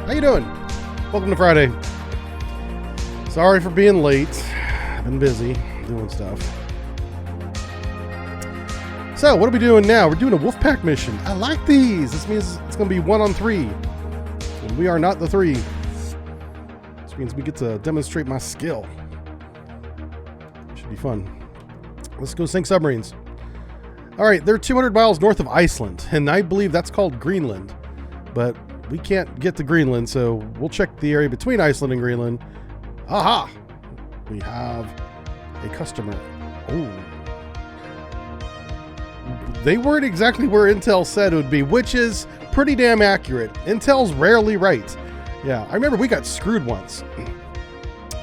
How you doing? Welcome to Friday. Sorry for being late. I've been busy doing stuff. So, what are we doing now? We're doing a Wolfpack mission. I like these. This means it's going to be 1-on-3. And we are not the 3. This means we get to demonstrate my skill. Should be fun. Let's go sink submarines. All right, they're 200 miles north of Iceland, and I believe that's called Greenland. But we can't get to Greenland, so we'll check the area between Iceland and Greenland. Aha! We have a customer. Oh. They weren't exactly where Intel said it would be, which is pretty damn accurate. Intel's rarely right. Yeah, I remember we got screwed once.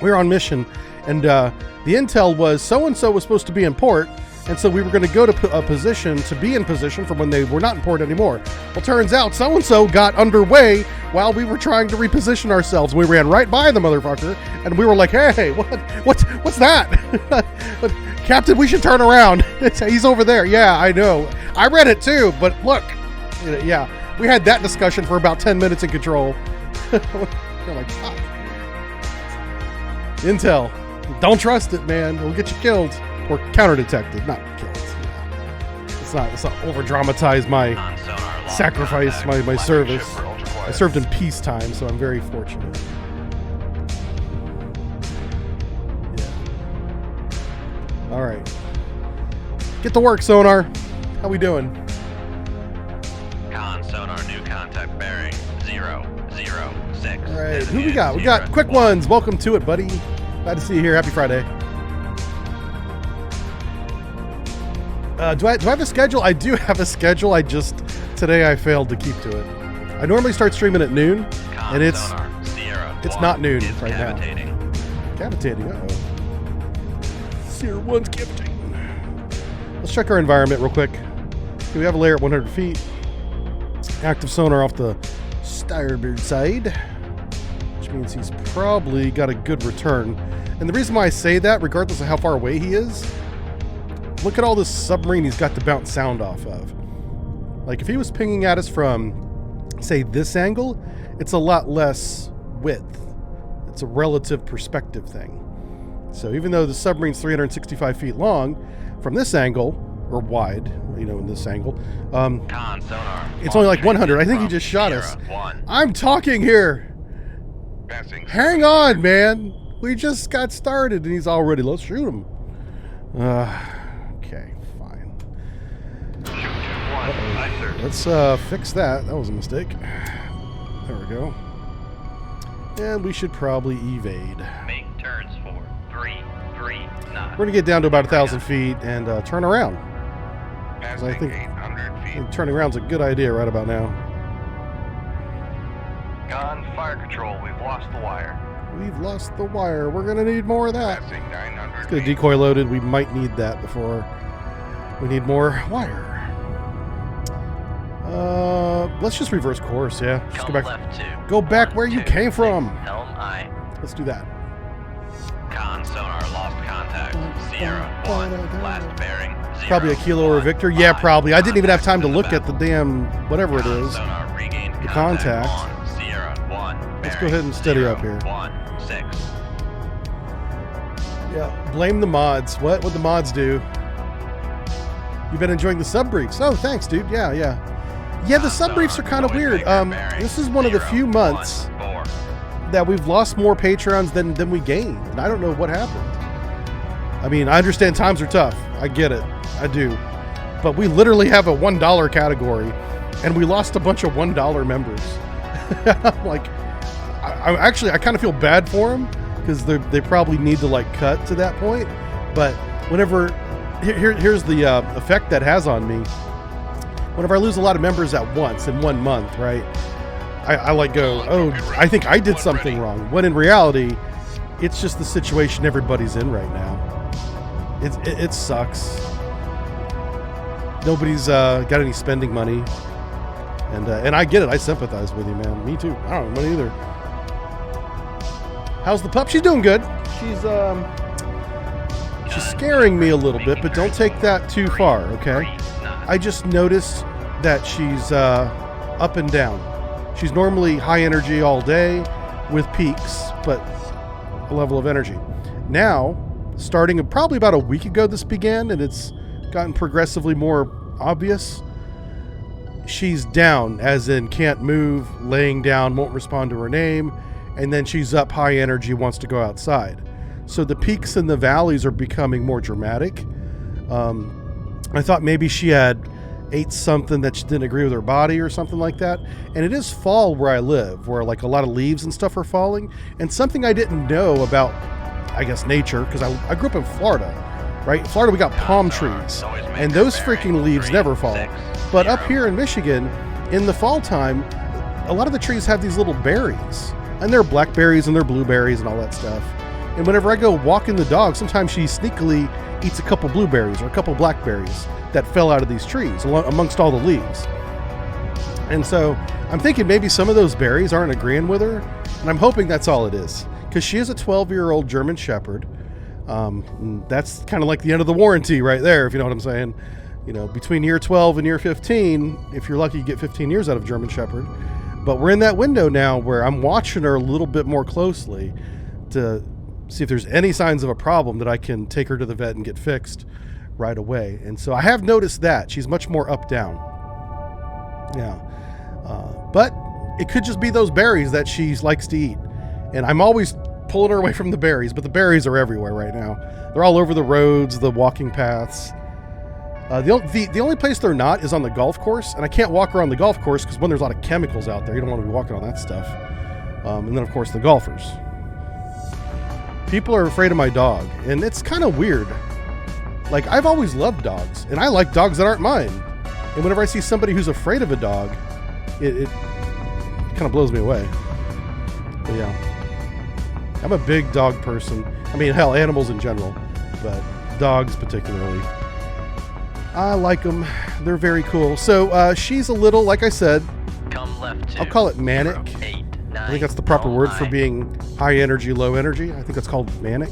We were on mission, and the Intel was so-and-so was supposed to be in port, and so we were going to go to a position to be in position from when they were not in port anymore. Well, turns out so-and-so got underway while we were trying to reposition ourselves. We ran right by the motherfucker, and we were like, hey, what's that? Captain, we should turn around. He's over there. Yeah, I know. I read it too, but look. Yeah, we had that discussion for about 10 minutes in Control. You're like, fuck. Intel, don't trust it, man. It'll get you killed. Or counter-detected, not killed. Yeah. Let's not over-dramatize my sacrifice, my service. I served in peacetime, so I'm very fortunate. All right. Get to work, sonar. How we doing? Con sonar, new contact bearing 006. All right. Who we got? We got quick ones. Welcome to it, buddy. Glad to see you here. Happy Friday. Do I have a schedule? I do have a schedule. Today I failed to keep to it. I normally start streaming at noon, and it's not noon right now. Cavitating. Uh-oh. Sierra 1's cavitating. Let's check our environment real quick. Okay, we have a layer at 100 feet. Active sonar off the starboard side, which means he's probably got a good return. And the reason why I say that, regardless of how far away he is, look at all this submarine he's got to bounce sound off of. Like if he was pinging at us from, say, this angle, it's a lot less width. It's a relative perspective thing. So even though the submarine's 365 feet long, from this angle, or wide, in this angle, it's only like 100. I think he just shot us. I'm talking here. Hang on, man. We just got started and he's already, let's shoot him. Okay, fine. Let's fix that. That was a mistake. There we go. And we should probably evade. Make turns for 339. We're going to get down to about 1,000 feet and turn around. I think turning around's a good idea right about now. Con fire control, we've lost the wire. We've lost the wire. We're going to need more of that. Let's get a decoy loaded. We might need that before we need more wire. Let's just reverse course, yeah. Just go back. Go back where you came from. Let's do that. Con sonar lost contact. Sierra 1, last bearing. Probably a Kilo or a Victor. Yeah, probably. I didn't even have time to look at the damn whatever it is. The contact. Let's go ahead and steady up here. 16. Yeah, blame the mods. What would the mods do? You've been enjoying the sub briefs. Oh, thanks, dude. Yeah. Yeah, the sub briefs are kind of weird. This is one of the few months that we've lost more Patrons than we gained. And I don't know what happened. I mean, I understand times are tough. I get it. I do. But we literally have a $1 category, and we lost a bunch of $1 members. I'm like, I kind of feel bad for them because they probably need to cut to that point. But whenever here's the effect that has on me. Whenever I lose a lot of members at once in 1 month, right? I go, oh, I think I did something wrong. When in reality, it's just the situation everybody's in right now. It sucks. Nobody's got any spending money, and I get it. I sympathize with you, man. Me too. I don't have money either. How's the pup? She's doing good. She's scaring me a little bit, but don't take that too far, okay? I just noticed that she's up and down. She's normally high energy all day with peaks, but a level of energy. Now, starting probably about a week ago this began, and it's gotten progressively more obvious. She's down, as in can't move, laying down, won't respond to her name, and then she's up high energy, wants to go outside. So the peaks and the valleys are becoming more dramatic. I thought maybe she had ate something that she didn't agree with her body or something like that. And it is fall where I live, where like a lot of leaves and stuff are falling. And something I didn't know about, I guess, nature, because I grew up in Florida, right? In Florida, we got palm trees, and those freaking leaves never fall. But up here in Michigan, in the fall time, a lot of the trees have these little berries, and they're blackberries and they're blueberries and all that stuff. And whenever I go walking the dog, sometimes she sneakily eats a couple blueberries or a couple blackberries that fell out of these trees amongst all the leaves. And so I'm thinking maybe some of those berries aren't agreeing with her, and I'm hoping that's all it is, because she is a 12-year-old German Shepherd. That's kind of like the end of the warranty right there, if you know what I'm saying. You know, between year 12 and year 15, if you're lucky, you get 15 years out of German Shepherd. But we're in that window now where I'm watching her a little bit more closely to see if there's any signs of a problem that I can take her to the vet and get fixed right away. And so I have noticed that she's much more up down. Yeah. But it could just be those berries that she likes to eat. And I'm always pulling her away from the berries, but the berries are everywhere right now. They're all over the roads, the walking paths. The only place they're not is on the golf course, and I can't walk her on the golf course because when there's a lot of chemicals out there, you don't want to be walking on that stuff. And then, of course, the golfers. People are afraid of my dog, and it's kind of weird. Like, I've always loved dogs, and I like dogs that aren't mine. And whenever I see somebody who's afraid of a dog, it kind of blows me away. But yeah, I'm a big dog person. I mean, hell, animals in general, but dogs particularly. I like them. They're very cool. So she's a little, like I said, Come left I'll call it manic. 8, 9, I think that's the proper word for being high energy, low energy. I think that's called manic.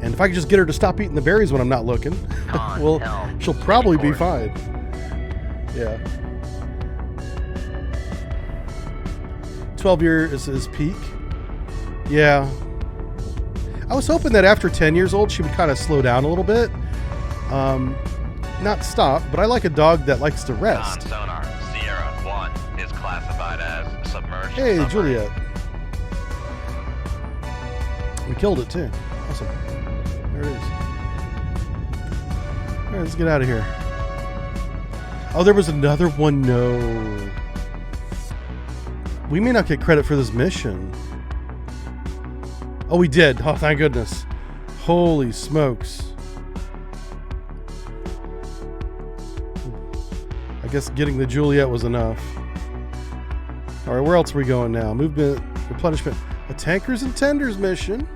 And if I could just get her to stop eating the berries when I'm not looking, well, she'll probably be fine. Yeah. 12 years is peak. Yeah. I was hoping that after 10 years old, she would kind of slow down a little bit. Not stop, but I like a dog that likes to rest. Sonar Sierra 1 is classified as submerged. Hey, submarine. Juliet. We killed it too. Awesome. There it is. All right, let's get out of here. Oh, there was another one. No. We may not get credit for this mission. Oh, we did. Oh, thank goodness. Holy smokes. I guess getting the Juliet was enough. All right, where else are we going now? Movement, replenishment. A Tankers and Tenders mission.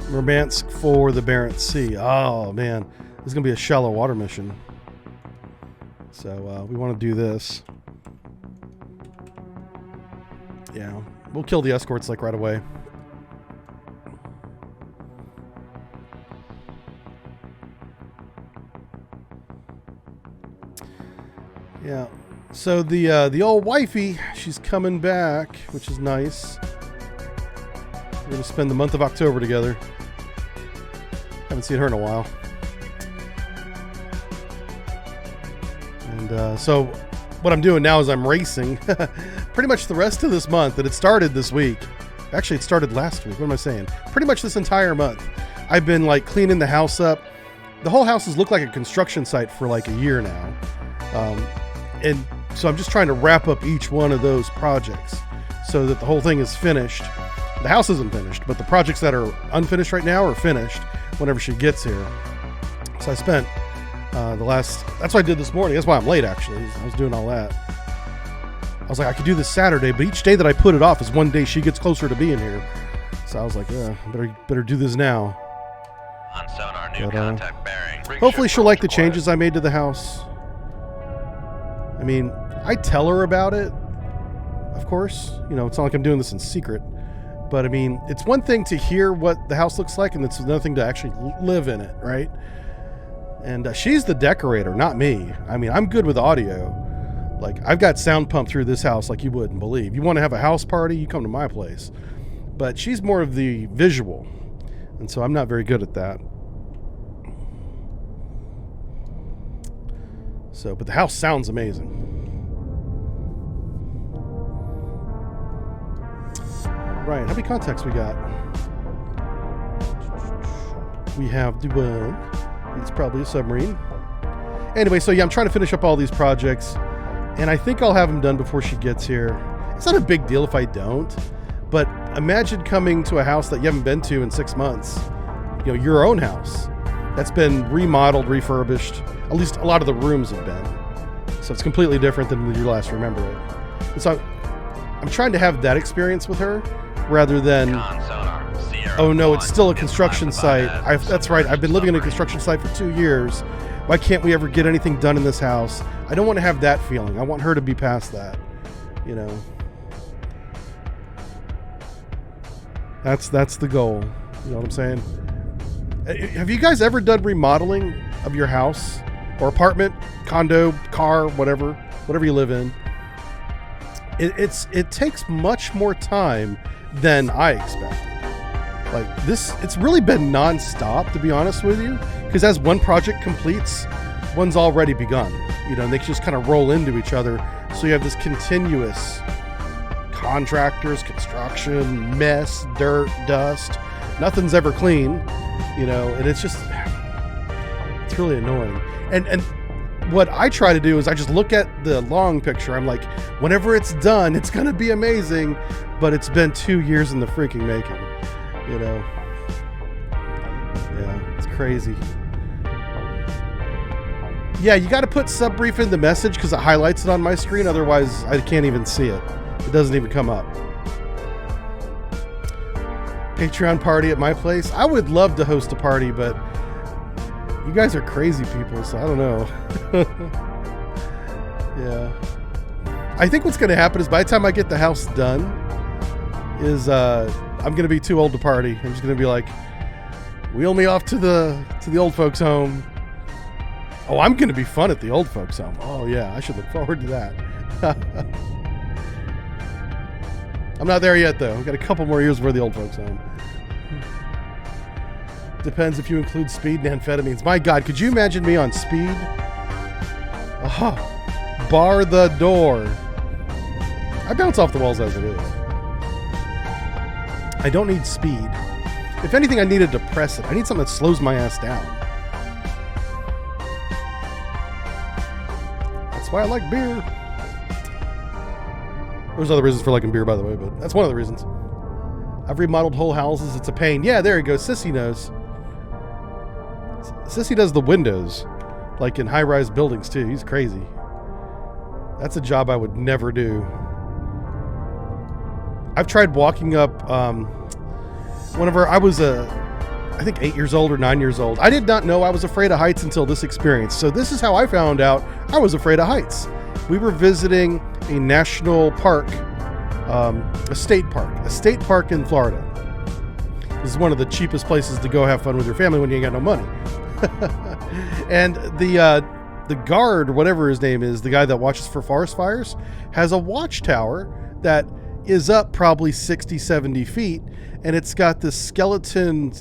Murmansk for the Barents Sea. Oh, man. This is going to be a shallow water mission. So we want to do this. Yeah. We'll kill the escorts like right away. Yeah. So the old wifey, she's coming back, which is nice. We're gonna spend the month of October together. Haven't seen her in a while. And so what I'm doing now is I'm racing pretty much the rest of this month, and it started this week. Actually, it started last week. What am I saying? Pretty much this entire month. I've been like cleaning the house up. The whole house has looked like a construction site for like a year now. And so I'm just trying to wrap up each one of those projects so that the whole thing is finished. The house isn't finished, but the projects that are unfinished right now are finished whenever she gets here. So I spent that's what I did this morning. That's why I'm late, actually. I was doing all that. I was like, I could do this Saturday, but each day that I put it off is one day she gets closer to being here. So I was like, yeah, better do this now. On sonar, new contact bearing. Hopefully she'll like the changes I made to the house. I mean, I tell her about it, of course. You know, it's not like I'm doing this in secret. But I mean, it's one thing to hear what the house looks like, and it's another thing to actually live in it, right? And she's the decorator, not me. I mean, I'm good with audio, Like, I've got sound pumped through this house like you wouldn't believe. You want to have a house party, you come to my place. But she's more of the visual, and so I'm not very good at that. So, but the house sounds amazing. Right, how many contacts we got? We have the one. It's probably a submarine. Anyway, so yeah, I'm trying to finish up all these projects, and I think I'll have them done before she gets here. It's not a big deal if I don't, but imagine coming to a house that you haven't been to in 6 months. You know, your own house that's been remodeled, refurbished. At least a lot of the rooms have been. So it's completely different than when you last remember it. And so I'm trying to have that experience with her rather than, oh no, it's still a construction site. That's right, I've been living in a construction site for 2 years. Why can't we ever get anything done in this house? I don't want to have that feeling. I want her to be past that, you know. That's the goal. You know what I'm saying? Have you guys ever done remodeling of your house or apartment, condo, car, whatever you live in? It takes much more time than I expected. Like this, it's really been non-stop, to be honest with you, because as one project completes, one's already begun, you know, and they just kind of roll into each other. So you have this continuous contractors, construction, mess, dirt, dust. Nothing's ever clean, you know, and it's just, it's really annoying. And what I try to do is I just look at the long picture. I'm like, whenever it's done, it's going to be amazing, but it's been 2 years in the freaking making, you know. Yeah, it's crazy. Yeah, you got to put subbrief in the message because it highlights it on my screen. Otherwise, I can't even see it. It doesn't even come up. Patreon party at my place. I would love to host a party, but you guys are crazy people, so I don't know. Yeah. I think what's going to happen is by the time I get the house done is I'm going to be too old to party. I'm just going to be like, wheel me off to the old folks home. Oh, I'm going to be fun at the old folks home. Oh yeah, I should look forward to that. I'm not there yet though. I've got a couple more years before the old folks home. Depends if you include speed and amphetamines. My God, could you imagine me on speed? Oh, bar the door. I bounce off the walls as it is. I don't need speed. If anything, I need to depress it. I need something that slows my ass down. That's why I like beer. There's other reasons for liking beer, by the way, but that's one of the reasons. I've remodeled whole houses. It's a pain. Yeah, there you go. Sissy knows. Sissy does the windows, like in high-rise buildings, too. He's crazy. That's a job I would never do. I've tried walking up, whenever I was, I think 8 years old or 9 years old. I did not know I was afraid of heights until this experience. So this is how I found out I was afraid of heights. We were visiting a national park, a state park in Florida. This is one of the cheapest places to go have fun with your family when you ain't got no money. And the guard, whatever his name is, the guy that watches for forest fires, has a watchtower that is up probably 60, 70 feet, and it's got this skeleton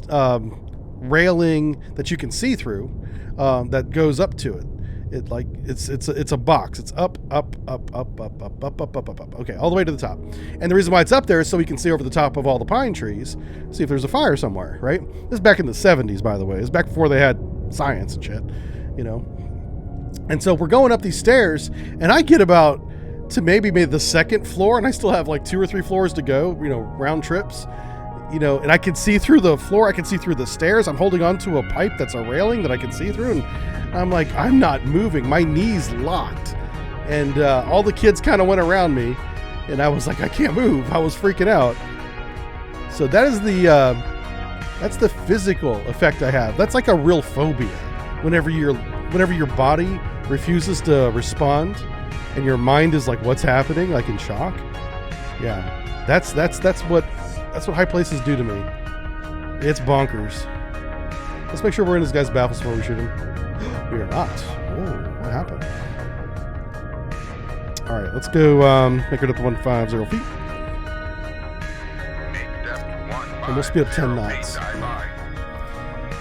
railing that you can see through that goes up to it. It's a box. It's up. Okay, all the way to the top. And the reason why it's up there is so we can see over the top of all the pine trees, see if there's a fire somewhere, right? This is back in the 70s, by the way. It's back before they had science and shit, you know. And so we're going up these stairs, and I get about to maybe the second floor, and I still have like 2 or 3 floors to go, you know, round trips. You know, and I can see through the floor. I can see through the stairs. I'm holding on to a pipe that's a railing that I can see through. And I'm like, I'm not moving. My knees locked. And all the kids kind of went around me. And I was like, I can't move. I was freaking out. So that is that's the physical effect I have. That's like a real phobia. Whenever your body refuses to respond and your mind is like, what's happening? Like in shock. Yeah, that's what high places do to me. It's bonkers. Let's make sure we're in this guy's baffles before we shoot him. We are not. Oh, what happened? All right, let's go make it up to 150 feet. And we'll speed up 10 knots.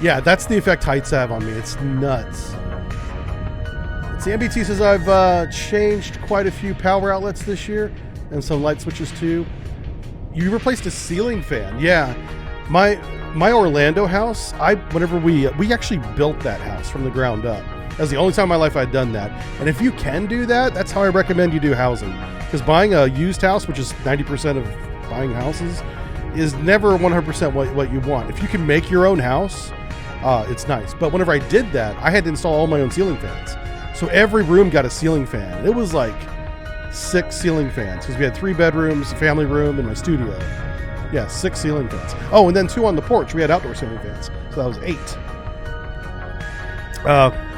Yeah, that's the effect heights have on me. It's nuts. Let's see, MBT says I've changed quite a few power outlets this year and some light switches too. You replaced a ceiling fan. Yeah. My Orlando house, whenever we actually built that house from the ground up. That was the only time in my life I'd done that. And if you can do that, that's how I recommend you do housing. Because buying a used house, which is 90% of buying houses, is never 100% what you want. If you can make your own house, it's nice. But whenever I did that, I had to install all my own ceiling fans. So every room got a ceiling fan. It was like 6 ceiling fans because we had 3 bedrooms, a family room, and my studio. Yeah, 6 ceiling fans. Oh, and then 2 on the porch. We had outdoor ceiling fans. So that was 8.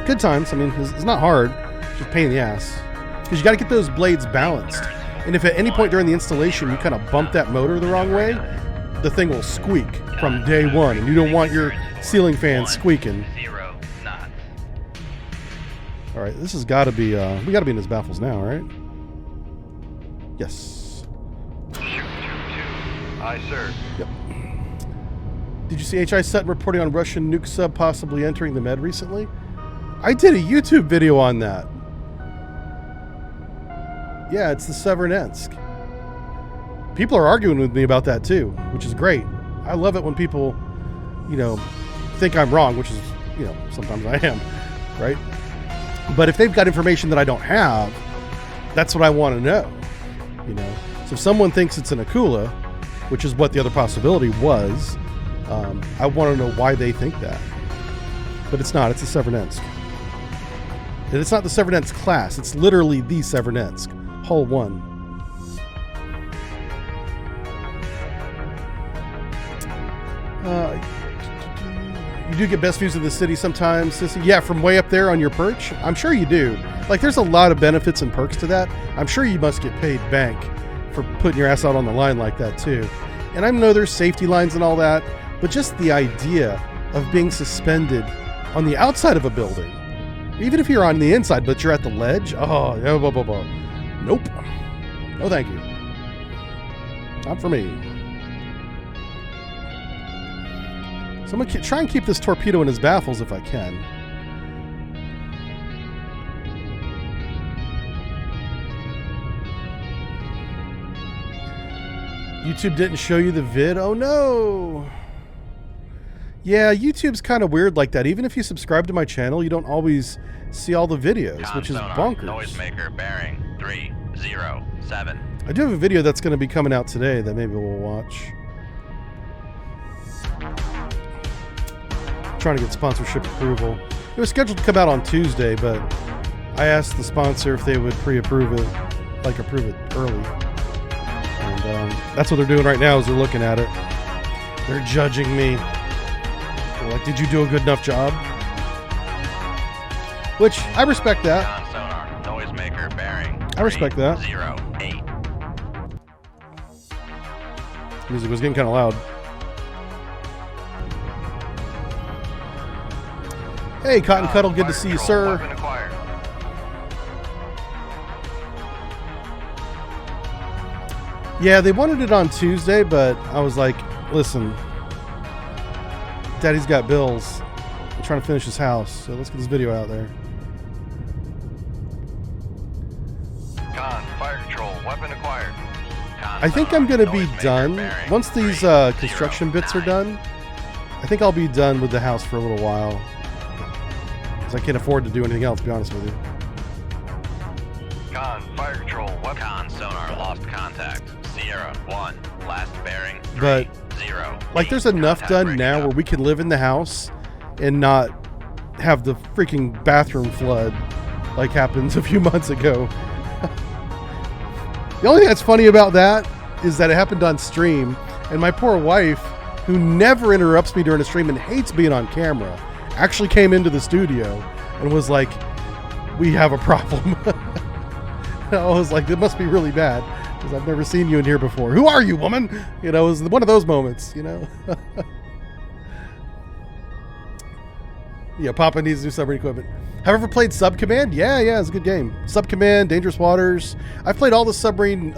Good times. I mean, it's not hard. It's just a pain in the ass. Because you got to get those blades balanced. And if at any point during the installation you kind of bump that motor the wrong way, the thing will squeak from day one. And you don't want your ceiling fan squeaking. All right, this has got to be, we got to be in his baffles now, right? Yes. Aye, sir. Yep. Did you see H.I. Sutton reporting on Russian nuke sub possibly entering the Med recently? I did a YouTube video on that. Yeah, it's the Severnensk. People are arguing with me about that too, which is great. I love it when people, think I'm wrong, which is, sometimes I am, right? But if they've got information that I don't have, that's what I want to know, So if someone thinks it's an Akula, which is what the other possibility was, I want to know why they think that. But it's not. It's the Severnensk. And it's not the Severnensk class. It's literally the Severnensk. Hull 1. You do get best views of the city sometimes, Sissy. Yeah, from way up there on your perch. I'm sure you do. Like, there's a lot of benefits and perks to that. I'm sure you must get paid bank for putting your ass out on the line like that too. And I know there's safety lines and all that, but just the idea of being suspended on the outside of a building, even if you're on the inside but you're at the ledge, nope. No thank you. Not for me. So I'm gonna try and keep this torpedo in his baffles if I can. YouTube didn't show you the vid? Oh no! Yeah, YouTube's kind of weird like that. Even if you subscribe to my channel, you don't always see all the videos, which is bonkers. Noisemaker bearing 307. I do have a video that's going to be coming out today that maybe we'll watch. I'm trying to get sponsorship approval. It was scheduled to come out on Tuesday, but I asked the sponsor if they would pre-approve it, like approve it early. And that's what they're doing right now is they're looking at it. They're judging me. They're like, did you do a good enough job? Which, I respect that. Sonar, noisemaker bearing I respect that. 308. Music was getting kind of loud. Hey, Cotton Cuddle, good to see you, sir. Weapon acquired. Yeah, they wanted it on Tuesday, but I was like, listen, Daddy's got bills. I'm trying to finish his house, so let's get this video out there. Fire control, weapon acquired. I think I'm going to be done. Once these construction bits are done, I think I'll be done with the house for a little while. Because I can't afford to do anything else, to be honest with you. Fire control, weapon. Sonar, lost contact. Sierra 1, last bearing 3, But 0. like, there's enough done now where we can live in the house and not have the freaking bathroom flood like happened a few months ago. The only thing that's funny about that is that it happened on stream, and my poor wife, who never interrupts me during a stream and hates being on camera, actually came into the studio and was like, we have a problem. I was like, it must be really bad because I've never seen you in here before. Who are you, woman? You know, it was one of those moments, you know. Yeah, Papa needs new submarine equipment. Have you ever played Sub Command? Yeah, it's a good game. Sub Command, Dangerous Waters. I've played all the submarine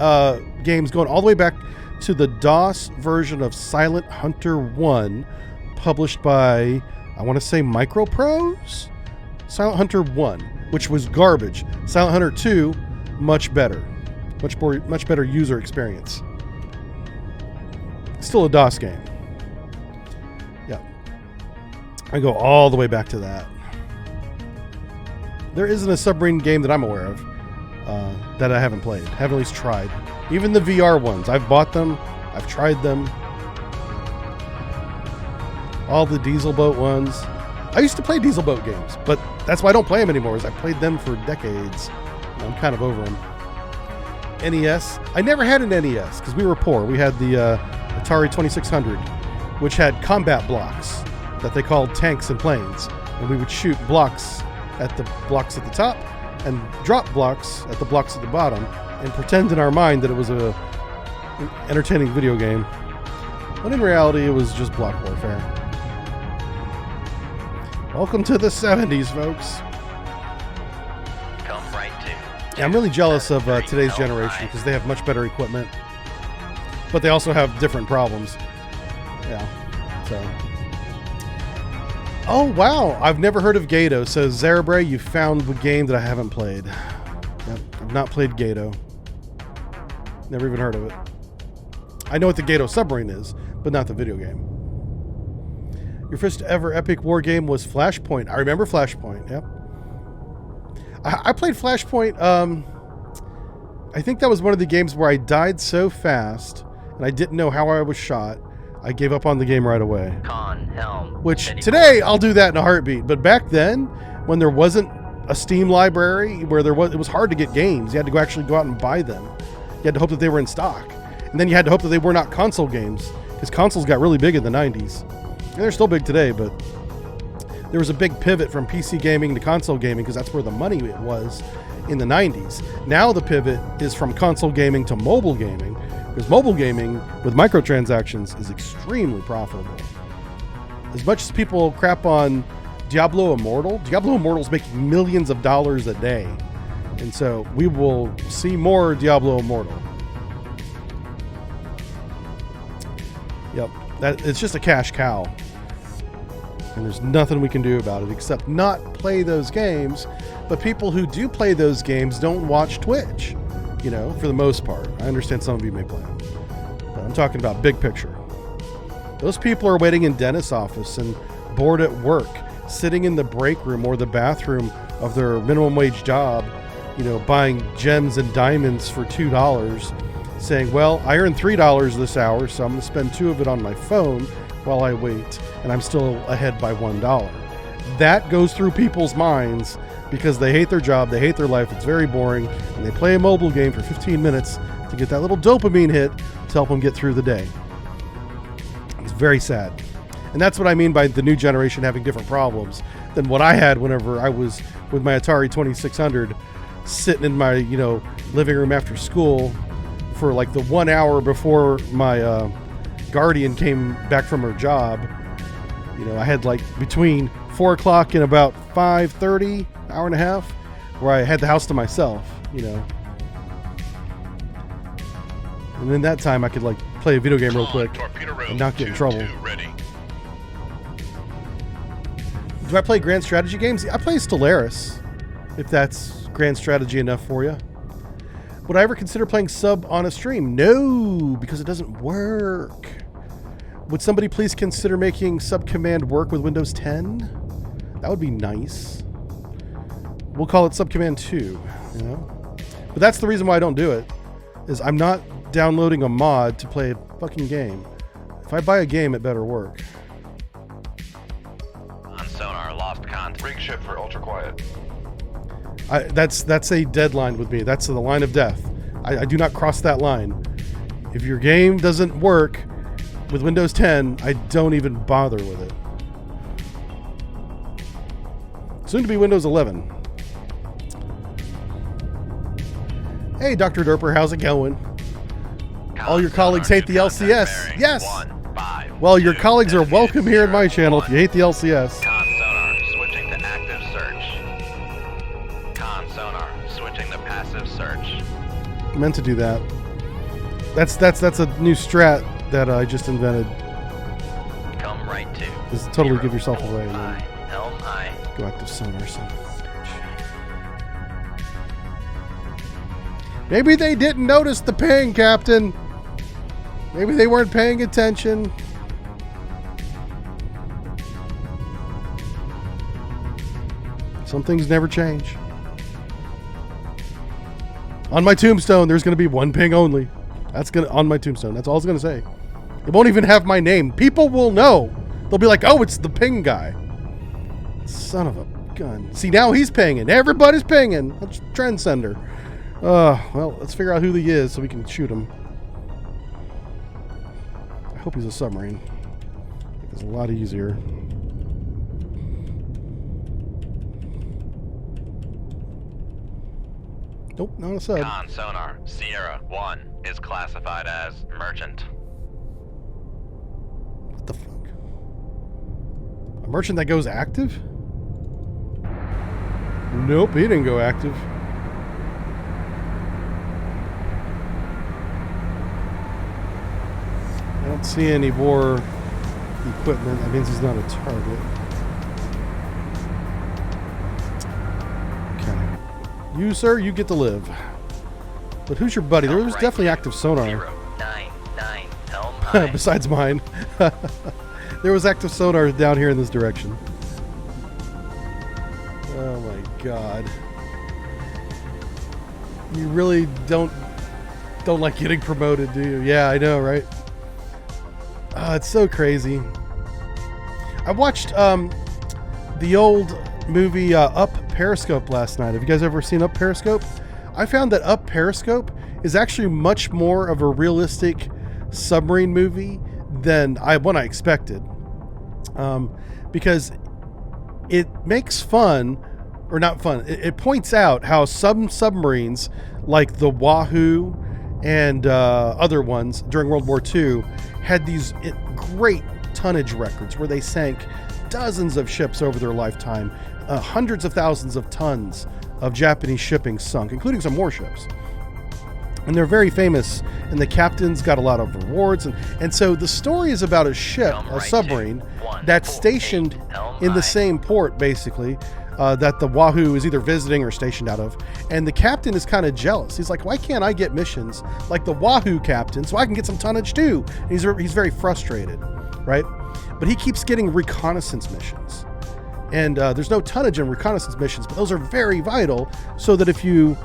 games going all the way back to the DOS version of Silent Hunter 1, published by, I want to say, Microprose? Silent Hunter 1, which was garbage. Silent Hunter 2, much better. Much better user experience. Still a DOS game. Yeah. I go all the way back to that. There isn't a submarine game that I'm aware of that I haven't played. Haven't at least tried. Even the VR ones. I've bought them. I've tried them. All the diesel boat ones. I used to play diesel boat games, but that's why I don't play them anymore, is I played them for decades. I'm kind of over them. NES. I never had an NES because we were poor. We had the Atari 2600, which had combat blocks that they called tanks and planes. And we would shoot blocks at the top and drop blocks at the blocks at the bottom and pretend in our mind that it was an entertaining video game. When in reality, it was just block warfare. Welcome to the 70s, folks. Come right to. Yeah, I'm really jealous of today's generation because they have much better equipment, but they also have different problems. Yeah, so. Oh, wow. I've never heard of Gato. So, Zarabre, you found the game that I haven't played. Yep, I've not played Gato. Never even heard of it. I know what the Gato submarine is, but not the video game. Your first ever epic war game was Flashpoint. I remember Flashpoint, yep. I played Flashpoint. I think that was one of the games where I died so fast, and I didn't know how I was shot. I gave up on the game right away. Which today I'll do that in a heartbeat. But back then, when there wasn't a Steam library, where it was hard to get games. You had to actually go out and buy them. You had to hope that they were in stock, and then you had to hope that they were not console games, because consoles got really big in the 90s. And they're still big today, but there was a big pivot from PC gaming to console gaming because that's where the money was in the 90s. Now the pivot is from console gaming to mobile gaming, because mobile gaming with microtransactions is extremely profitable. As much as people crap on Diablo Immortal is making millions of dollars a day. And so we will see more Diablo Immortal. Yep, it's just a cash cow. And there's nothing we can do about it except not play those games. But people who do play those games don't watch Twitch, for the most part. I understand some of you may play them, but I'm talking about big picture. Those people are waiting in dentist's office and bored at work, sitting in the break room or the bathroom of their minimum wage job, buying gems and diamonds for $2, saying, well, I earned $3 this hour, so I'm going to spend $2 of it on my phone while I wait, and I'm still ahead by $1. That goes through people's minds because they hate their job, they hate their life, it's very boring, and they play a mobile game for 15 minutes to get that little dopamine hit to help them get through the day. It's very sad. And that's what I mean by the new generation having different problems than what I had whenever I was with my Atari 2600 sitting in my, living room after school for like the 1 hour before my guardian came back from her job. I had like between 4 o'clock and about 5:30, hour and a half, where I had the house to myself, And in that time I could like play a video game real quick and not get in trouble. Do I play grand strategy games? I play Stellaris, if that's grand strategy enough for you. Would I ever consider playing sub on a stream? No, because it doesn't work. Would somebody please consider making sub command work with Windows 10? That would be nice. We'll call it sub command 2, But that's the reason why I don't do it, is I'm not downloading a mod to play a fucking game. If I buy a game, it better work. On sonar, lost contact. Rig ship for ultra quiet. That's a deadline with me. That's the line of death. I do not cross that line. If your game doesn't work with Windows 10, I don't even bother with it. Soon to be Windows 11. Hey, Dr. Derper, how's it going? All your colleagues hate the LCS. Yes! Well, your colleagues are welcome here in my channel if you hate the LCS. Meant to do that. That's a new strat that I just invented. Come right to. Is totally give yourself away. And I, then helm I. go active sonar or something. Maybe they didn't notice the ping, Captain. Maybe they weren't paying attention. Some things never change. On my tombstone, there's going to be one ping only. That's going to on my tombstone. That's all it's going to say. It won't even have my name. People will know. They'll be like, "Oh, it's the ping guy." Son of a gun. See, now he's pinging. Everybody's pinging. That's Trendsender. Well, let's figure out who he is so we can shoot him. I hope he's a submarine. It's a lot easier. Nope, not a sub. Con sonar, Sierra 1 is classified as merchant. What the fuck? A merchant that goes active? Nope, he didn't go active. I don't see any more equipment. That means he's not a target. Okay. You, sir, you get to live. But who's your buddy? There was definitely active sonar. 099 helm I. Besides mine. There was active sonar down here in this direction. Oh my god. You really don't like getting promoted, do you? Yeah, I know, right? It's so crazy. I watched the old movie Up Periscope last night. Have you guys ever seen Up Periscope? I found that Up Periscope is actually much more of a realistic submarine movie than what I expected. Because it makes fun, or not fun, it points out how some submarines, like the Wahoo and other ones during World War II, had these great tonnage records where they sank dozens of ships over their lifetime, hundreds of thousands of tons of Japanese shipping sunk, including some warships. And they're very famous, and the captains got a lot of rewards. And so the story is about a ship, a submarine, that's stationed in the same port, basically, that the Wahoo is either visiting or stationed out of. And the captain is kind of jealous. He's like, why can't I get missions like the Wahoo captain so I can get some tonnage too? And he's very frustrated, right? But he keeps getting reconnaissance missions. And there's no tonnage in reconnaissance missions, but those are very vital so that if you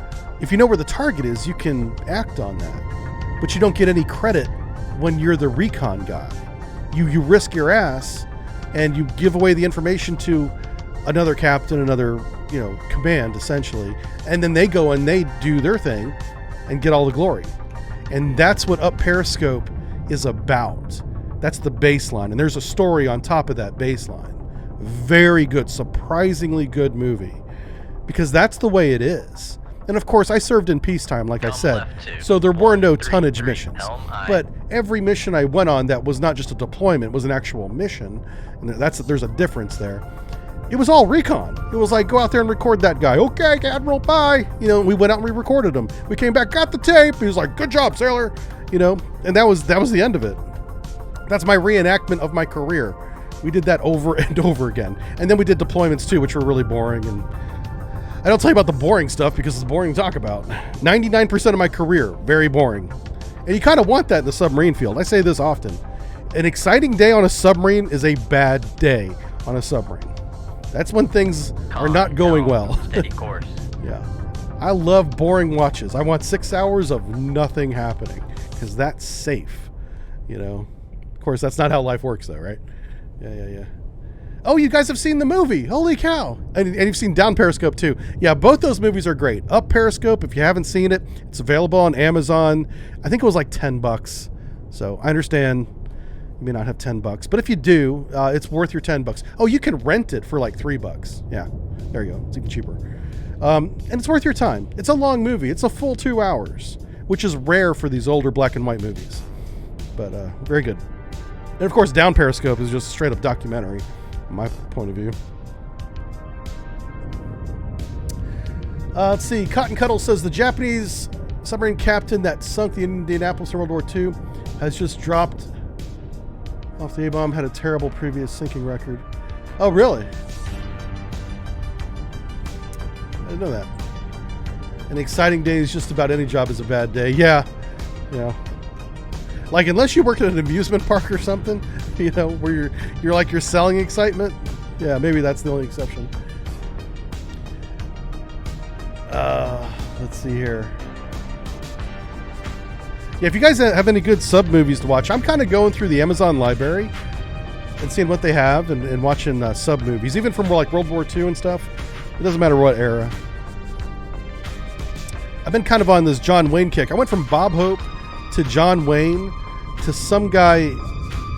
know where the target is, you can act on that. But you don't get any credit when you're the recon guy. You risk your ass and you give away the information to another captain, another, command, essentially. And then they go and they do their thing and get all the glory. And that's what Up Periscope is about. That's the baseline. And there's a story on top of that baseline. Very good, surprisingly good movie. Because that's the way it is. And of course, I served in peacetime, like I said, so there were no tonnage missions. But every mission I went on that was not just a deployment, was an actual mission. And there's a difference there. It was all recon. It was like, go out there and record that guy. Okay, Admiral, bye. We went out and we recorded him. We came back, got the tape. He was like, good job, sailor. And that was the end of it. That's my reenactment of my career. We did that over and over again. And then we did deployments too, which were really boring. And I don't tell you about the boring stuff because it's boring to talk about. 99% of my career, very boring. And you kind of want that in the submarine field. I say this often. An exciting day on a submarine is a bad day on a submarine. That's when things are not going well. Steady course. Yeah. I love boring watches. I want 6 hours of nothing happening because that's safe. Of course, that's not how life works though, right? Yeah. Oh, you guys have seen the movie. Holy cow. And you've seen Down Periscope too. Yeah, both those movies are great. Up Periscope, if you haven't seen it, it's available on Amazon. I think it was like $10. So I understand you may not have $10, but if you do, it's worth your $10. Oh, you can rent it for like $3. Yeah, there you go. It's even cheaper. And it's worth your time. It's a long movie. It's a full 2 hours, which is rare for these older black and white movies. But very good. And of course, Down Periscope is just a straight up documentary. My point of view. Let's see. Cotton Cuddle says the Japanese submarine captain that sunk the Indianapolis in World War II has just dropped off the A-bomb. Had a terrible previous sinking record. Oh, really? I didn't know that. An exciting day is just about any job is a bad day. Yeah. Yeah. Like, unless you work at an amusement park or something, you know, where you're selling excitement. Yeah, maybe that's the only exception. Let's see here. Yeah, if you guys have any good sub movies to watch, I'm kind of going through the Amazon library and seeing what they have and watching sub movies, even from like World War II and stuff. It doesn't matter what era. I've been kind of on this John Wayne kick. I went from Bob Hope to John Wayne to some guy.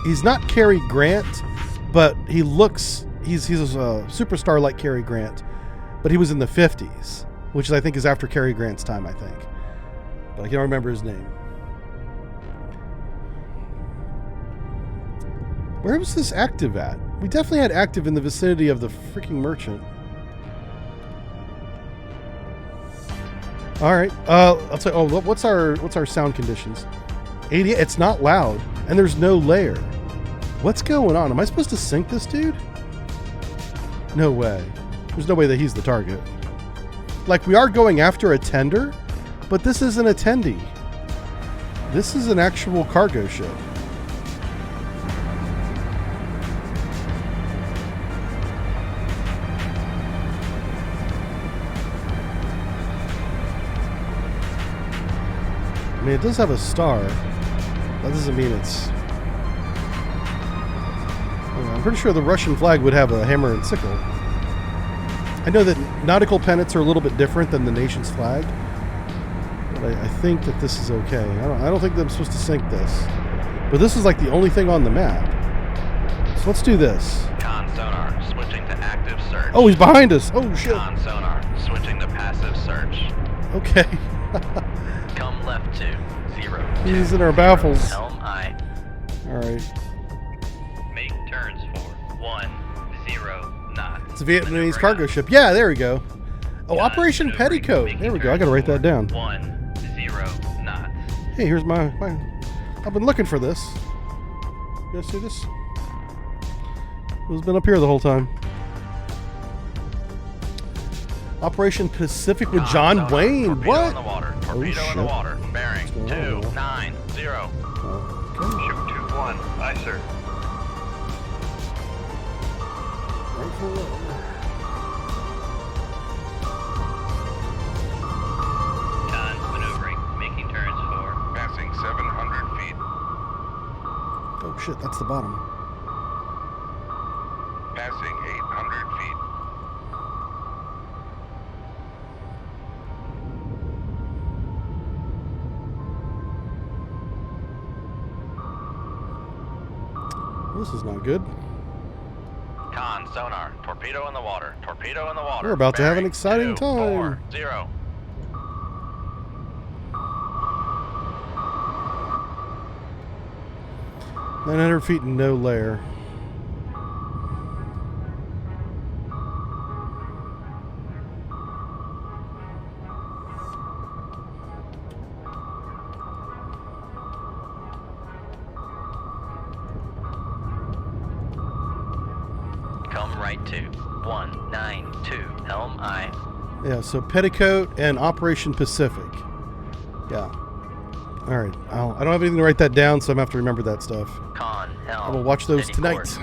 He's not Cary Grant, but he looks. He's a superstar like Cary Grant, but he was in the 50s, which I think is after Cary Grant's time, I think. But I can't remember his name. Where was this active at? We definitely had active in the vicinity of the freaking merchant. All right. I'll tell you. Oh, what's our sound conditions? 80. It's not loud, and there's no layer. What's going on? Am I supposed to sink this dude? No way. There's no way that he's the target. Like, we are going after a tender, but this isn't a tendy. This is an actual cargo ship. I mean, it does have a star. That doesn't mean it's... I'm pretty sure the Russian flag would have a hammer and sickle. I know that nautical pennants are a little bit different than the nation's flag, but I think that this is okay. I don't think that I'm supposed to sink this. But this is like the only thing on the map. So let's do this. Con sonar switching to active search. Oh, he's behind us. Oh, shit. Con sonar switching to passive search. Okay. Come left to 0. He's in our baffles. Helm I. All right. Make turns for 10 knots. It's a Vietnamese cargo ship. Yeah, there we go. Oh, Operation Petticoat. There we go. I gotta write that down. 10 knots. Hey, here's my. I've been looking for this. You guys see this? It's been up here the whole time. Operation Pacific with John Wayne. Torpedo What? in the water. Torpedo in the water. Bearing 290. Okay. Ship 21. Aye, sir. Right for road. Con maneuvering. Making turns for. Passing 700 feet. Oh shit, that's the bottom. Passing 800 feet. This is not good. Con sonar. Torpedo in the water. Torpedo in the water. We're about to have an Bearing exciting 240. time. 900 feet and no layer. Come right to 192. Helm I. Yeah, so Petticoat and Operation Pacific. Yeah. All right. I don't have anything to write that down, so I'm going to have to remember that stuff. Con helm. I will watch those steady tonight. course.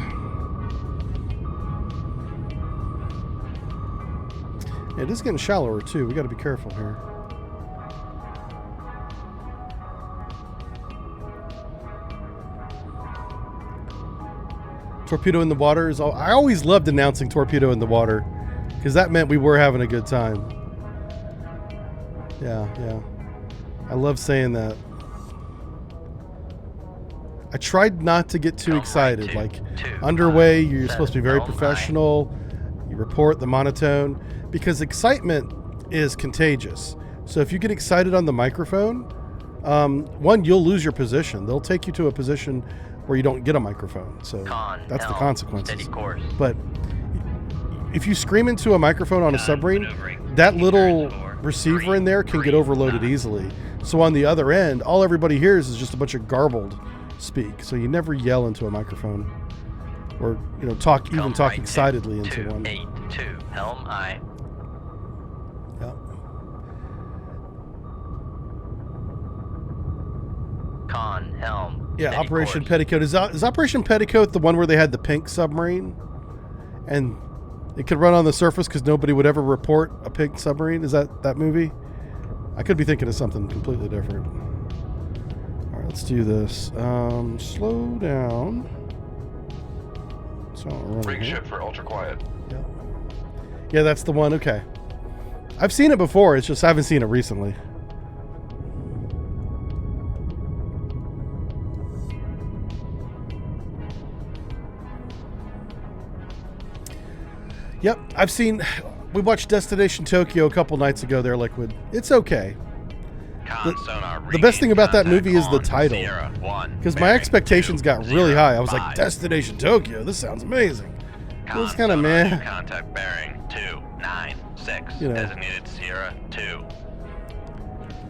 Yeah, it is getting shallower, too. We got to be careful here. Torpedo in the water is all. I always loved announcing torpedo in the water because that meant we were having a good time. Yeah, yeah. I love saying that. I tried not to get too Come excited. right to Like 2, underway, 5, you're supposed to be very 7, professional. You report the monotone because excitement is contagious. So if you get excited on the microphone, one, you'll lose your position. They'll take you to a position where you don't get a microphone. So Con that's the helm, consequences. steady course. But if you scream into a microphone on a Con submarine, maneuvering. that Making little turns for receiver 3 in there can get overloaded knots. easily. So on the other end, all everybody hears is just a bunch of garbled speak. So you never yell into a microphone, or talk Right excitedly into one. 282, helm I. Yeah. Con, helm. Yeah, steady Operation course. Petticoat. Is Operation Petticoat the one where they had the pink submarine? And it could run on the surface because nobody would ever report a pink submarine? Is that movie? I could be thinking of something completely different. All right, let's do this. Slow down. So Rig ship for ultra quiet. Yeah, that's the one. Okay. I've seen it before. It's just I haven't seen it recently. Yep, we watched Destination Tokyo a couple nights ago there, Liquid. It's okay. The best thing about that movie is the title. Because my expectations got really high. I was like, Destination Tokyo, this sounds amazing. It was kind of meh. Contact bearing 296. Designated Sierra 2.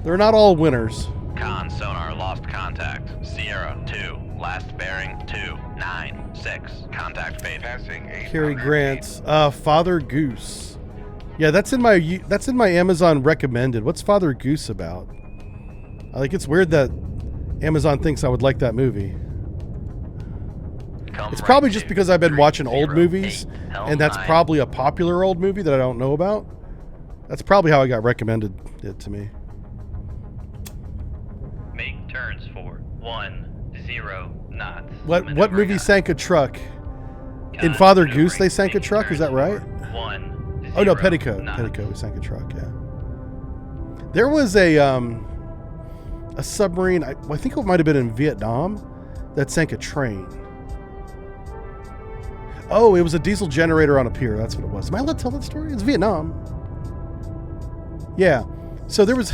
They're not all winners. Con sonar lost contact. Sierra 2. Last bearing 296. Contact faded. Passing 800 Cary feet. Grant's Father Goose. Yeah, that's in my Amazon recommended. What's Father Goose about? It's weird that Amazon thinks I would like that movie. It's probably just because I've been watching old movies, and that's probably a popular old movie that I don't know about. That's probably how I got recommended it to me. Make turns for 10 knots. What movie sank a truck? In Father Goose, they sank a truck. Is that right? Oh no, Petticoat. Petticoat sank a truck. Yeah. There was a submarine. I think it might have been in Vietnam that sank a train. Oh, it was a diesel generator on a pier. That's what it was. Am I allowed to tell that story? It's Vietnam. Yeah. So there was.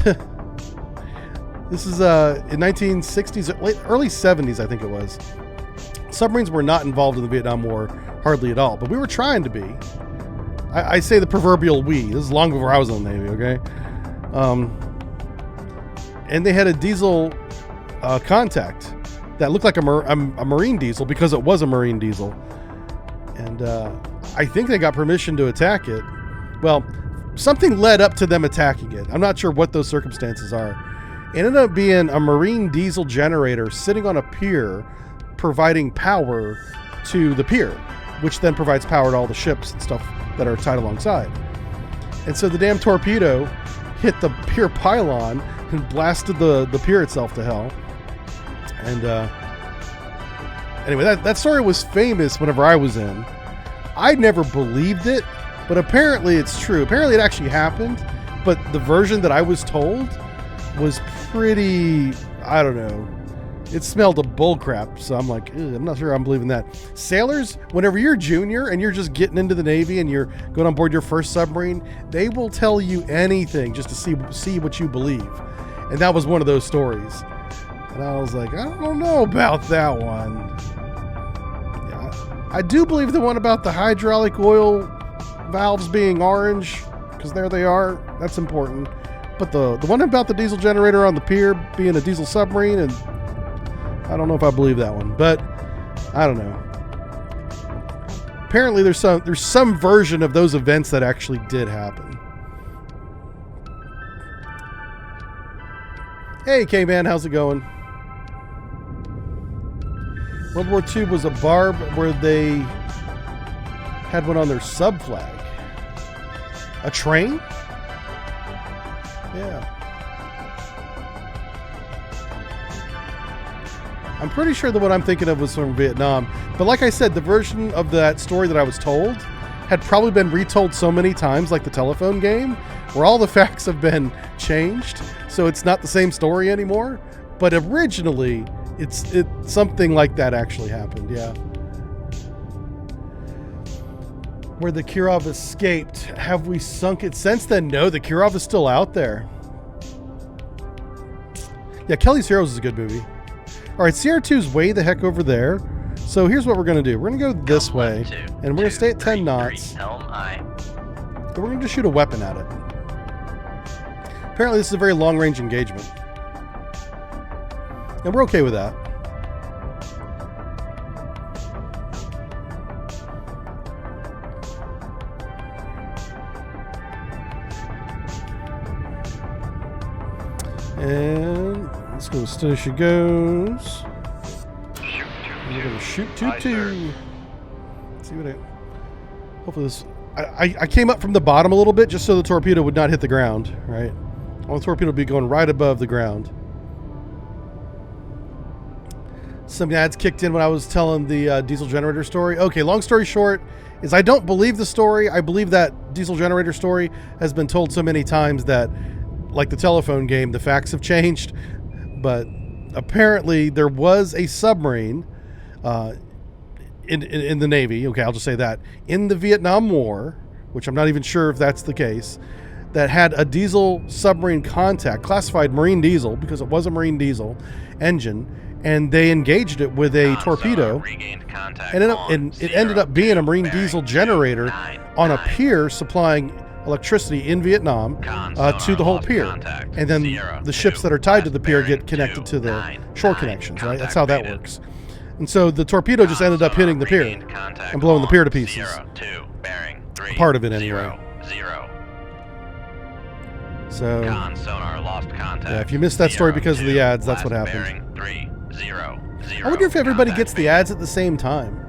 This is in 1960s, early 70s, I think it was. Submarines were not involved in the Vietnam War hardly at all, but we were trying to be. I say the proverbial we. This is long before I was in the Navy, okay? And they had a diesel contact that looked like a marine diesel because it was a marine diesel. And I think they got permission to attack it. Well, something led up to them attacking it. I'm not sure what those circumstances are. It ended up being a marine diesel generator sitting on a pier providing power to the pier, which then provides power to all the ships and stuff that are tied alongside. And so the damn torpedo hit the pier pylon and blasted the pier itself to hell. And anyway, that story was famous whenever I was in. I never believed it, but apparently it's true. Apparently it actually happened, but the version that I was told was pretty, I don't know, it smelled of bullcrap. So I'm like, I'm not sure I'm believing that. Sailors, whenever you're junior and you're just getting into the Navy and you're going on board your first submarine, they will tell you anything just to see what you believe. And that was one of those stories. And I was like, I don't know about that one. Yeah, I do believe the one about the hydraulic oil valves being orange, because there they are. That's important. But the one about the diesel generator on the pier being a diesel submarine, and I don't know if I believe that one, but I don't know. Apparently there's some version of those events that actually did happen. Hey K-Man, how's it going? World War II was a barb where they had one on their sub flag. A train? Yeah. I'm pretty sure the one I'm thinking of was from Vietnam. But like I said, the version of that story that I was told had probably been retold so many times, like the telephone game, where all the facts have been changed. So it's not the same story anymore. But originally, it's something like that actually happened, yeah. Where the Kirov escaped. Have we sunk it since then? No, the Kirov is still out there. Yeah, Kelly's Heroes is a good movie. All right, CR2's way the heck over there. So here's what we're going to do. We're going to go this way, and we're going to stay at 10 knots. And we're going to just shoot a weapon at it. Apparently, this is a very long-range engagement. And we're okay with that. And let's go as soon as she goes. We're going to shoot 2-2. See what hopefully this... I came up from the bottom a little bit just so the torpedo would not hit the ground, right? I want the torpedo to be going right above the ground. Some ads kicked in when I was telling the diesel generator story. Okay, long story short is I don't believe the story. I believe that diesel generator story has been told so many times that, like the telephone game, the facts have changed. But apparently there was a submarine in the Navy, okay, I'll just say that, in the Vietnam War, which I'm not even sure if that's the case, that had a diesel submarine contact, classified marine diesel, because it was a marine diesel engine, and they engaged it with a torpedo, and it ended up being a marine diesel generator on a pier supplying electricity in Vietnam to the whole pier. And then the ships that are tied to the pier get connected to the shore connections, right? That's how that works. And so the torpedo just ended up hitting the pier and blowing the pier to pieces. Part of it anyway. So, yeah, if you missed that story because of the ads, that's what happened. I wonder if everybody gets the ads at the same time.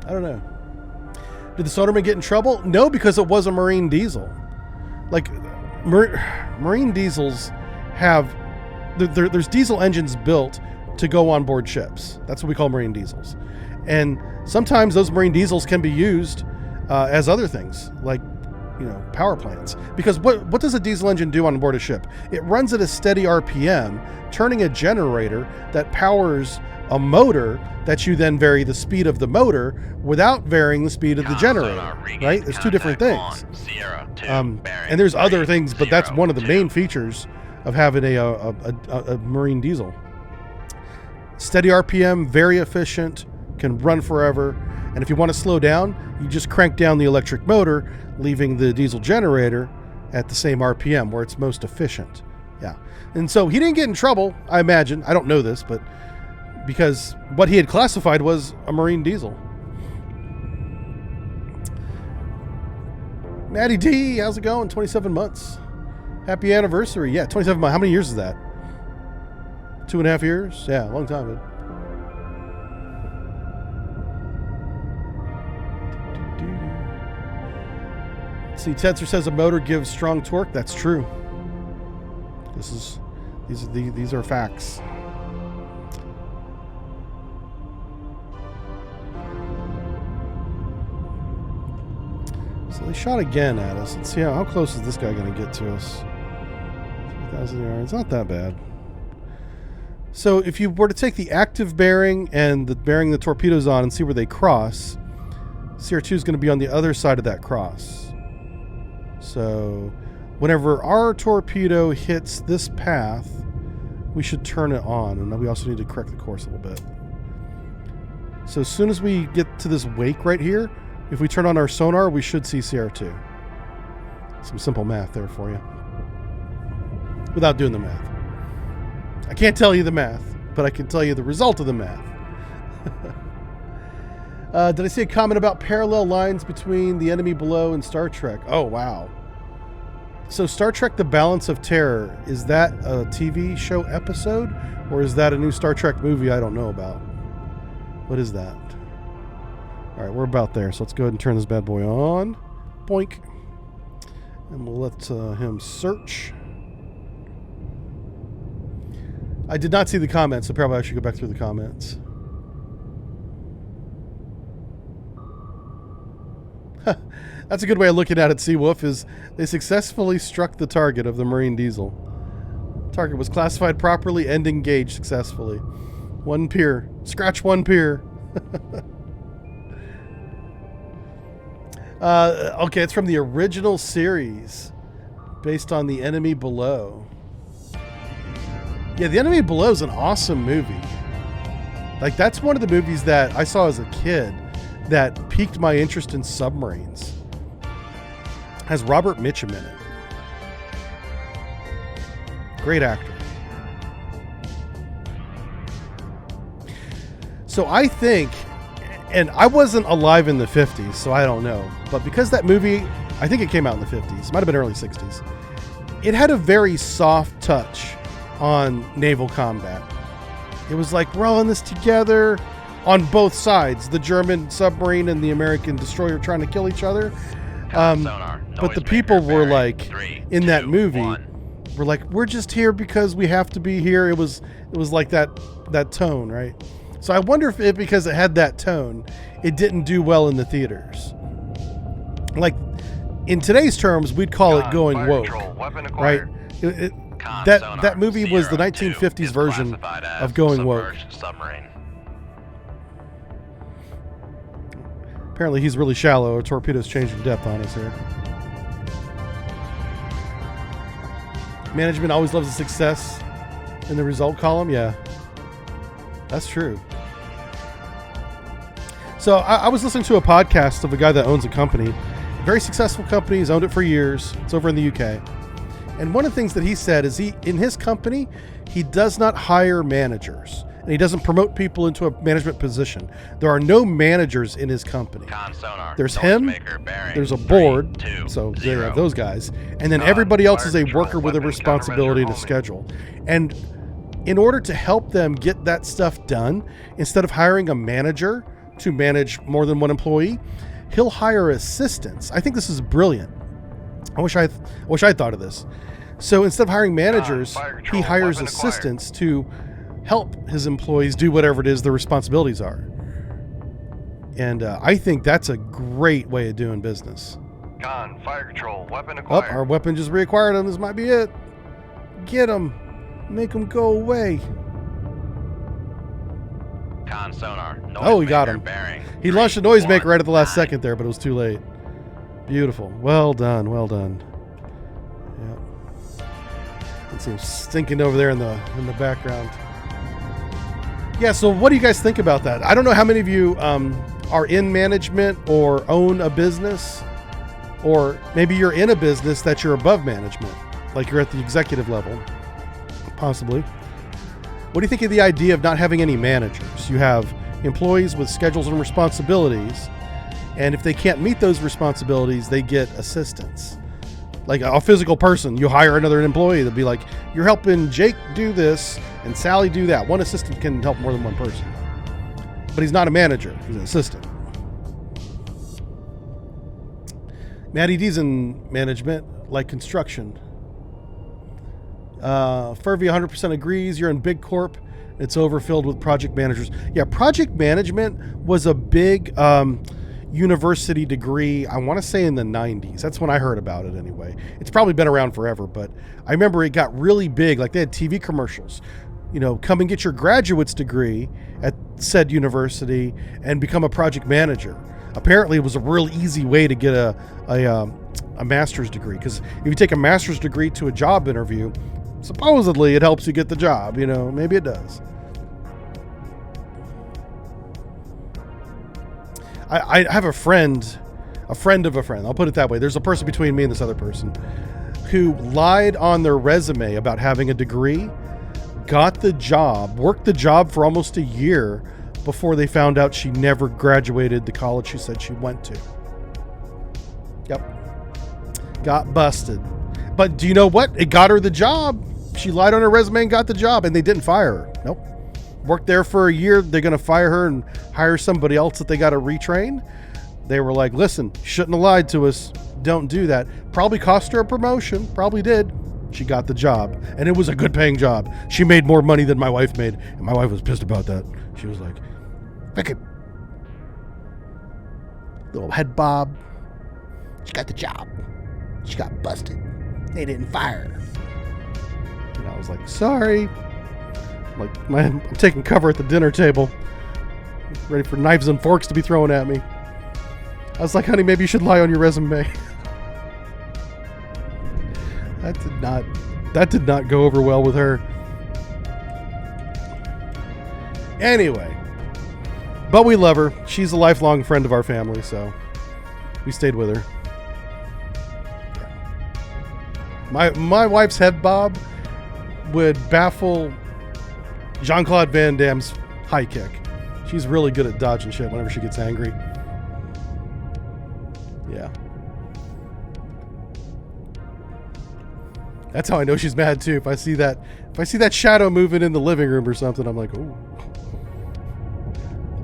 I don't know. Did the sonarman get in trouble? No, because it was a marine diesel. Like, marine diesels have... There's diesel engines built to go on board ships. That's what we call marine diesels. And sometimes those marine diesels can be used as other things, like, power plants. Because what does a diesel engine do on board a ship? It runs at a steady RPM, turning a generator that powers a motor that you then vary the speed of the motor without varying the speed of the generator, right? There's two different things. And there's other things, but that's one of the main features of having a marine diesel. Steady RPM, very efficient, can run forever. And if you want to slow down, you just crank down the electric motor, leaving the diesel generator at the same RPM where it's most efficient. Yeah. And so he didn't get in trouble, I imagine. I don't know this, but because what he had classified was a marine diesel. Maddie D, how's it going? 27 months. Happy anniversary. Yeah, 27 months. How many years is that? 2.5 years? Yeah, a long time, man. See, Tetzer says a motor gives strong torque. That's true. These are facts. So they shot again at us. Let's see how close is this guy going to get to us. 3,000 yards. Not that bad. So if you were to take the active bearing and the bearing the torpedo's on and see where they cross, CR2 is going to be on the other side of that cross. So whenever our torpedo hits this path, we should turn it on. And we also need to correct the course a little bit. So as soon as we get to this wake right here, if we turn on our sonar, we should see CR2. Some simple math there for you. Without doing the math. I can't tell you the math, but I can tell you the result of the math. Did I see a comment about parallel lines between The Enemy Below and Star Trek? Oh, wow. So Star Trek The Balance of Terror, is that a TV show episode? Or is that a new Star Trek movie I don't know about? What is that? All right, we're about there. So let's go ahead and turn this bad boy on. Boink. And we'll let him search. I did not see the comments, so probably I should go back through the comments. That's a good way of looking at it, Seawolf, is they successfully struck the target of the marine diesel. Target was classified properly and engaged successfully. One pier. Scratch one pier. Okay, it's from the original series, based on The Enemy Below. Yeah, The Enemy Below is an awesome movie. Like, that's one of the movies that I saw as a kid that piqued my interest in submarines. It has Robert Mitchum in it. Great actor. So I think, and I wasn't alive in the 50s, so I don't know. But because that movie, I think it came out in the 50s, might have been early 60s. It had a very soft touch on naval combat. It was like, we're all in this together on both sides, the German submarine and the American destroyer trying to kill each other. But the people were like, in that movie, we're like, we're just here because we have to be here. It was like that tone, right? So I wonder if because it had that tone, it didn't do well in the theaters. Like in today's terms, we'd call it going woke, right? That movie was the 1950s version of going woke. Apparently he's really shallow. Our torpedo's changing depth on us here. Management always loves the success in the result column. Yeah, that's true. So I was listening to a podcast of a guy that owns a company, a very successful company. He's owned it for years. It's over in the UK. And one of the things that he said is in his company, he does not hire managers. And he doesn't promote people into a management position. There are no managers in his company. There's him, there's a board, so they have those guys, and then everybody else is a worker with a responsibility and a schedule. And in order to help them get that stuff done, instead of hiring a manager to manage more than one employee, he'll hire assistants. I think this is brilliant. I wish I thought of this. So instead of hiring managers, he hires assistants to help his employees do whatever it is their responsibilities are. And I think that's a great way of doing business. Fire control, weapon acquired. Our weapon just reacquired him. This might be it. Get him. Make him go away. Sonar. Oh, he got him. He launched a noisemaker right at the last second there, but it was too late. Beautiful. Well done. Well done. Yep. It seems stinking over there in the background. Yeah, so what do you guys think about that? I don't know how many of you are in management or own a business, or maybe you're in a business that you're above management, like you're at the executive level, possibly. What do you think of the idea of not having any managers? You have employees with schedules and responsibilities, and if they can't meet those responsibilities, they get assistants. Like a physical person, you hire another employee that'll be like, you're helping Jake do this and Sally do that. One assistant can help more than one person. But he's not a manager, he's an assistant. Matty D's in management, like construction. Furby 100% agrees, you're in big corp, it's overfilled with project managers. Yeah, project management was a big university degree, I want to say in the 90s. That's when I heard about it anyway. It's probably been around forever, but I remember it got really big. Like they had TV commercials. You know, come and get your graduate's degree at said university and become a project manager. Apparently it was a real easy way to get a master's degree, because if you take a master's degree to a job interview, supposedly it helps you get the job. You know, maybe it does. I have a friend of a friend. I'll put it that way. There's a person between me and this other person who lied on their resume about having a degree, got the job, worked the job for almost a year before they found out she never graduated the college she said she went to. Yep. Got busted. But do you know what? It got her the job. She lied on her resume and got the job, and they didn't fire her. Nope. Worked there for a year. They're going to fire her and hire somebody else that they got to retrain. They were like, listen, shouldn't have lied to us. Don't do that. Probably cost her a promotion. Probably did. She got the job, and it was a good paying job. She made more money than my wife made, and my wife was pissed about that. She was like, "Pick it, little head bob. She got the job. She got busted. They didn't fire her." And I was like, sorry. Like, I'm taking cover at the dinner table, ready for knives and forks to be thrown at me. I was like, honey, maybe you should lie on your resume. That did not go over well with her. Anyway, but we love her. She's a lifelong friend of our family, so we stayed with her. My wife's head bob would baffle Jean-Claude Van Damme's high kick. She's really good at dodging shit whenever she gets angry. Yeah. That's how I know she's mad too. If I see that shadow moving in the living room or something, I'm like, oh.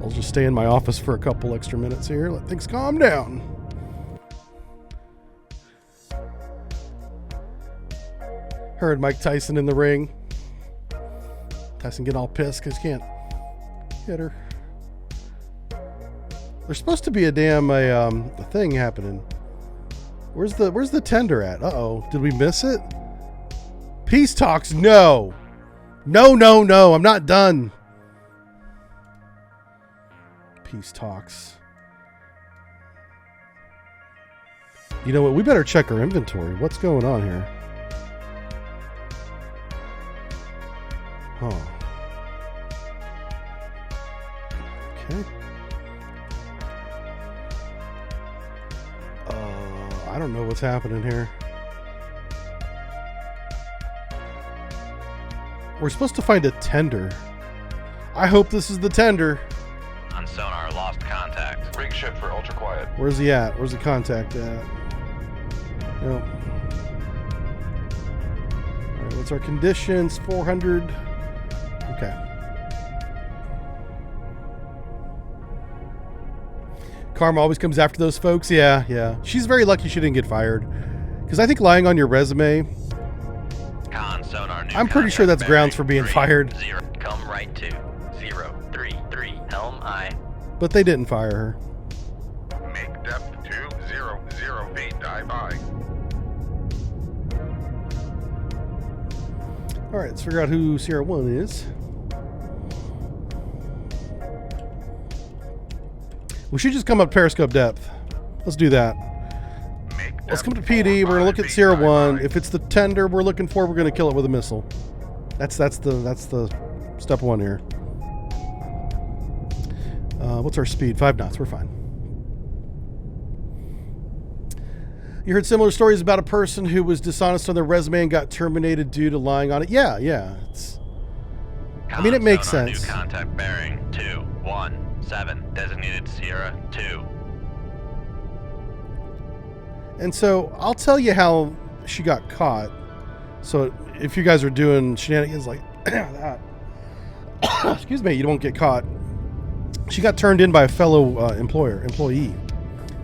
I'll just stay in my office for a couple extra minutes here. Let things calm down. Her and Mike Tyson in the ring. Tyson getting all pissed because he can't hit her. There's supposed to be a damn a thing happening. Where's the tender at? Uh-oh. Did we miss it? Peace talks. No. No, no, no. I'm not done. Peace talks. You know what? We better check our inventory. What's going on here? Huh. Okay. I don't know what's happening here. We're supposed to find a tender. I hope this is the tender. On sonar, lost contact. Rig ship for ultra quiet. Where's he at? Where's the contact at? Nope. Alright, what's our conditions? 400. Okay. Karma always comes after those folks. Yeah, yeah. She's very lucky she didn't get fired. Because I think lying on your resume, Sonar, I'm pretty sure that's grounds for being fired. 0. Come right to 033 Helm I. But they didn't fire her. Make depth 200 feet. Dive by. Alright, let's figure out who Sierra 1 is. We should just come up Periscope depth. Let's do that. Let's come to PD. We're going to look at Sierra 1. If it's the tender we're looking for, we're going to kill it with a missile. That's the step 1 here. What's our speed? 5 knots. We're fine. You heard similar stories about a person who was dishonest on their resume and got terminated due to lying on it. Yeah. I mean, it makes sense. New contact bearing 217 designated Sierra 2. And so I'll tell you how she got caught. So if you guys are doing shenanigans like that, excuse me, you don't get caught. She got turned in by a fellow employee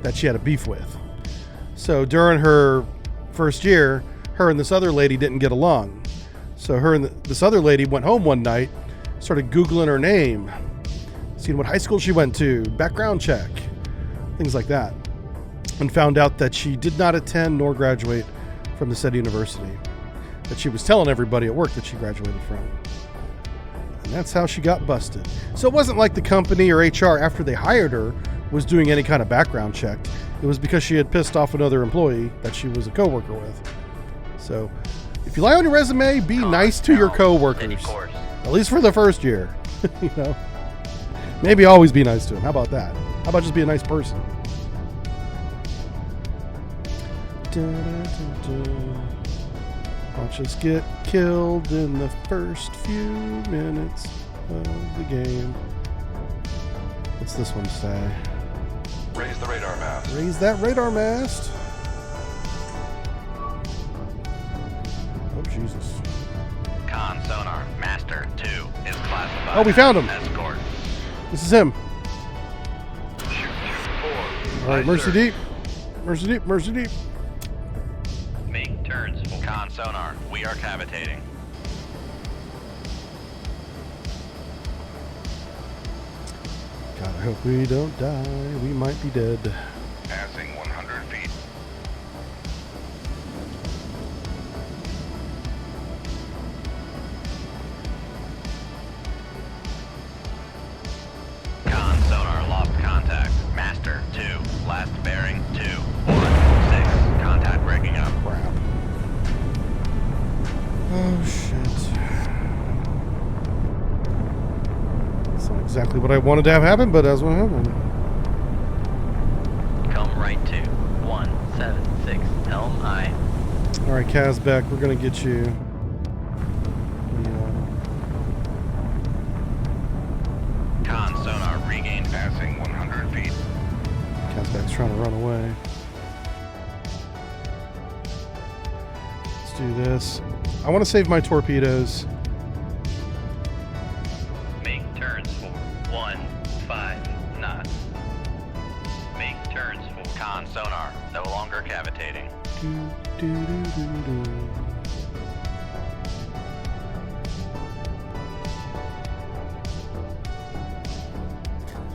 that she had a beef with. So during her first year, her and this other lady didn't get along. So her and this other lady went home one night, started Googling her name, seeing what high school she went to, background check, things like that. And found out that she did not attend nor graduate from the said university that she was telling everybody at work that she graduated from. And that's how she got busted. So it wasn't like the company or HR, after they hired her, was doing any kind of background check. It was because she had pissed off another employee that she was a coworker with. So if you lie on your resume, be nice to your coworkers, at least for the first year. You know, maybe always be nice to them. How about that? How about just be a nice person? Watch us get killed in the first few minutes of the game. What's this one say? Raise the radar mast. Raise that radar mast. Oh, Jesus. Con sonar master 2 is classified. Oh, we found him. Escort. This is him. Shoot 4. All right, Mercy Deep. Mercy Deep. Mercy Deep. Make turns. Con sonar, we are cavitating. God, I hope we don't die. We might be dead. Passing 100 feet. Con sonar lost contact. Master 2. Last bearing 216. Contact breaking up. Crap. Oh, shit. That's not exactly what I wanted to have happen, but that's what happened. Come right to 176 Helm I. All right, Kaz back. We're going to get you. Con sonar This guy's trying to run away. Let's do this. I want to save my torpedoes. Make turns for 15 knots. Make turns for con sonar, no longer cavitating. Do, do, do, do, do.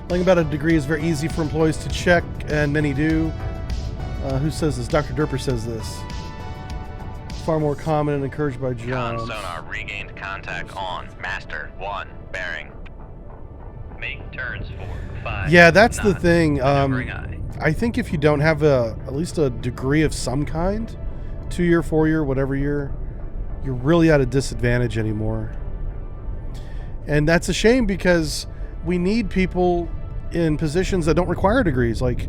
Thing about a degree is very easy for employees to check, and many do. Who says this? Dr. Derper says this. Far more common and encouraged by Con jobs. sonar regained contact on master 1 bearing. Make turns for 5. Yeah, that's the knots. thing. Maneuvering eye. I think if you don't have at least a degree of some kind, 2-year, 4-year, whatever year, you're really at a disadvantage anymore. And that's a shame because we need people in positions that don't require degrees. Like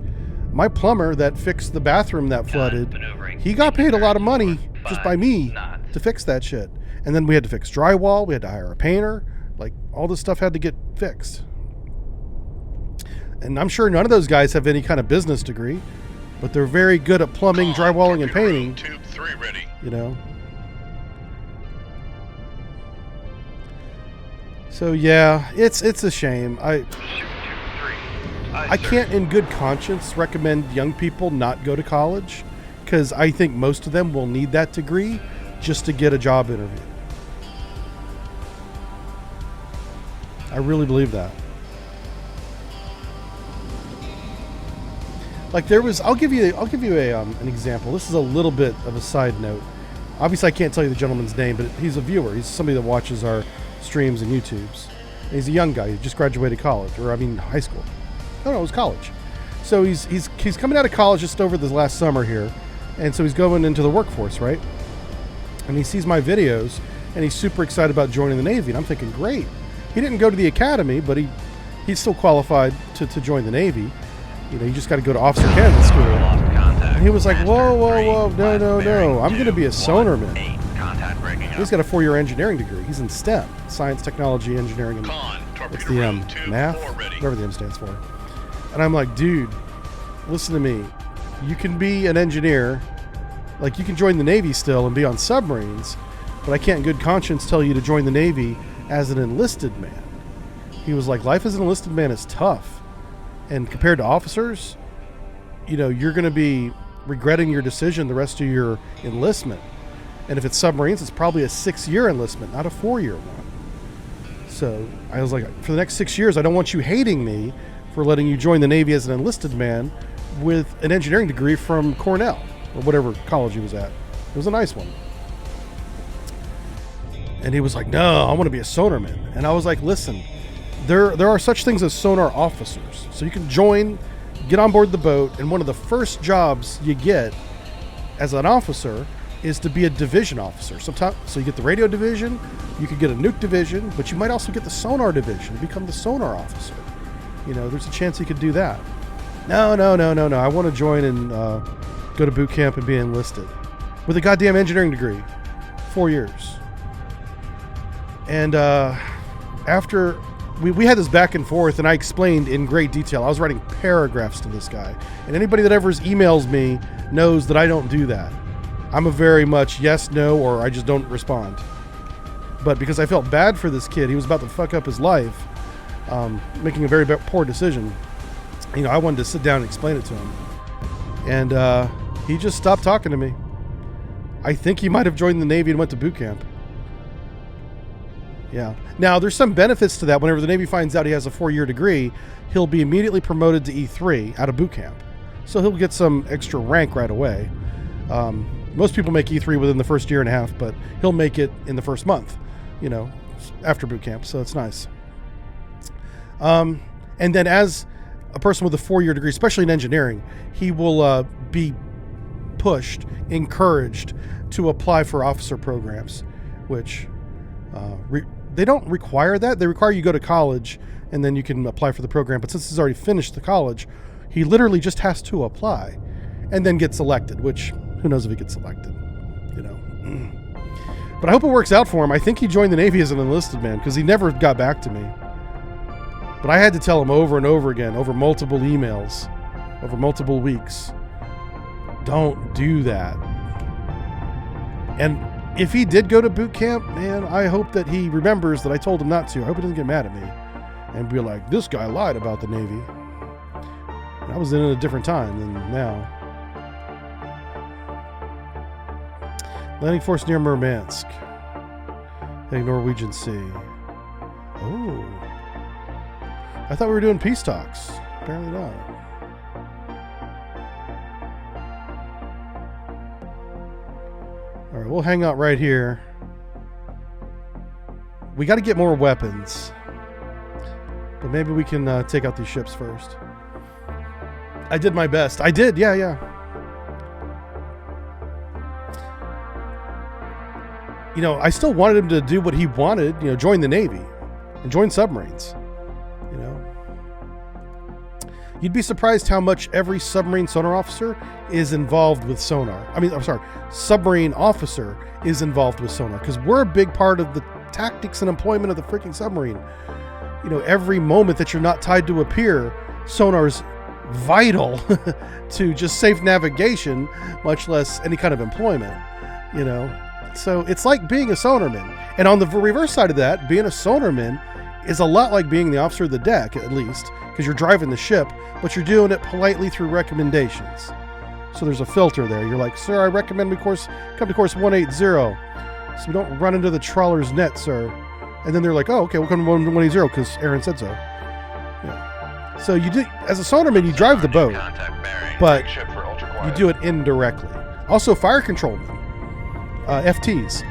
my plumber that fixed the bathroom that flooded, Maneuvering. he got paid a lot of money just by me knots. to fix that shit. And then we had to fix drywall. We had to hire a painter. Like all this stuff had to get fixed. And I'm sure none of those guys have any kind of business degree, but they're very good at plumbing, drywalling, and painting. Tube 3 ready. You know. So yeah, it's a shame. Shoot tube 3. I can't in good conscience recommend young people not go to college because I think most of them will need that degree just to get a job interview. I really believe that. Like there was, I'll give you an example. This is a little bit of a side note. Obviously, I can't tell you the gentleman's name, but he's a viewer. He's somebody that watches our streams and YouTubes. And he's a young guy. He just graduated college, high school. No, it was college. So he's coming out of college just over this last summer here, and so he's going into the workforce, right? And he sees my videos, and he's super excited about joining the Navy. And I'm thinking, great. He didn't go to the academy, but he's still qualified to join the Navy. You know, you just got to go to officer candidate school. And he was like, whoa, no. I'm going to be a sonarman. He's got a 4-year engineering degree. He's in STEM, science, technology, engineering, and what's the M? Math? Whatever the M stands for. And I'm like, dude, listen to me. You can be an engineer. Like, you can join the Navy still and be on submarines, but I can't in good conscience tell you to join the Navy as an enlisted man. He was like, life as an enlisted man is tough. And compared to officers, you know, you're going to be regretting your decision the rest of your enlistment. And if it's submarines, it's probably a 6-year enlistment, not a 4-year one. So I was like, for the next 6 years, I don't want you hating me for letting you join the Navy as an enlisted man with an engineering degree from Cornell or whatever college he was at. It was a nice one. And he was like, no, I want to be a sonarman. And I was like, listen, there are such things as sonar officers. So you can join, get on board the boat, and one of the first jobs you get as an officer is to be a division officer. So you get the radio division, you could get a nuke division, but you might also get the sonar division and become the sonar officer. You know, there's a chance you could do that. No. I want to join and go to boot camp and be enlisted with a goddamn engineering degree. 4 years. And after we had this back and forth, and I explained in great detail. I was writing paragraphs to this guy. And anybody that ever emails me knows that I don't do that. I'm a very much yes, no, or I just don't respond. But because I felt bad for this kid, he was about to fuck up his life, making a very poor decision. You know, I wanted to sit down and explain it to him. And he just stopped talking to me. I think he might have joined the Navy and went to boot camp. Yeah. Now, there's some benefits to that. Whenever the Navy finds out he has a 4-year degree, he'll be immediately promoted to E3 out of boot camp. So he'll get some extra rank right away. Most people make E3 within the first year and a half, but he'll make it in the first month, you know, after boot camp. So it's nice. And then as a person with a 4-year degree, especially in engineering, he will be pushed, encouraged to apply for officer programs, which they don't require that. They require you go to college and then you can apply for the program. But since he's already finished the college, he literally just has to apply and then get selected, which who knows if he gets selected, you know. But I hope it works out for him. I think he joined the Navy as an enlisted man because he never got back to me. But I had to tell him over and over again, over multiple emails, over multiple weeks. Don't do that. And if he did go to boot camp, man, I hope that he remembers that I told him not to. I hope he doesn't get mad at me and be like, this guy lied about the Navy. I was in a different time than now. Landing force near Murmansk. Heading Norwegian Sea. Oh. I thought we were doing peace talks. Apparently not. Alright, we'll hang out right here. We got to get more weapons. But maybe we can take out these ships first. I did my best. I did, yeah. You know, I still wanted him to do what he wanted, you know, join the Navy and join submarines. You know, you'd be surprised how much every submarine sonar officer is involved with sonar. Submarine officer is involved with sonar because we're a big part of the tactics and employment of the freaking submarine. You know, every moment that you're not tied to a pier, sonar's vital to just safe navigation, much less any kind of employment, you know. So it's like being a sonarman. And on the reverse side of that, being a sonarman is a lot like being the officer of the deck, at least, because you're driving the ship, but you're doing it politely through recommendations. So there's a filter there. You're like, sir, I recommend we come to course 180, so we don't run into the trawler's net, sir. And then they're like, oh, okay, we'll come to 180 because Aaron said so. Yeah. So you do, as a sonarman, you drive the boat, but you do it indirectly. Also, fire controlmen. FTs,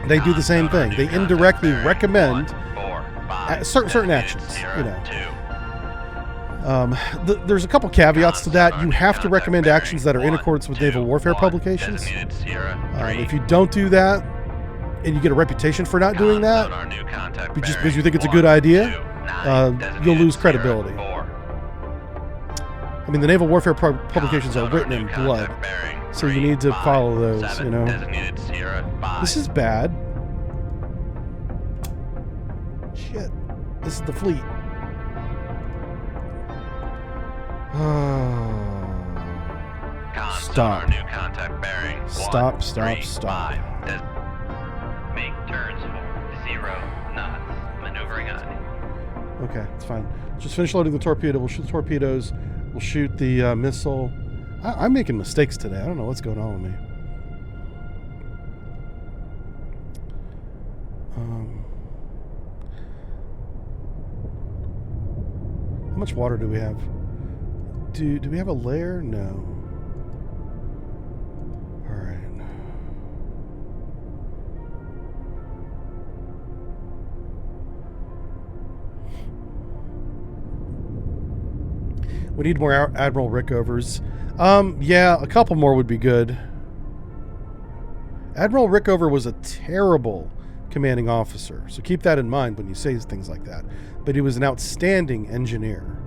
they do the same thing. They indirectly recommend certain actions. You know, there's a couple caveats to that. You have to recommend actions that are in accordance with naval warfare publications. If you don't do that, and you get a reputation for not doing that, just because you think it's a good idea, you'll lose credibility. I mean, the naval warfare publications are written in blood. So you need to follow those, you know. This is bad. Shit. This is the fleet. Stop. Stop. Make turns for 0 knots. Maneuvering on. Okay, it's fine. Just finish loading the torpedo. We'll shoot the torpedoes. We'll shoot the missile. I'm making mistakes today. I don't know what's going on with me. How much water do we have? Do we have a layer? No. All right. We need more Admiral Rickovers. Yeah, a couple more would be good. Admiral Rickover was a terrible commanding officer, so keep that in mind when you say things like that. But he was an outstanding engineer.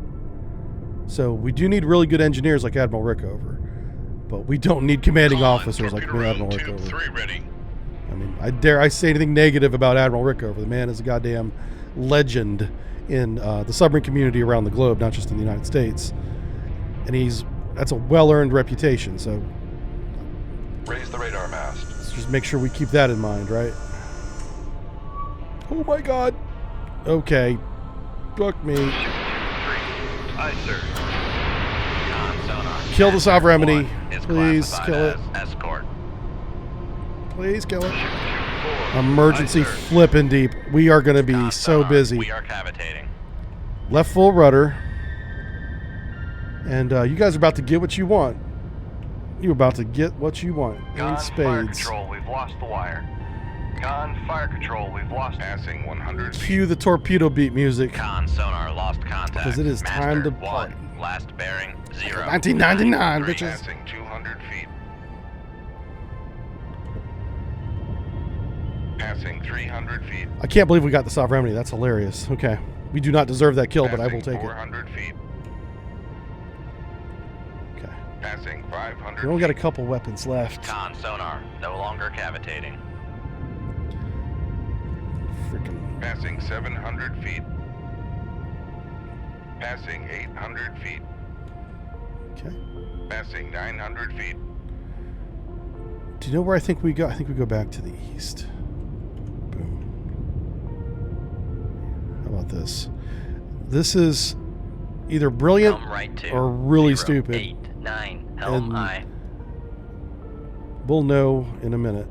So we do need really good engineers like Admiral Rickover, but we don't need commanding officers like Admiral Rickover. I mean, I say anything negative about Admiral Rickover. The man is a goddamn legend in the submarine community around the globe, not just in the United States. And that's a well-earned reputation, so Raise the radar mast. let's just make sure we keep that in mind, right? Oh my god. Okay. Fuck me. Aye, sir. Kill the Sovereignty. Please kill it. Escort. Please kill it. Emergency flipping deep. We are going to be so busy. We are cavitating. Left full rudder. And you guys are about to get what you want. You're about to get what you want. In Fire spades. control, we've lost the wire. Fire control, we've lost. Passing 100 feet. Cue the torpedo beat music. Sonar lost contact. Because it is time to party. Last bearing 0. 1999, bitches. Passing 200 feet. Passing 300 feet. I can't believe we got the Sovereignty. That's hilarious. Okay. We do not deserve that kill, but I will Passing take it. 400 feet. Okay. Passing 500 We only got a feet. couple weapons left. Sonar no longer cavitating. Freaking. Passing 700 feet. Passing 800 feet. Okay. Passing 900 feet. Do you know where I think we go? I think we go back to the east. Boom. How about this? This is either brilliant Come right to or really 0, stupid. 8, 9, helm And I. We'll know in a minute.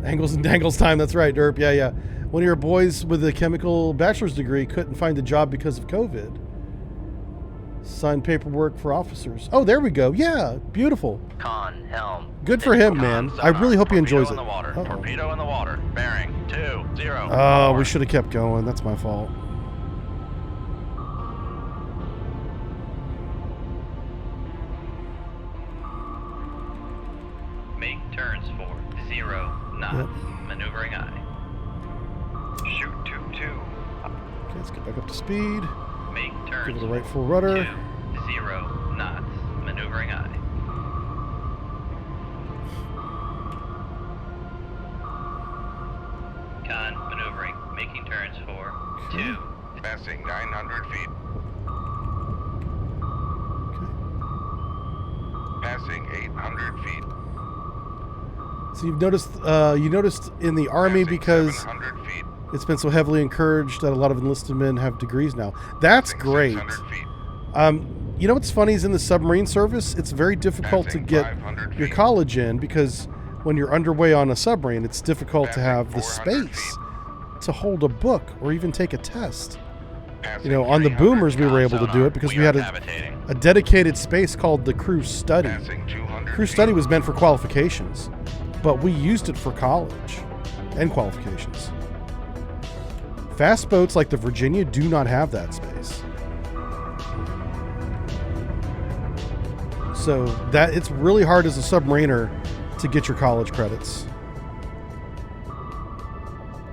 Angles and dangles time. That's right, Derp. Yeah, yeah. One of your boys with a chemical bachelor's degree couldn't find a job because of COVID. Signed paperwork for officers. Oh, there we go. Yeah, beautiful. Con, helm. Good for him, Con, man. sonar, I really hope he torpedo enjoys in it. the water. Uh-oh. Torpedo in the water. Bearing 2, 0. Oh, we four. should have kept going. That's my fault. Make turns for 0 knots. Yep. Maneuvering I. Shoot 2-2. Okay, let's get back up to speed. Make turns Give it a right full rudder. 2, 0 knots. Maneuvering I. Con, maneuvering. Making turns for 2. Passing 900 feet. Okay. Passing 800 feet. So you noticed in the Army, Passing because 700 feet. it's been so heavily encouraged that a lot of enlisted men have degrees now. That's Passing great. 600 feet. You know what's funny is in the submarine service, it's very difficult to Passing get 500 your feet. college in, because when you're underway on a submarine, it's difficult to Passing have the 400 space to hold a book or even take a test. Passing You know, on the 300 boomers we were able to do it because we had a dedicated space called the crew study. Passing 200 Crew feet. study was meant for qualifications, but we used it for college and qualifications. Fast boats like the Virginia do not have that space. So that it's really hard as a submariner to get your college credits.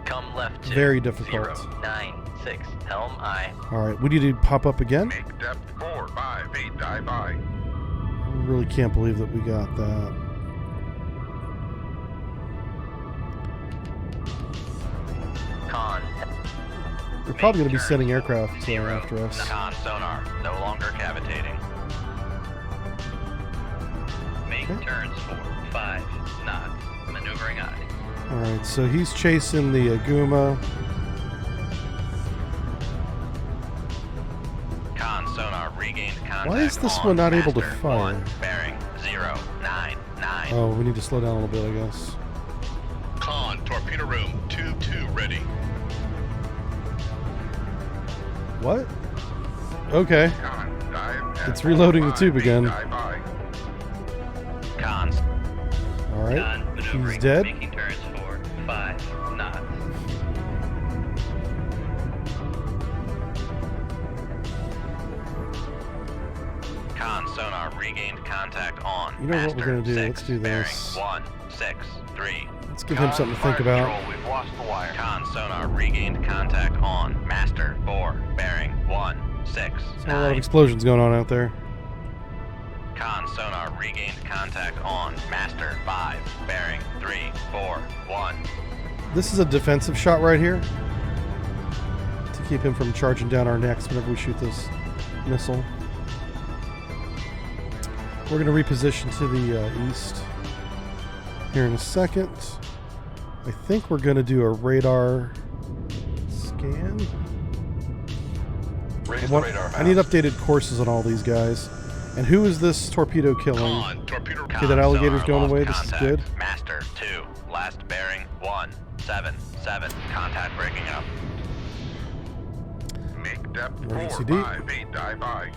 Come left to Very difficult. 0, 9, 6. Helm I. All right, we need to pop up again. Make depth 4, 5 feet. Die by. I really can't believe that we got that. Con. They're probably going to be Make sending turns aircraft 0 after us. Con sonar. No longer cavitating. Make Okay. turns for 5 knots. Maneuvering I. All right, so he's chasing the Aguma. Con sonar regained contact. Why is this on one not able to master fire? 1, bearing 0, 9, 9. Oh, we need to slow down a little bit, I guess. Con, torpedo room 2-2 ready. What? Okay. Con, dive at It's reloading the 5 tube feet. again. Die by. All Cons. Con right, maneuvering. he's dead. Making turns for 5 knots. Con sonar regained contact on. You know what we're master gonna do? 6, Let's do bearing this. 1, 6, 3. Let's give him something to think Fire about. Control, we've lost the wire. Con sonar regained contact on. Master 4, bearing 1, 6, There's a lot of 9. explosions going on out there. Con sonar regained contact on. Master 5, bearing 3, 4, 1. This is a defensive shot right here to keep him from charging down our necks whenever we shoot this missile. We're going to reposition to the east here in a second. I think we're going to do a radar scan. Raise the radar. I need updated courses on all these guys. And who is this torpedo killing? Con, torpedo Okay, that alligator's going away. This is good. Master 2, last bearing 1, 7, 7. Contact breaking up. Make depth 4, Emergency deep. 5 feet. Die by.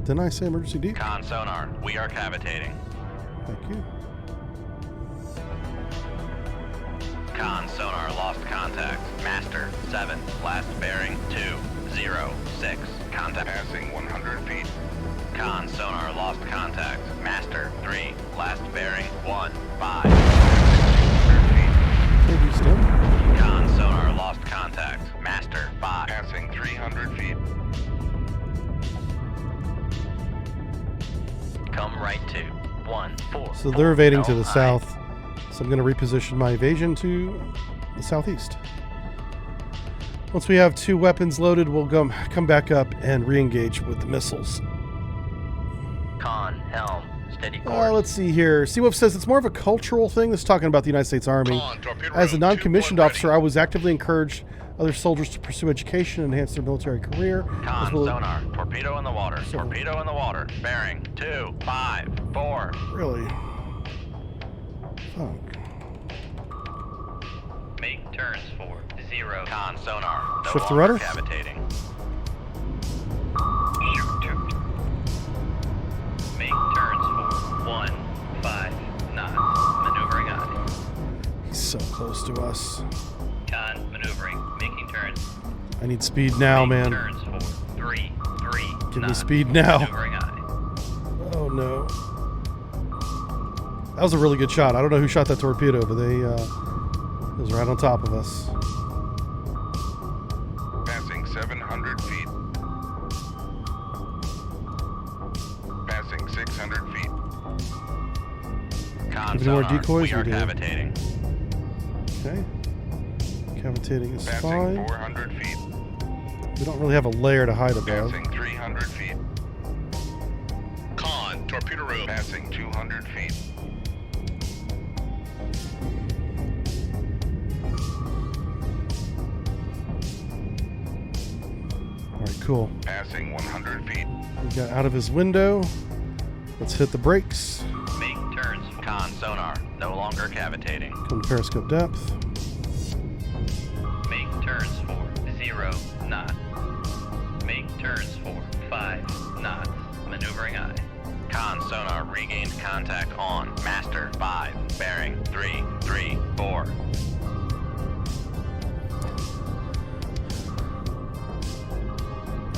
Didn't I say emergency deep? Con sonar, we are cavitating. Thank you. Con sonar lost contact. Master 7, last bearing 2, 0, 6. Contact. Passing 100 feet. Con sonar lost contact. Master 3, last bearing 1, 5. 100 feet. Thank you, Stim. Con sonar lost contact. Master 5. Passing 300 feet. Come right to 1, 4. So they're evading to the LI. south. So I'm going to reposition my evasion to the southeast. Once we have 2 weapons loaded, we'll come back up and re-engage with the missiles. Con, helm, steady course. Let's see here. Seawolf says it's more of a cultural thing. This is talking about the United States Army. Con, torpedo As a room, non-commissioned 2-1 officer, I was actively encouraged other soldiers to pursue education and enhance their military career. Con, As well- sonar, torpedo in the water, So- torpedo in the water, bearing 2, 5, 4. Really? Fuck. Make turns for 0. Con, sonar, no Shift the longer rudder. cavitating. Shoot 2. Make turns for 1, 5 knots, maneuvering on. He's so close to us. Con, maneuvering, making turns. I need speed now, Make man. turns for 3, 3 Give me knots, speed now. maneuvering on. Oh no. That was a really good shot. I don't know who shot that torpedo, but it was right on top of us. Passing 700 feet. Passing 600 feet. Con, Any more sonar, decoys we or are do? cavitating. Okay. Cavitating is Passing fine. 400 feet. We don't really have a layer to hide above. Passing 300 feet. Con, torpedo room. Passing 200 feet. Alright, cool. Passing 100 feet. We got out of his window. Let's hit the brakes. Make turns. Con, sonar, no longer cavitating. Come to periscope depth. Make turns for 0 knots. Make turns for 5 knots, maneuvering eye. Con, sonar, regained contact on. Master, 5, bearing 3, 3, 4.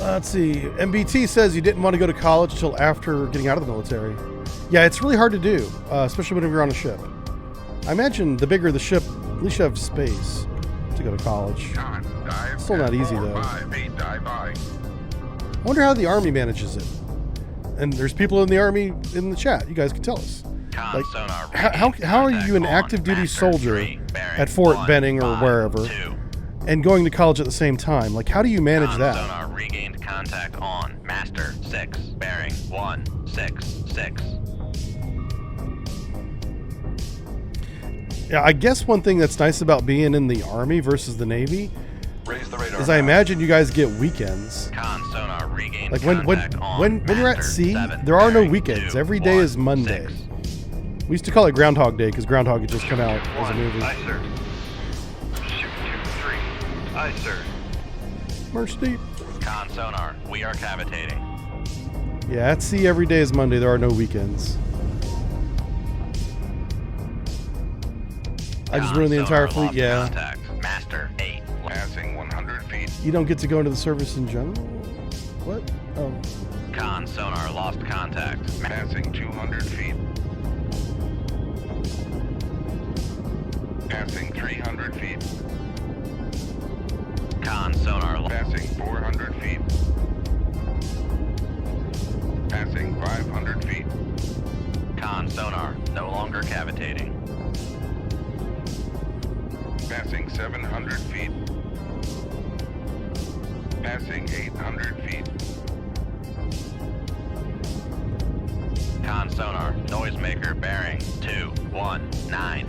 Let's see. MBT says you didn't want to go to college until after getting out of the military. Yeah, it's really hard to do, especially whenever you're on a ship. I imagine the bigger the ship, at least you have space to go to college. Con, dive. Still not 10, easy, 4, though. 5, 8, dive by. I wonder how the Army manages it. And there's people in the Army in the chat. You guys can tell us. Con, Like, sonar, how regained are contact you an on. active duty Master, soldier 3, bearing at Fort 1, Benning or 5, wherever 2. and going to college at the same time? Like, how do you manage Con, that? sonar, regained contact on. Master, 6, bearing 1, 6, 6. Yeah, I guess one thing that's nice about being in the Army versus the Navy Raise the radar. is I imagine you guys get weekends. Con, sonar, regained Like when contact on. when you're at Master, sea, 7, there are no bearing weekends. 2, Every day 1, is Monday. 6. We used to call it Groundhog Day because Groundhog had just come out as a movie. Aye, sir. Shoot 2, 3. Aye, sir. March deep. Con, sonar, we are cavitating. Yeah, at sea every day is Monday. There are no weekends. I just Con, ruined the entire sonar, fleet. lost Yeah, Contact. Master, 8. Passing 100 feet. you don't get to go into the service in general. What? Oh, Con, sonar, lost contact. Passing 200 feet. Passing 300 feet. Con, sonar, Passing 400 feet. Passing 500 feet. Con, sonar, no longer cavitating. Passing 700 feet. Passing 800 feet. Con, sonar, noisemaker, bearing 2, 1, 9.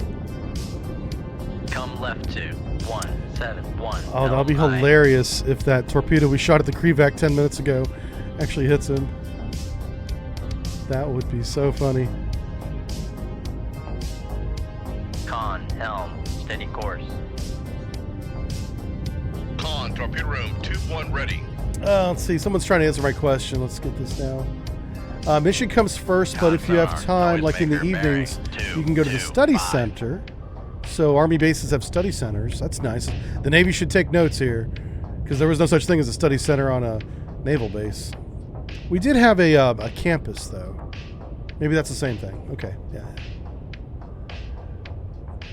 Come left to 1, 7, 1. oh, that'll be Helm, hilarious if that torpedo we shot at the Krevac 10 minutes ago actually hits him. That would be so funny. Con, helm, steady course. Con, torpedo room, 2-1 ready. Let's see. Someone's trying to answer my question. Let's get this now. Mission comes first, but if you have time, like in the evenings, you can go to the study center. So Army bases have study centers. That's nice. The Navy should take notes here, because there was no such thing as a study center on a naval base. We did have a campus, though. Maybe that's the same thing. Okay, yeah.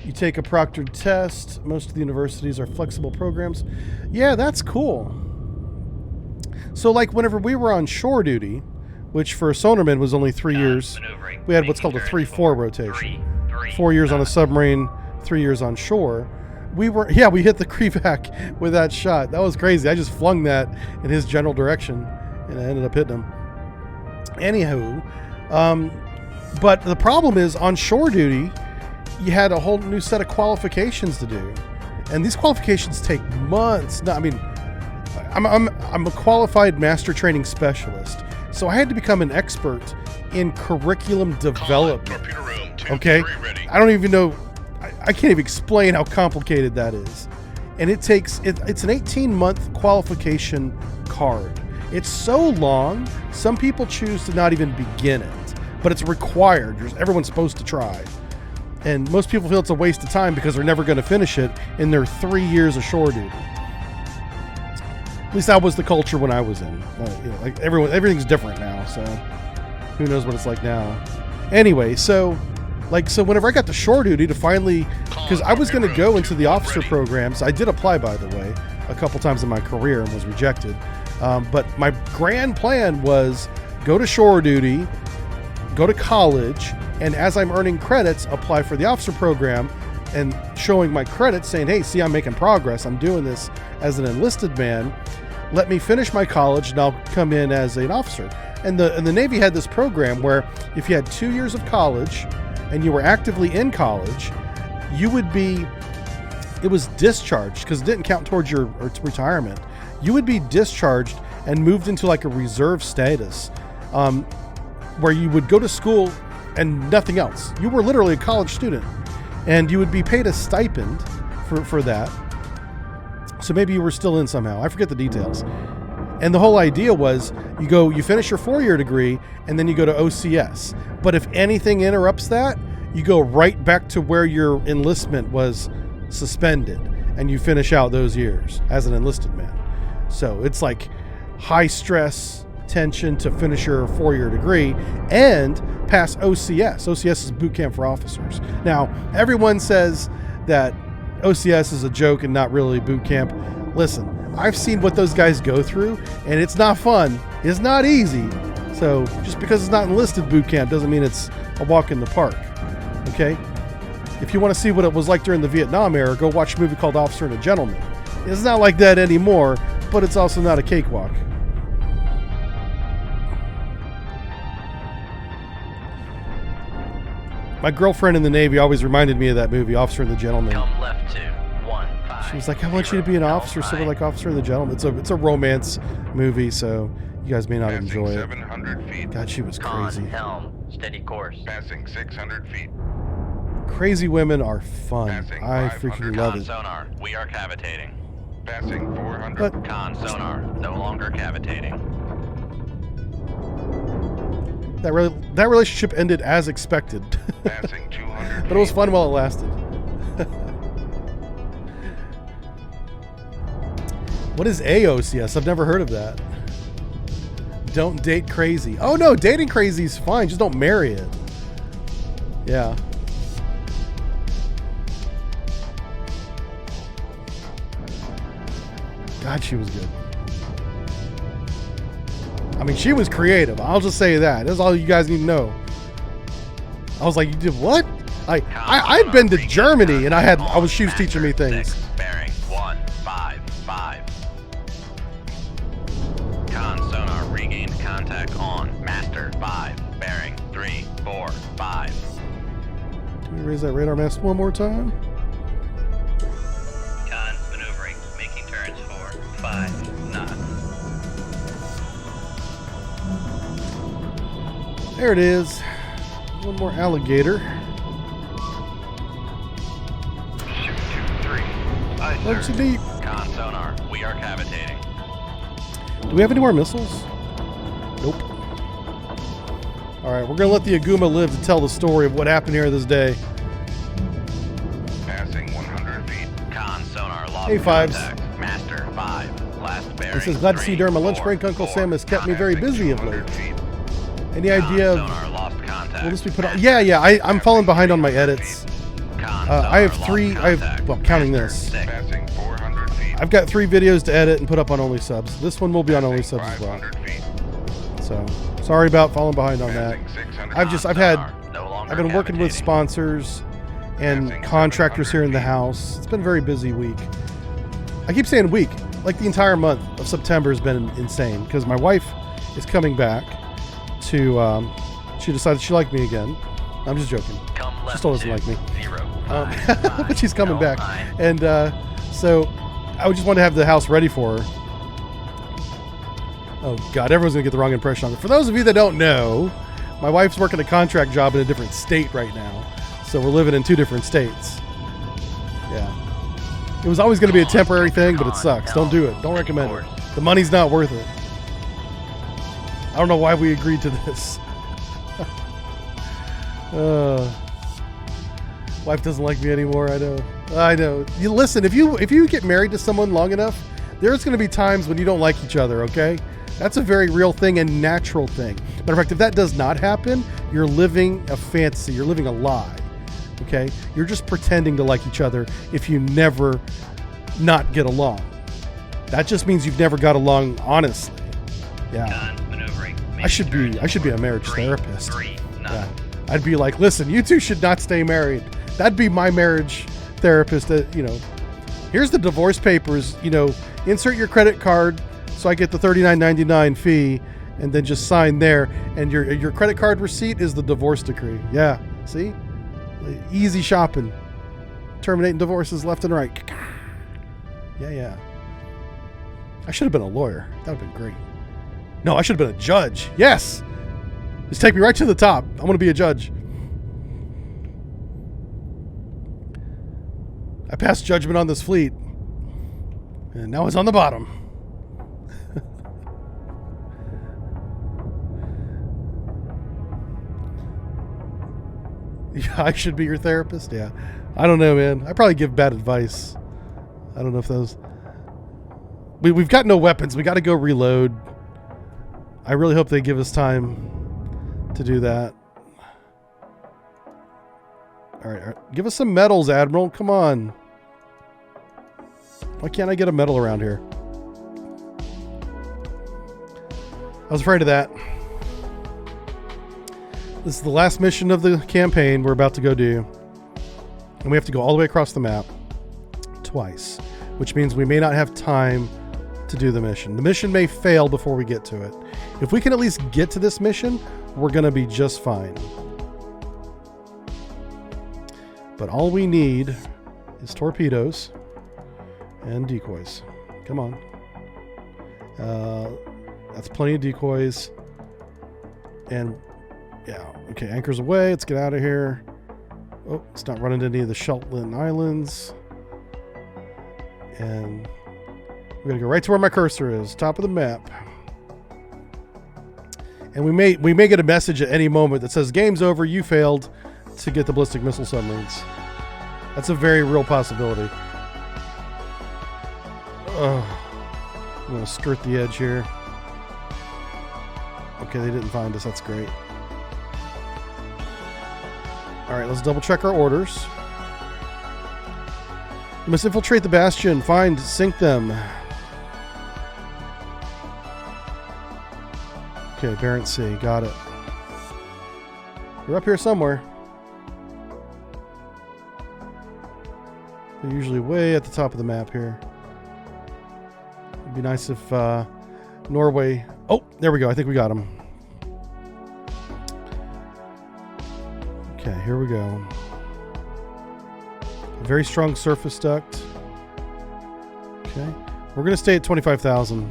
You take a proctored test. Most of the universities are flexible programs. Yeah, that's cool. So, like, whenever we were on shore duty, which for a sonarman was only 3 years, we had what's called a 3-4 rotation. 4 years on a submarine, 3 years on shore. we hit the Krevac with that shot. That was crazy. I just flung that in his general direction, and I ended up hitting him. Anywho, but the problem is on shore duty, you had a whole new set of qualifications to do, and these qualifications take months. No, I mean, I'm a qualified master training specialist, so I had to become an expert in curriculum development. Torpedo room 2, Okay, 3 ready. I don't even know. I can't even explain how complicated that is, and it's an 18-month qualification card. It's so long, some people choose to not even begin it, but it's required. Everyone's supposed to try. And most people feel it's a waste of time because they're never going to finish it in their 3 years of shore duty. At least that was the culture when I was in. Like everything's different now, so who knows what it's like now. Anyway, so whenever I got to shore duty to finally, because I was going to go into the officer programs. I did apply, by the way, a couple times in my career and was rejected. But my grand plan was go to shore duty, go to college, and as I'm earning credits, apply for the officer program and showing my credits saying, hey, see, I'm making progress. I'm doing this as an enlisted man. Let me finish my college and I'll come in as an officer. And the Navy had this program where if you had 2 years of college and you were actively in college, it was discharged because it didn't count towards your retirement. You would be discharged and moved into like a reserve status, where you would go to school and nothing else. You were literally a college student, and you would be paid a stipend for that. So maybe you were still in somehow. I forget the details. And the whole idea was you finish your 4-year degree, and then you go to OCS. But if anything interrupts that, you go right back to where your enlistment was suspended, and you finish out those years as an enlisted man. So it's like high stress tension to finish your 4-year degree and pass OCS. OCS is boot camp for officers. Now, everyone says that OCS is a joke and not really boot camp. Listen, I've seen what those guys go through, and it's not fun. It's not easy. So just because it's not enlisted boot camp doesn't mean it's a walk in the park. Okay? If you want to see what it was like during the Vietnam era, go watch a movie called Officer and a Gentleman. It's not like that anymore, but it's also not a cakewalk. My girlfriend in the Navy always reminded me of that movie, Officer and the Gentleman. Come left to 15. She was like, I want you to be an officer, sort of like Officer and the Gentleman. It's a romance movie, so you guys may not Passing enjoy it. 700 feet. God, she was Con, crazy. helm, steady course. Passing 600 feet. Crazy women are fun. Passing I 500. freaking love Con it. sonar, we are cavitating. Passing 400. But Con sonar, no longer cavitating. that relationship ended as expected. Passing 200 But it was fun while it lasted. What is AOCS? I've never heard of that. Don't date crazy. Oh no, dating crazy is fine. Just don't marry it. Yeah. God, she was good. I mean, she was creative. I'll just say that. That's all you guys need to know. I was like, you did what? I'd been to Germany and she was teaching me things. Bearing 155. Con sonar regained contact on master 5. Bearing 345. Can we raise that radar mast one more time? Con maneuvering, making turns for 5 knots. There it is. One more alligator. Shoot 2-3. Aye, Looks sir. deep. Con sonar, we are cavitating. Do we have any more missiles? Nope. All right, we're gonna let the Aguma live to tell the story of what happened here this day. Passing 100 feet. Con sonar lost Hey, Fives. contact. Master 5. Last bearing. He says, glad to see you during my lunch 3, break. Uncle 4. Sam has kept me very Passing busy of late. 200 feet. Any idea of Sonar lost contact. will this be put on? Yeah. I'm falling behind on my edits. I have three. Well, counting this. Passing 400 feet. I've got 3 videos to edit and put up on OnlySubs. This one will be on Passing OnlySubs as well. 500 feet. So sorry about falling behind on that. Passing 600 I've been working with sponsors, and contractors here in the house. It's been a very busy week. I keep saying week, like the entire month of September has been insane because my wife is coming back to, she decided she liked me again. I'm just joking. She still doesn't like me. But she's coming back. And so I just wanted to have the house ready for her. Oh, God, everyone's going to get the wrong impression on it. For those of you that don't know, my wife's working a contract job in a different state right now. So we're living in 2 different states. Yeah. It was always going to be a temporary thing, but it sucks. Don't do it. Don't recommend it. The money's not worth it. I don't know why we agreed to this. Wife doesn't like me anymore. I know. You listen, if you get married to someone long enough, there's going to be times when you don't like each other, okay? That's a very real thing and natural thing. Matter of fact, if that does not happen, you're living a fantasy. You're living a lie, okay? You're just pretending to like each other if you never not get along. That just means you've never got along honestly. Yeah. I should be a marriage therapist. Yeah. I'd be like, listen, you two should not stay married. That'd be my marriage therapist. Here's the divorce papers. Insert your credit card so I get the $39.99 fee, and then just sign there. And your credit card receipt is the divorce decree. Yeah, see, easy shopping. Terminating divorces left and right. Yeah. I should have been a lawyer. That would have been great. No, I should have been a judge. Yes. Just take me right to the top. I want to be a judge. I passed judgment on this fleet. And now it's on the bottom. Yeah, I should be your therapist? Yeah. I don't know, man. I probably give bad advice. I don't know if those... We've got no weapons. We got to go reload. I really hope they give us time to do that. All right. Give us some medals, Admiral. Come on. Why can't I get a medal around here? I was afraid of that. This is the last mission of the campaign we're about to go do. And we have to go all the way across the map twice, which means we may not have time to do the mission. The mission may fail before we get to it. If we can at least get to this mission, we're going to be just fine. But all we need is torpedoes and decoys. Come on. That's plenty of decoys. And yeah, okay, anchor's away. Let's get out of here. Oh, it's not running into any of the Shetland Islands. And we're gonna go right to where my cursor is, top of the map. And we may get a message at any moment that says, "Game's over. You failed to get the ballistic missile submarines." That's a very real possibility. I'm gonna skirt the edge here. Okay, they didn't find us. That's great. All right, let's double check our orders. We must infiltrate the bastion. Find, sink them. Okay, Barents Sea. Got it. You're up here somewhere. They're usually way at the top of the map here. It'd be nice if Norway... Oh, there we go. I think we got them. Okay, here we go. A very strong surface duct. Okay. We're going to stay at 25,000.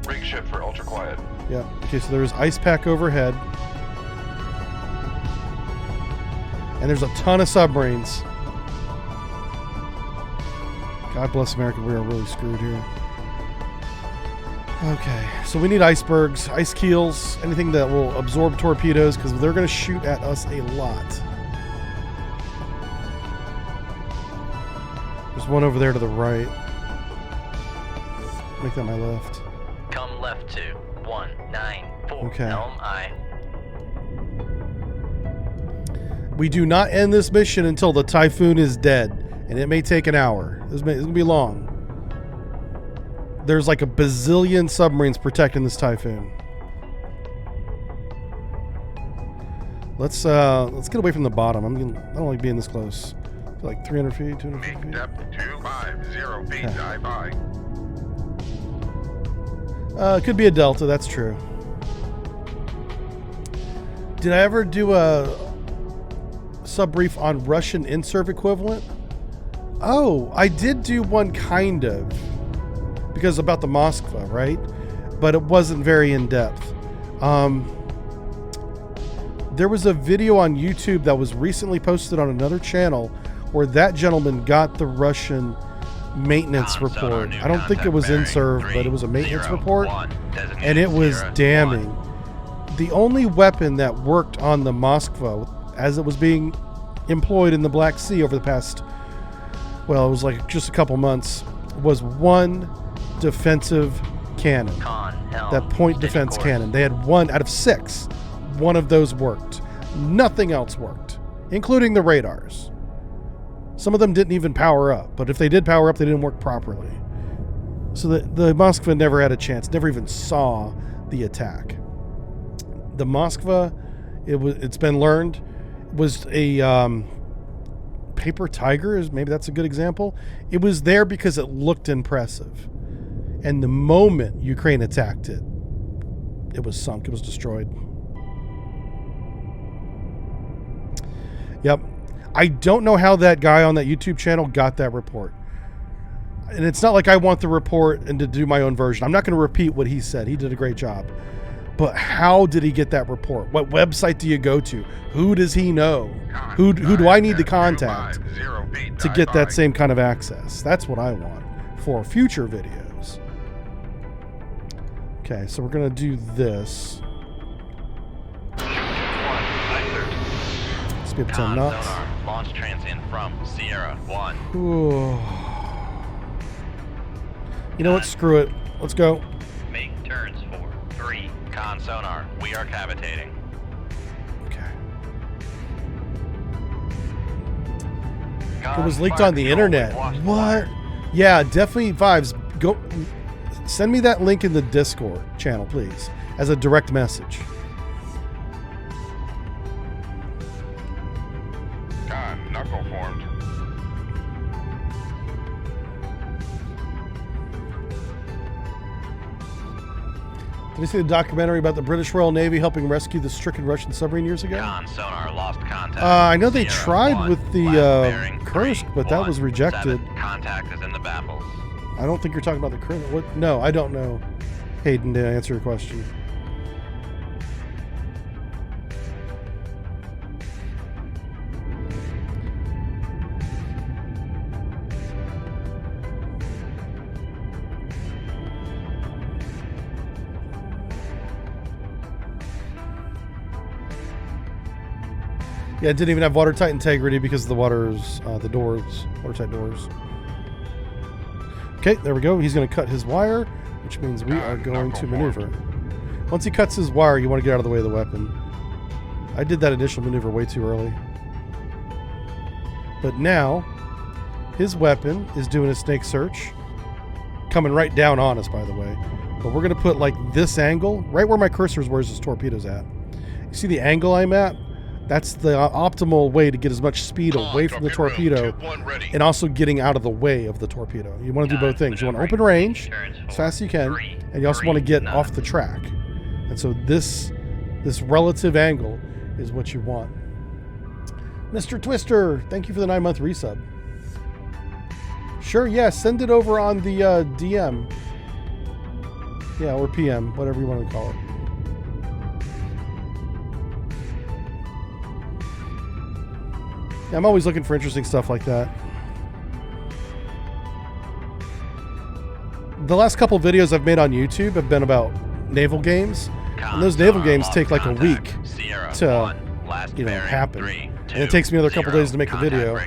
Rig ship for ultra quiet. Yeah. Okay, so there's ice pack overhead. And there's a ton of submarines. God bless America. We are really screwed here. Okay, so we need icebergs, ice keels, anything that will absorb torpedoes, because they're going to shoot at us a lot. There's one over there to the right. Make that my left. Come left to 194 Okay. Helm I. We do not end this mission until the Typhoon is dead, and it may take an hour. It's going to be long. There's like a bazillion submarines protecting this Typhoon. Let's get away from the bottom. I don't like being this close. Like 300 feet, 200 Make feet. depth 250 feet. Dive by. It could be a delta. That's true. Did I ever do a sub brief on Russian in-serve equivalent? Oh, I did do one kind of, because about the Moskva, right? But it wasn't very in-depth. There was a video on YouTube that was recently posted on another channel where that gentleman got the Russian maintenance report. I don't think it was in-serve, but it was a maintenance report, and it was damning. The only weapon that worked on the Moskva as it was being employed in the Black Sea over the past, well, it was like just a couple months, was one defensive cannon. That point defense cannon. They had 1 out of 6. One of those worked. Nothing else worked, including the radars. Some of them didn't even power up, but if they did power up, they didn't work properly. So the Moskva never had a chance, never even saw the attack. The Moskva, it's been learned, was a paper tiger, maybe that's a good example. It was there because it looked impressive. And the moment Ukraine attacked it, it was sunk, it was destroyed. Yep. I don't know how that guy on that YouTube channel got that report. And it's not like I want the report and to do my own version. I'm not going to repeat what he said. He did a great job. But how did he get that report? What website do you go to? Who does he know? Who do I need to contact to get that same kind of access? That's what I want for future videos. Okay, so we're going to do this. Speed up 10 knots. Launch transient from Sierra 1. Ooh. You know what? Screw it. Let's go. Make turns for 3. Con sonar, we are cavitating. Okay. It was leaked on the internet. What? Yeah, definitely vibes. Go. Send me that link in the Discord channel, please, as a direct message. Knuckle formed. Did you see the documentary about the British Royal Navy helping rescue the stricken Russian submarine years ago? Con sonar lost contact. I know they Sierra tried 1, with the bearing Kursk, but that was 317. rejected. Contact is in the baffles. I don't think you're talking about the Kursk. What? No, I don't know. Hayden, to answer your question. Yeah, it didn't even have watertight integrity because of the water's, the doors, watertight doors. Okay, there we go. He's going to cut his wire, which means we are going to maneuver. Once he cuts his wire, you want to get out of the way of the weapon. I did that initial maneuver way too early. But now, his weapon is doing a snake search. Coming right down on us, by the way. But we're going to put, like, this angle, right where my cursor is, where his torpedo's at. You see the angle I'm at? That's the optimal way to get as much speed away from the torpedo and also getting out of the way of the torpedo. You want to do both things. You want to open range as fast as you can, and you also want to get off the track. And so this relative angle is what you want. Mr. Twister, thank you for the 9-month resub. Sure, yeah, send it over on the DM. Yeah, or PM, whatever you want to call it. Yeah, I'm always looking for interesting stuff like that. The last couple videos I've made on YouTube have been about naval games. And those naval games take like a week to, you know, happen. And it takes me another couple days to make the video.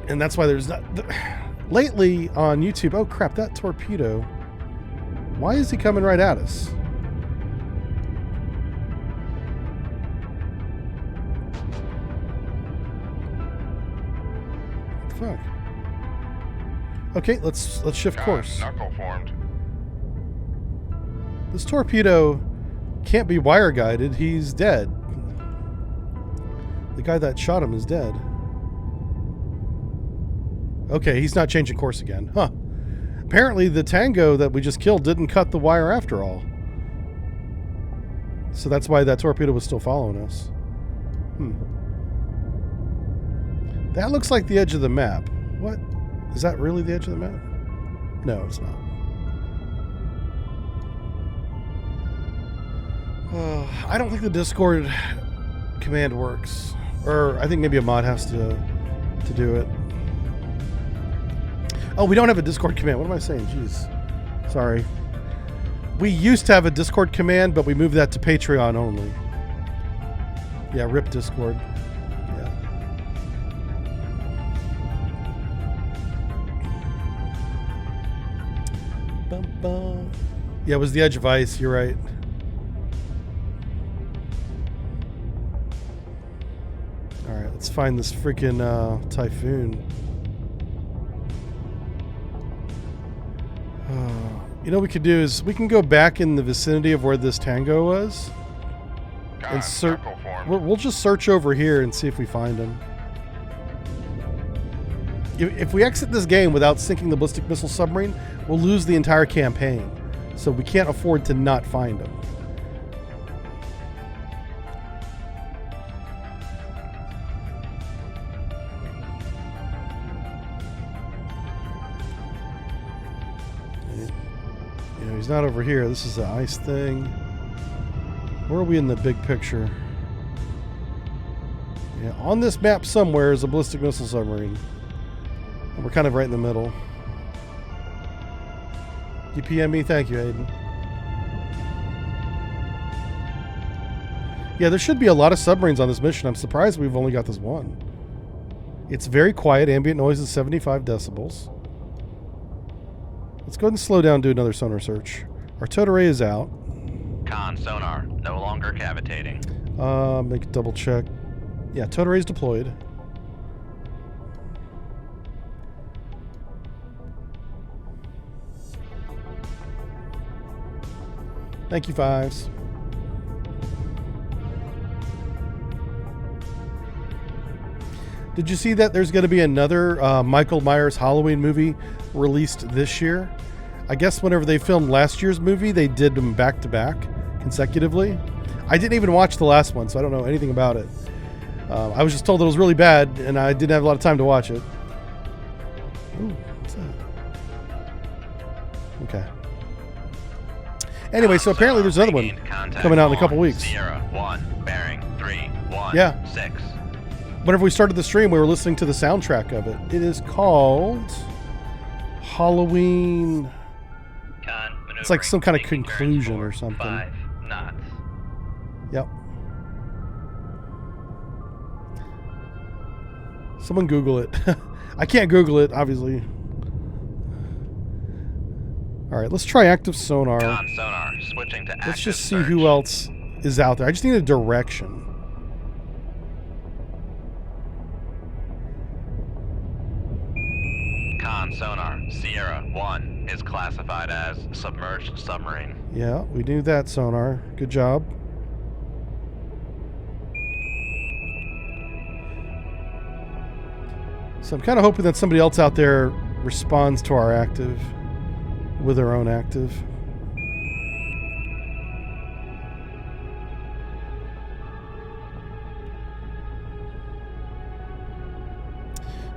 And that's why there's not... Lately on YouTube... Oh crap, that torpedo. Why is he coming right at us? Fuck. Okay, let's shift course. Knuckle formed. This torpedo Can't be wire guided. He's dead. The guy that shot him is dead. Okay, he's not changing course again. Huh. Apparently the Tango that we just killed didn't cut the wire after all. So that's why that torpedo was still following us. That looks like the edge of the map. What? Is that really the edge of the map? No, it's not. I don't think the Discord command works. Or I think maybe a mod has to do it. Oh, we don't have a Discord command. What am I saying? Jeez. Sorry. We used to have a Discord command, but we moved that to Patreon only. Yeah, rip Discord. Yeah. Bum, bum. Yeah, it was the edge of ice. You're right. All right, let's find this freaking Typhoon. You know what we could do is we can go back in the vicinity of where this Tango was and search. We'll just search over here and see if we find him. If we exit this game without sinking the ballistic missile submarine, we'll lose the entire campaign. So we can't afford to not find him. He's not over here. This is the ice thing. Where are we in the big picture? Yeah, on this map somewhere is a ballistic missile submarine. And we're kind of right in the middle. You PM me? Thank you, Aiden. Yeah, there should be a lot of submarines on this mission. I'm surprised we've only got this one. It's very quiet. Ambient noise is 75 decibels. Let's go ahead and slow down and do another sonar search. Our towed array is out. Con sonar, no longer cavitating. Make a double check. Yeah, towed array is deployed. Thank you, Fives. Did you see that there's going to be another Michael Myers Halloween movie released this year? I guess whenever they filmed last year's movie, they did them back to back consecutively. I didn't even watch the last one, so I don't know anything about it. I was just told it was really bad, and I didn't have a lot of time to watch it. Ooh, what's that? Okay. Anyway, so apparently there's another one coming out in a couple weeks. Sierra 1, bearing 3-1, Yeah. 6. Whenever we started the stream, we were listening to the soundtrack of it. It is called Halloween. It's like some kind of conclusion or something. 5 knots. Yep. Someone Google it. I can't Google it, obviously. All right, let's try active sonar. Con sonar, switching to active Let's just see search. who else is out there. I just need a direction. Con sonar, Sierra 1 is classified as submerged submarine. Yeah, we knew that sonar. Good job. So I'm kind of hoping that somebody else out there responds to our active with their own active.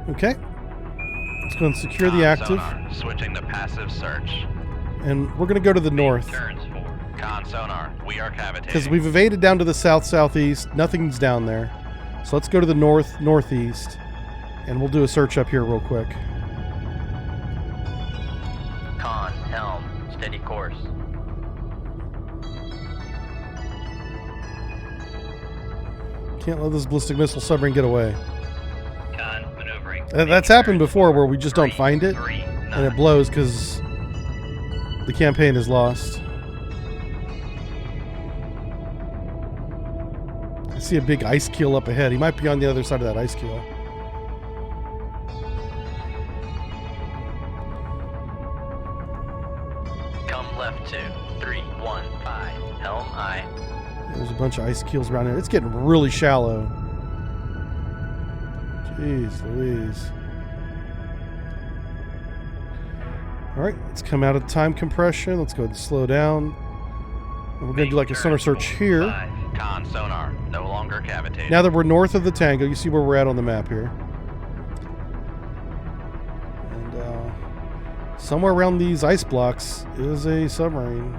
Okay. Let's go and secure the active. Sonar, switching to passive search. And we're going to go to the north. Turns 4. Con sonar, we are cavitating. Because we've evaded down to the south-southeast. Nothing's down there. So let's go to the north-northeast. And we'll do a search up here real quick. Con, helm, steady course. Can't let this ballistic missile submarine get away. Con, maneuvering. That's happened before where we just don't find it. And it blows because the campaign is lost. I see a big ice keel up ahead. He might be on the other side of that ice keel. Come left 2, 3, 1, 5. Helm aye. bunch of ice keels around here. It's getting really shallow. Jeez Louise. Alright, let's come out of time compression. Let's go ahead and slow down. And we're going to do like a sonar search here. 5. Con sonar, no longer cavitating. Now that we're north of the Tango, you see where we're at on the map here. And somewhere around these ice blocks is a submarine.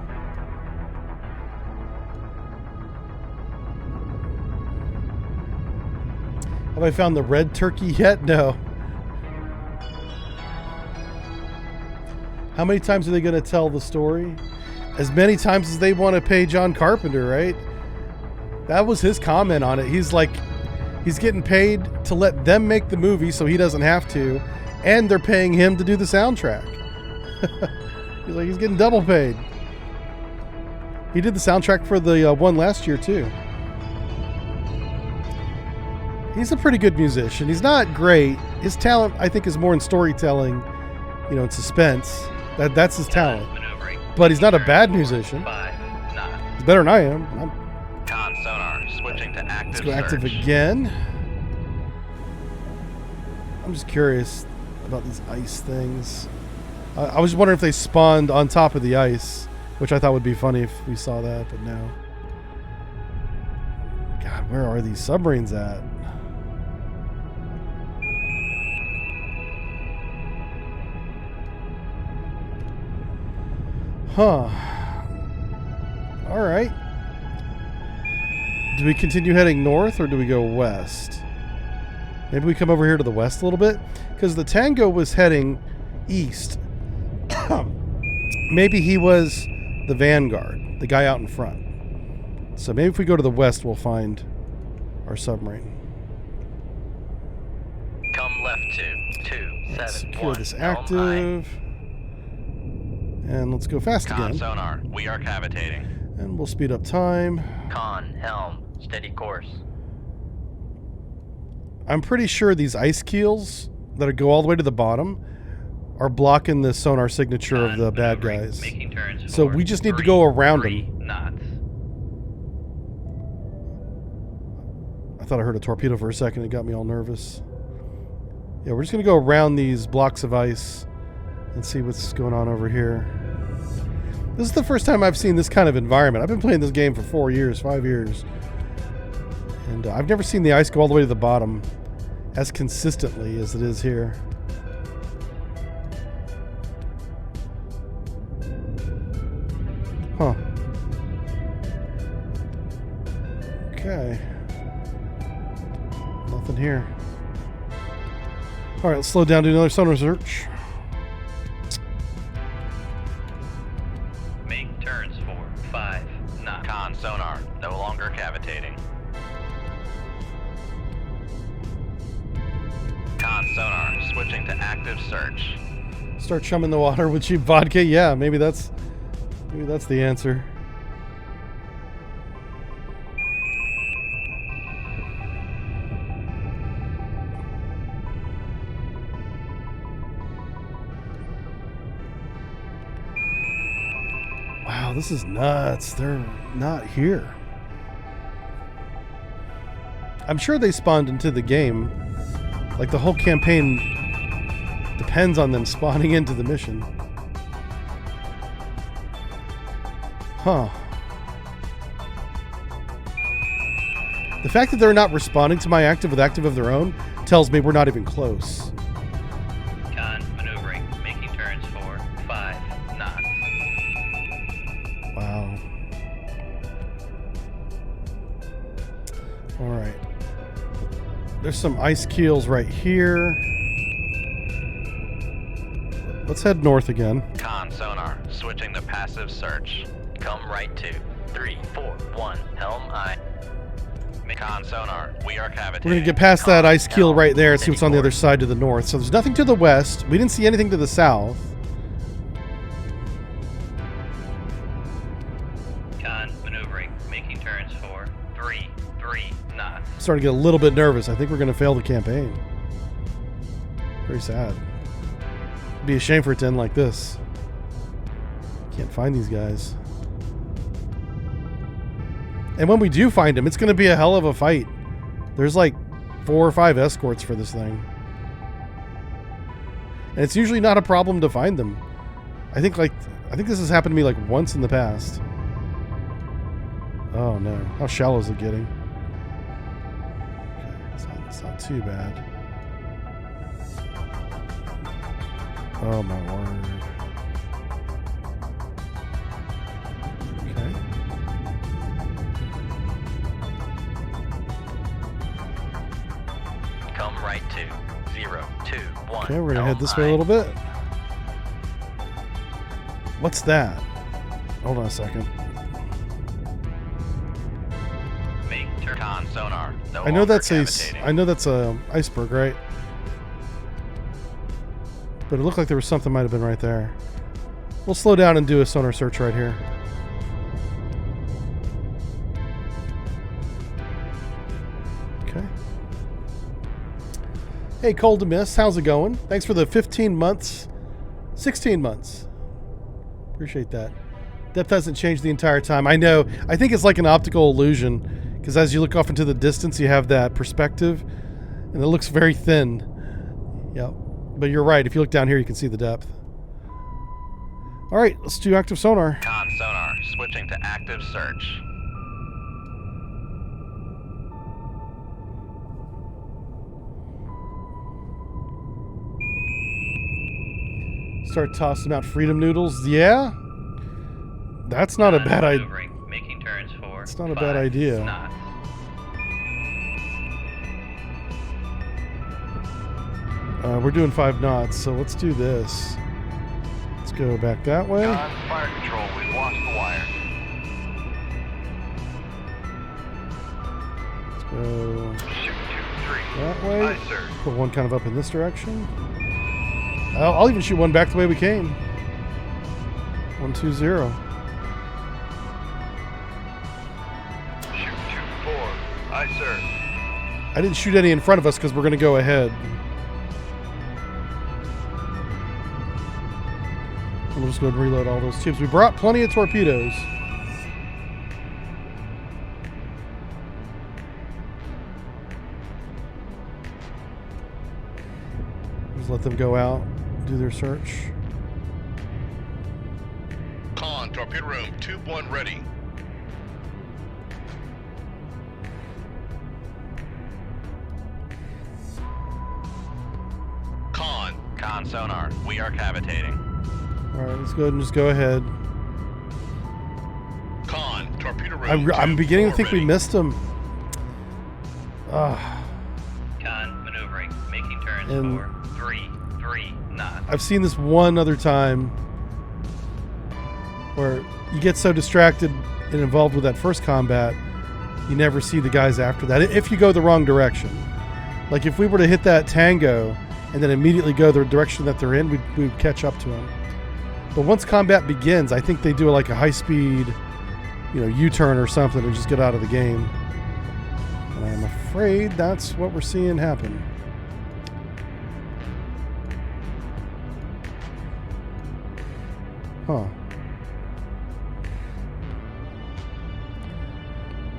Have I found the red turkey yet? No. How many times are they going to tell the story? As many times as they want to pay John Carpenter, right? That was his comment on it. He's like, he's getting paid to let them make the movie so he doesn't have to, and they're paying him to do the soundtrack. He's like, he's getting double paid. He did the soundtrack for the one last year too. He's a pretty good musician. He's not great. His talent, I think, is more in storytelling, you know, in suspense. That's his talent. But he's not a bad musician. 5 knots. He's better than I am. Con sonar, switching to active Let's go active search. again. I'm just curious about these ice things. I was wondering if they spawned on top of the ice, which I thought would be funny if we saw that, but no. God, where are these submarines at? Huh. All right. Do we continue heading north or do we go west? Maybe we come over here to the west a little bit? Because the Tango was heading east. Maybe he was the Vanguard, the guy out in front. So maybe if we go to the west, we'll find our submarine. Come left to Let's 7 secure 1. this Helm aye. active. And let's go fast Con again. sonar, we are cavitating. And we'll speed up time. Con helm, steady course. I'm pretty sure these ice keels that go all the way to the bottom are blocking the sonar signature of the bad guys. Making turns So for we just need to 3 go around 3 them. knots. I thought I heard a torpedo for a second. It got me all nervous. Yeah, we're just going to go around these blocks of ice and see what's going on over here. This is the first time I've seen this kind of environment. I've been playing this game for 4 years, 5 years. And I've never seen the ice go all the way to the bottom as consistently as it is here. Huh. Okay. Nothing here. Alright, let's slow down to another sonar search. Make turns for 5 knots. Con sonar, no longer cavitating. Con sonar, switching to active search. Start chumming the water with cheap vodka. Yeah, maybe that's the answer. Wow, this is nuts. They're not here. I'm sure they spawned into the game. Like the whole campaign depends on them spawning into the mission. Huh. The fact that they're not responding to my active with active of their own tells me we're not even close. Con maneuvering, making turns for 5 knots. Wow. All right. There's some ice keels right here. Let's head north again. Con sonar, switching to passive search. Come right to 3 4 1. Helm aye. Con sonar, we are cavitating. We're going to get past that ice keel right there and see what's on the other side to the north. So there's nothing to the west. We didn't see anything to the south. Con maneuvering, making turns for 3 knots. I'm starting to get a little bit nervous. I think we're going to fail the campaign. Very sad. It'd be a shame for it to end like this. Can't find these guys. And when we do find them, it's going to be a hell of a fight. There's like 4 or 5 escorts for this thing. And it's usually not a problem to find them. I think this has happened to me like once in the past. Oh no. How shallow is it getting? Okay, it's not too bad. Oh my word. Okay. Come right to 0, 2, 1. Okay, we're gonna head this way a little bit. What's that? Hold on a second. Make Turcon sonar. No I know longer that's cavitating. a iceberg, right? But it looked like there was something might have been right there. We'll slow down and do a sonar search right here. Okay. Hey, Cold to Miss, how's it going? Thanks for the 15 months. 16 months. Appreciate that. Depth hasn't changed the entire time. I know. I think it's like an optical illusion, because as you look off into the distance, you have that perspective, and it looks very thin. Yep. But you're right. If you look down here, you can see the depth. All right, let's do active sonar. Con sonar. Switching to active search. Start tossing out freedom noodles. Yeah, that's not a bad idea. Making turns for. It's not a bad idea. Knots. We're doing 5 knots, so let's do this. Let's go back that way. Con fire control, we've lost the wire. Let's go Shoot 2, 3. that way. Aye, sir. Put one kind of up in this direction. I'll even shoot one back the way we came. 1, 2, 0. Shoot 2, 4. Aye, sir. I didn't shoot any in front of us because we're going to go ahead. We'll just go ahead and reload all those tubes. We brought plenty of torpedoes. Just let them go out, do their search. Con, torpedo room, tube 1 ready. Con sonar. We are cavitating. All right, let's go ahead and just go ahead. Con, torpedo room. I'm tube beginning to 4 think we ready. missed them. Con maneuvering. Making turns And- for 3 knots. I've seen this one other time where you get so distracted and involved with that first combat, you never see the guys after that. If you go the wrong direction. Like if we were to hit that tango and then immediately go the direction that they're in, we'd catch up to them. But once combat begins, I think they do like a high-speed, U-turn or something and just get out of the game. And I'm afraid that's what we're seeing happen. Huh.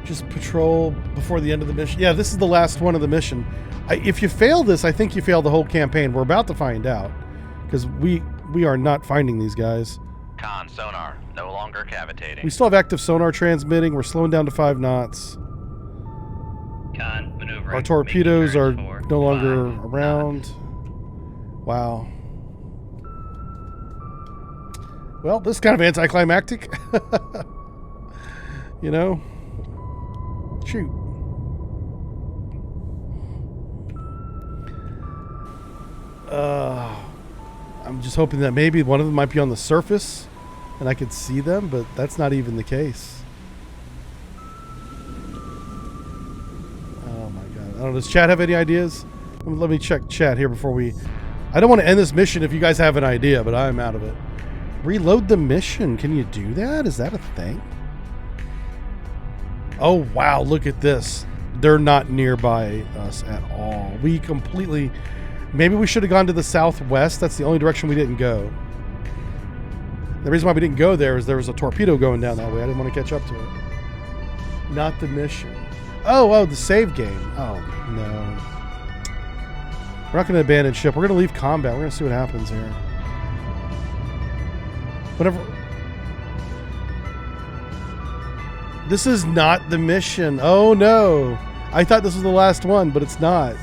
Just patrol before the end of the mission. Yeah, this is the last one of the mission. If you fail this, I think you fail the whole campaign. We're about to find out. Because we are not finding these guys. Con sonar. No longer cavitating. We still have active sonar transmitting. We're slowing down to 5 knots. Con maneuvering. Our torpedoes are making turns for no longer 5 around. knots. Wow. Well, this is kind of anticlimactic. Shoot. I'm just hoping that maybe one of them might be on the surface and I could see them, but that's not even the case. Oh my god. I don't know. Does chat have any ideas? Let me check chat here before we... I don't want to end this mission if you guys have an idea, but I'm out of it. Reload the mission. Can you do that? Is that a thing? Oh, wow. Look at this. They're not nearby us at all. We completely... Maybe we should have gone to the southwest. That's the only direction we didn't go. The reason why we didn't go there is there was a torpedo going down that way. I didn't want to catch up to it. Not the mission. Oh, the save game. Oh, no. We're not going to abandon ship. We're going to leave combat. We're going to see what happens here. Whatever. This is not the mission. Oh, no. I thought this was the last one, but it's not.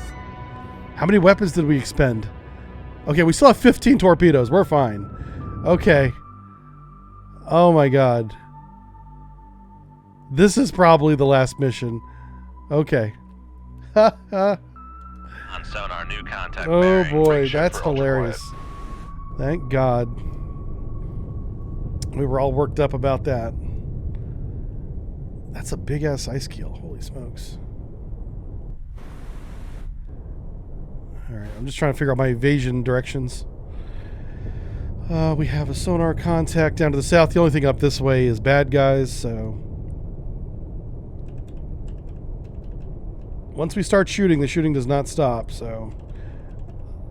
How many weapons did we expend? Okay, we still have 15 torpedoes. We're fine. Okay. Oh, my God. This is probably the last mission. Okay. On sonar, new contact. Oh bearing. boy, ship that's for ultra hilarious. Thank God. We were all worked up about that. That's a big ass ice keel. Holy smokes. Alright, I'm just trying to figure out my evasion directions. We have a sonar contact down to the south. The only thing up this way is bad guys, so... Once we start shooting, the shooting does not stop, so...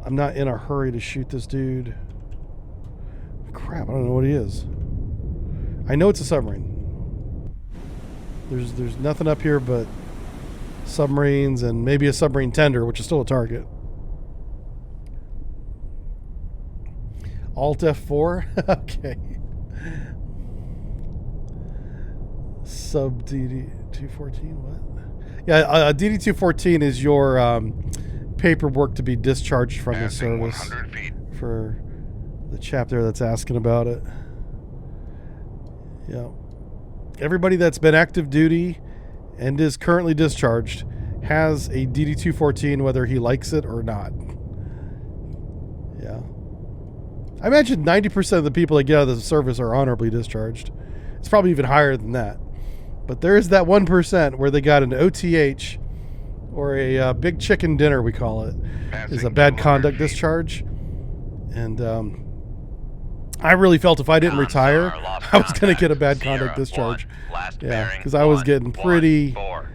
I'm not in a hurry to shoot this dude. Crap, I don't know what he is. I know it's a submarine. There's nothing up here but submarines and maybe a submarine tender, which is still a target. Alt F4? Okay. Sub DD-214, what? Yeah, DD-214 is your paperwork to be discharged from the Passing service. 100 feet. For the chap there that's asking about it. Yeah. Everybody that's been active duty and is currently discharged has a DD-214 whether he likes it or not. Yeah. I imagine 90% of the people that get out of the service are honorably discharged. It's probably even higher than that. But there is that 1% where they got an OTH or a big chicken dinner, we call it, is a bad conduct discharge. And I really felt if I didn't retire, I was going to get a bad conduct discharge. Yeah, because I was getting pretty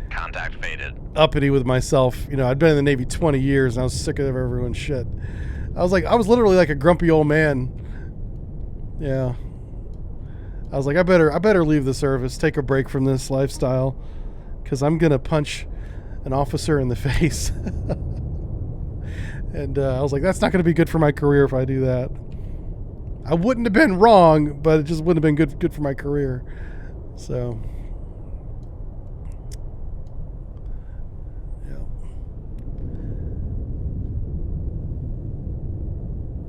Contact faded. uppity with myself. You know, I'd been in the Navy 20 years and I was sick of everyone's shit. I was literally like a grumpy old man. Yeah. I was like, I better leave the service, take a break from this lifestyle, because I'm going to punch an officer in the face. And I was like, that's not going to be good for my career if I do that. I wouldn't have been wrong, but it just wouldn't have been good for my career. So,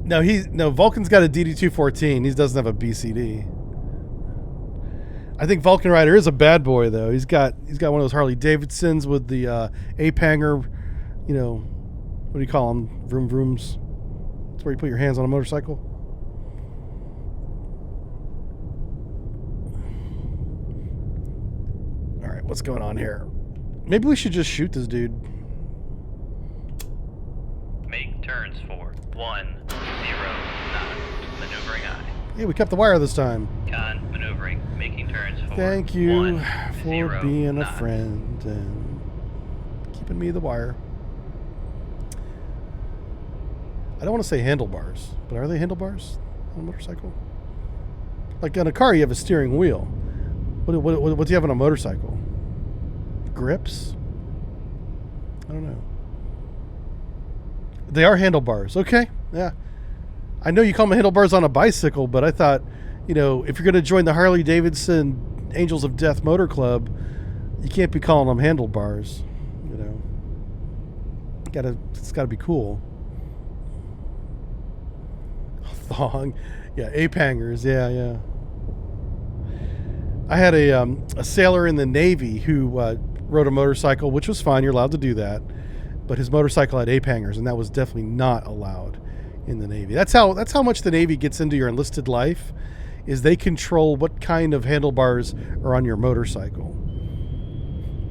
yeah. No, Vulcan's got a DD-214. He doesn't have a BCD. I think Vulcan Rider is a bad boy though. He's got one of those Harley Davidsons with the ape hanger, you know, what do you call them? Vroom vrooms. It's where you put your hands on a motorcycle. All right, what's going on here? Maybe we should just shoot this dude. Make turns for 10 knots. Maneuvering eye. Yeah, we kept the wire this time. Con maneuvering. Making turns for Thank you 10 for being a knots. friend and keeping me the wire. I don't want to say handlebars, but are they handlebars on a motorcycle? Like on a car, you have a steering wheel. What do you have on a motorcycle? Grips? I don't know. They are handlebars. Okay, yeah. I know you call them handlebars on a bicycle, but I thought, you know, if you're going to join the Harley Davidson Angels of Death Motor Club, you can't be calling them handlebars. You know, it's got to be cool. Thong, yeah, ape hangers, yeah. I had a sailor in the Navy who rode a motorcycle, which was fine. You're allowed to do that, but his motorcycle had ape hangers, and that was definitely not allowed in the Navy. That's how much the Navy gets into your enlisted life, is they control what kind of handlebars are on your motorcycle.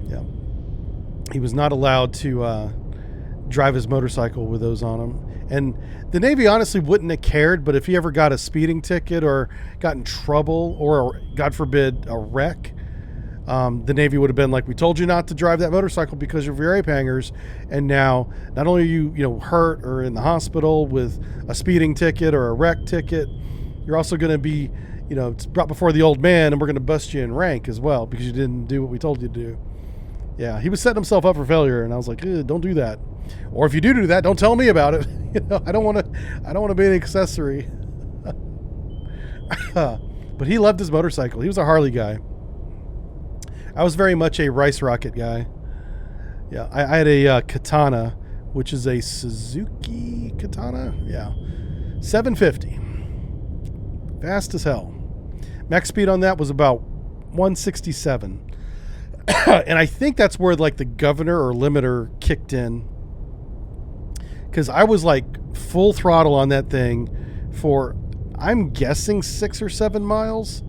Yeah, he was not allowed to drive his motorcycle with those on him. And the Navy honestly wouldn't have cared, but if he ever got a speeding ticket or got in trouble or, God forbid, a wreck, the Navy would have been like, we told you not to drive that motorcycle because of your ape hangers, and now not only are you hurt or in the hospital with a speeding ticket or a wreck ticket, you're also going to be you know, it's brought before the old man, and we're going to bust you in rank as well because you didn't do what we told you to do. Yeah, he was setting himself up for failure, and I was like, don't do that. Or if you do that, don't tell me about it. You know, I don't want to be an accessory. But he loved his motorcycle. He was a Harley guy. I was very much a Rice Rocket guy. Yeah, I had a Katana, which is a Suzuki Katana. Yeah, 750. Fast as hell. Max speed on that was about 167. And I think that's where like the governor or limiter kicked in. Because I was like full throttle on that thing for, I'm guessing 6 or 7 miles,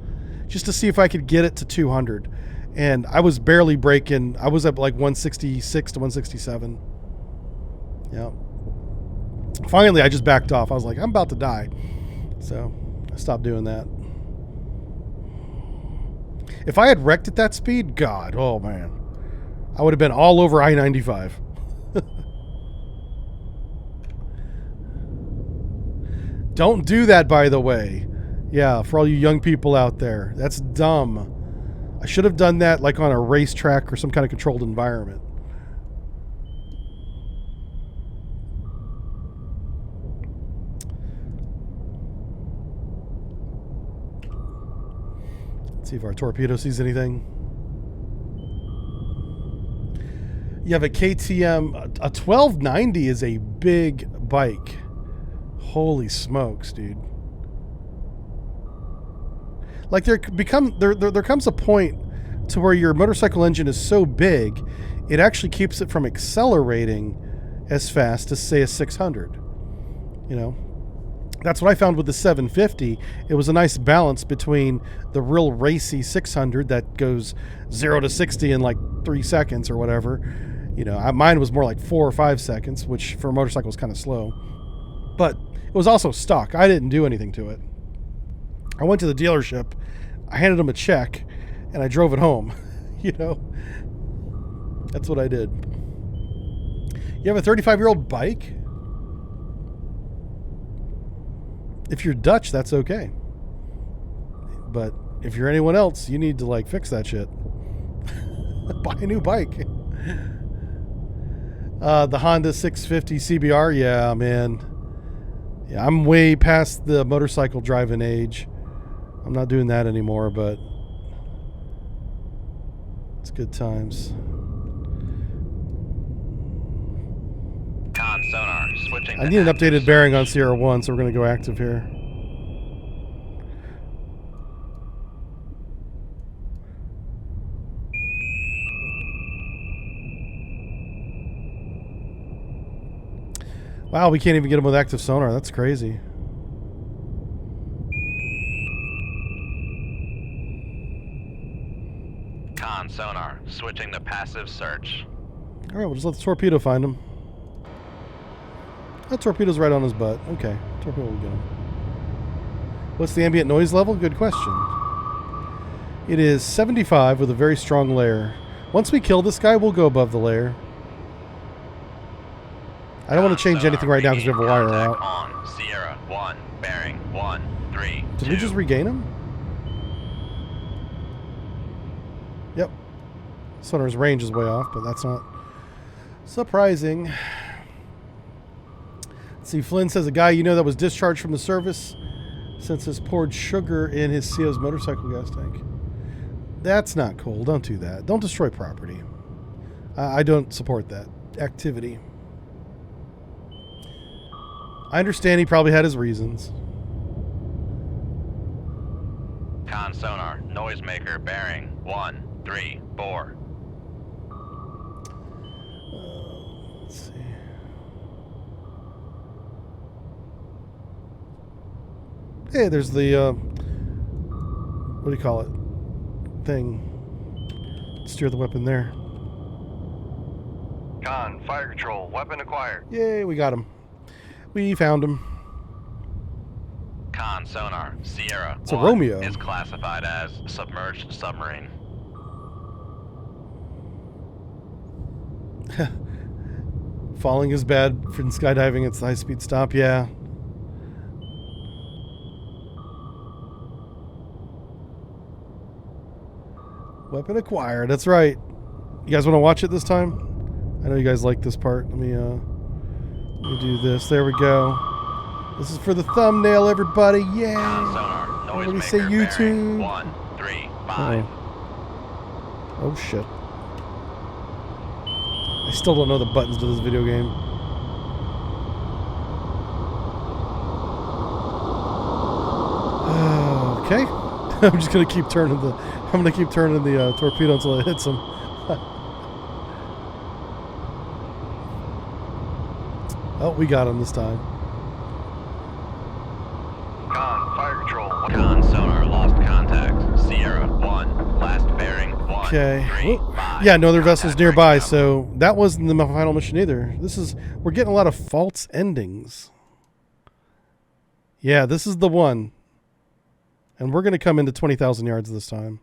just to see if I could get it to 200. And I was barely braking. I was at like 166 to 167. Yeah. Finally, I just backed off. I was like, I'm about to die. So I stopped doing that. If I had wrecked at that speed, God, oh man, I would have been all over I-95. Don't do that, by the way. Yeah, for all you young people out there. That's dumb. I should have done that like on a racetrack or some kind of controlled environment. Let's see if our torpedo sees anything. You have a KTM. A 1290 is a big bike. Holy smokes, dude. Like there comes a point to where your motorcycle engine is so big, it actually keeps it from accelerating as fast as, say, a 600. You know, that's what I found with the 750. It was a nice balance between the real racy 600 that goes 0 to 60 in like 3 seconds or whatever. You know, mine was more like 4 or 5 seconds, which for a motorcycle is kind of slow. But it was also stock. I didn't do anything to it. I went to the dealership, I handed them a check, and I drove it home. You know, that's what I did. You have a 35-year-old bike? If you're Dutch, that's okay. But if you're anyone else, you need to like fix that shit. Buy a new bike. The Honda 650 CBR, yeah, man. Yeah, I'm way past the motorcycle driving age. I'm not doing that anymore, but it's good times. Con sonar switching. I need an updated bearing on Sierra 1, so we're going to go active here. Wow, we can't even get them with active sonar. That's crazy. Con sonar switching to passive search. All right, we'll just let the torpedo find him. That torpedo's right on his butt. Okay, torpedo will get him. What's the ambient noise level? Good question. It is 75 with a very strong layer. Once we kill this guy, we'll go above the layer. I don't want to change anything right now because we have a wire out. On Sierra 1, bearing 1-3. Did we just regain him? Yep. Sonar's range is way off, but that's not surprising. Let's see, Flynn says a guy you know that was discharged from the service since has poured sugar in his CO's motorcycle gas tank. That's not cool. Don't do that. Don't destroy property. I don't support that activity. I understand he probably had his reasons. Con sonar, noisemaker, bearing 1-3-4. Let's see. Hey, there's the, what do you call it? Thing. Steer the weapon there. Con, fire control, weapon acquired. Yay, we got him. We found him. Con sonar, Sierra It's a 1 Romeo. is classified as submerged submarine. Falling is bad for skydiving. It's the high-speed stop. Yeah. Weapon acquired. That's right. You guys want to watch it this time? I know you guys like this part. Let me do this. There we go. This is for the thumbnail, everybody. Yeah. Sonar. Everybody say YouTube. 135. Oh shit. I still don't know the buttons to this video game. Okay. I'm just gonna keep turning the torpedo until it hits him. Oh, we got him this time. Con, fire control. Con sonar lost contact. Sierra 1. Last bearing 1. Okay. 3, 5. Yeah, no other vessels Contact nearby, breaking up. so that wasn't the final mission either. We're getting a lot of false endings. Yeah, this is the one. And we're going to come into 20,000 yards this time.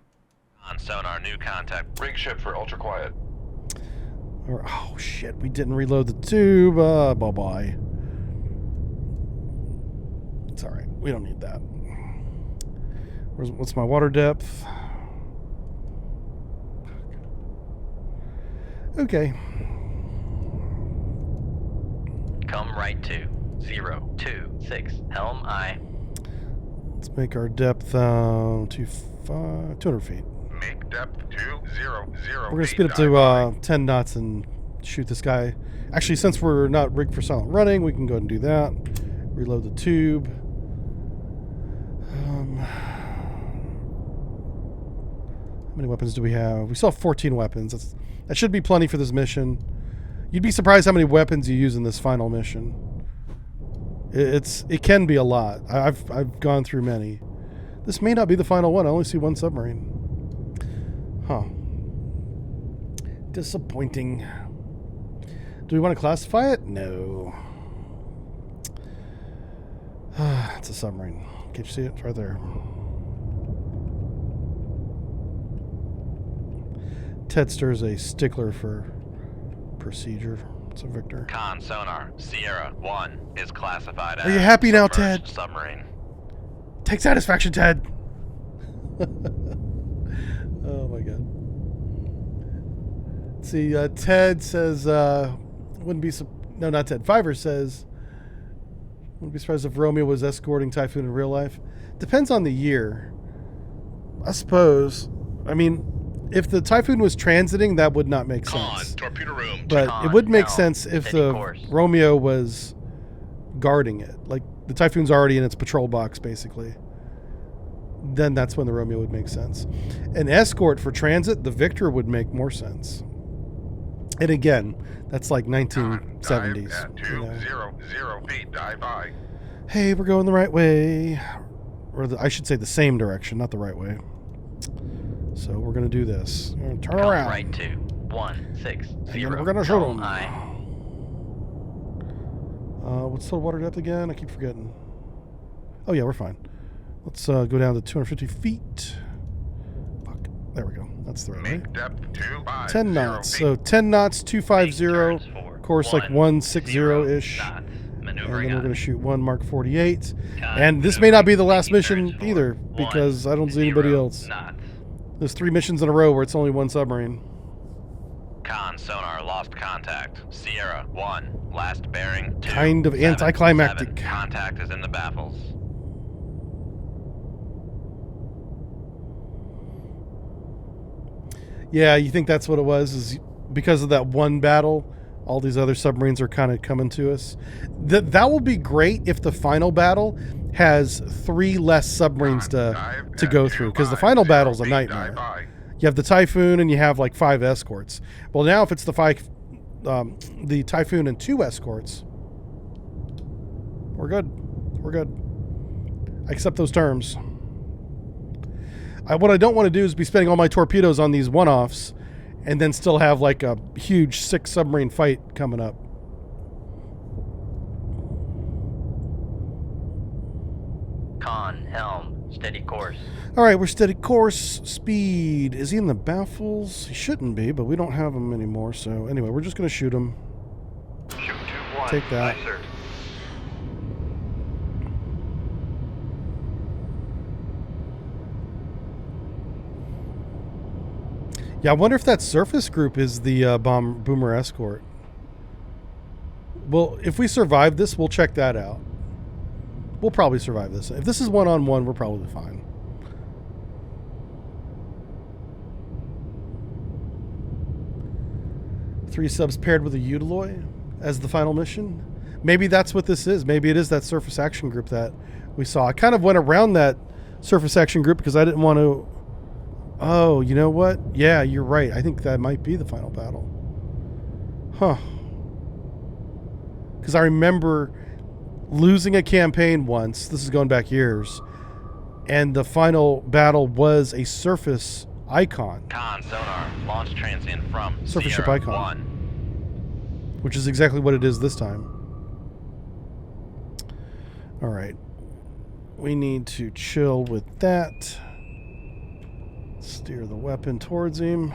On sonar, new contact. Rig ship for ultra quiet. Oh, shit. We didn't reload the tube. Bye-bye. It's all right. We don't need that. What's my water depth? Okay. Come right to 026. Helm I. Let's make our depth 200 feet. Make depth 200 We're going to speed up to 10 knots and shoot this guy. Actually, since we're not rigged for silent running, we can go ahead and do that. Reload the tube. How many weapons do we have? We still have 14 weapons. That should be plenty for this mission. You'd be surprised how many weapons you use in this final mission. It can be a lot. I've gone through many. This may not be the final one. I only see one submarine. Huh. Disappointing. Do we want to classify it? No. It's a submarine. Can't you see it? It's right there. Tedster's a stickler for procedure. It's a Victor. Con sonar. Sierra 1 is classified as. Are you happy now, submerged Ted? Submarine. Take satisfaction, Ted. Oh my god. See, Ted says, wouldn't be, no, not Ted. Fiverr says, wouldn't be surprised if Romeo was escorting Typhoon in real life. Depends on the year. I suppose. I mean, if the Typhoon was transiting, that would not make Con, sense. torpedo room. But Con, it would make Naval, sense if steady the course. Romeo was guarding it. Like, the Typhoon's already in its patrol box, basically. Then that's when the Romeo would make sense. An escort for transit, the Victor would make more sense. And again, that's like 1970s. Dive at you know. 200 feet. Dive by. Hey, we're going the right way. Or I should say the same direction, not the right way. So we're going to do this. We're going to turn Come around. right to 160. And then we're going to shoot Helm them. I. What's the water depth again? I keep forgetting. Oh, yeah, we're fine. Let's go down to 250 feet. Fuck. There we go. That's the right way. Make depth 250 10 knots. feet. So 10 knots, 250. Turns for Course like 160-ish. knots. And Maneuvering then we're I. going to shoot one Mark 48. Con, And this may not be the last making mission turns for either, because I don't see anybody 10 else. knots. There's 3 missions in a row where it's only one submarine. Con sonar lost contact. Sierra 1. Last bearing 2. Kind of anticlimactic. 7. Contact is in the baffles. Yeah, you think that's what it was? Is because of that one battle, all these other submarines are kind of coming to us. That will be great if the final battle has 3 less submarines Dive to at go through, because the final 250 battle's a feet. nightmare. Dive by. You have the Typhoon and you have like 5 escorts. Well, now if it's the Typhoon and 2 escorts, we're good. We're good. I accept those terms. What I don't want to do is be spending all my torpedoes on these one-offs and then still have like a huge 6 submarine fight coming up. Con helm steady course. All right, we're steady course. Speed. Is he in the baffles? He shouldn't be, but we don't have him anymore. So anyway, we're just going to shoot him. Shoot 2-1. Take that. Aye, sir. Yeah, I wonder if that surface group is the boomer escort. Well, if we survive this, we'll check that out. We'll probably survive this. If this is one-on-one, we're probably fine. Three subs paired with a Utiloy as the final mission. Maybe that's what this is. Maybe it is that surface action group that we saw. I kind of went around that surface action group because I didn't want to... Oh, you know what? Yeah, you're right. I think that might be the final battle. Huh. Because I remember losing a campaign once. This is going back years. And the final battle was a surface icon. Con sonar, launch transient from Surface ship Sierra icon. 1. Which is exactly what it is this time. All right. We need to chill with that. Steer the weapon towards him.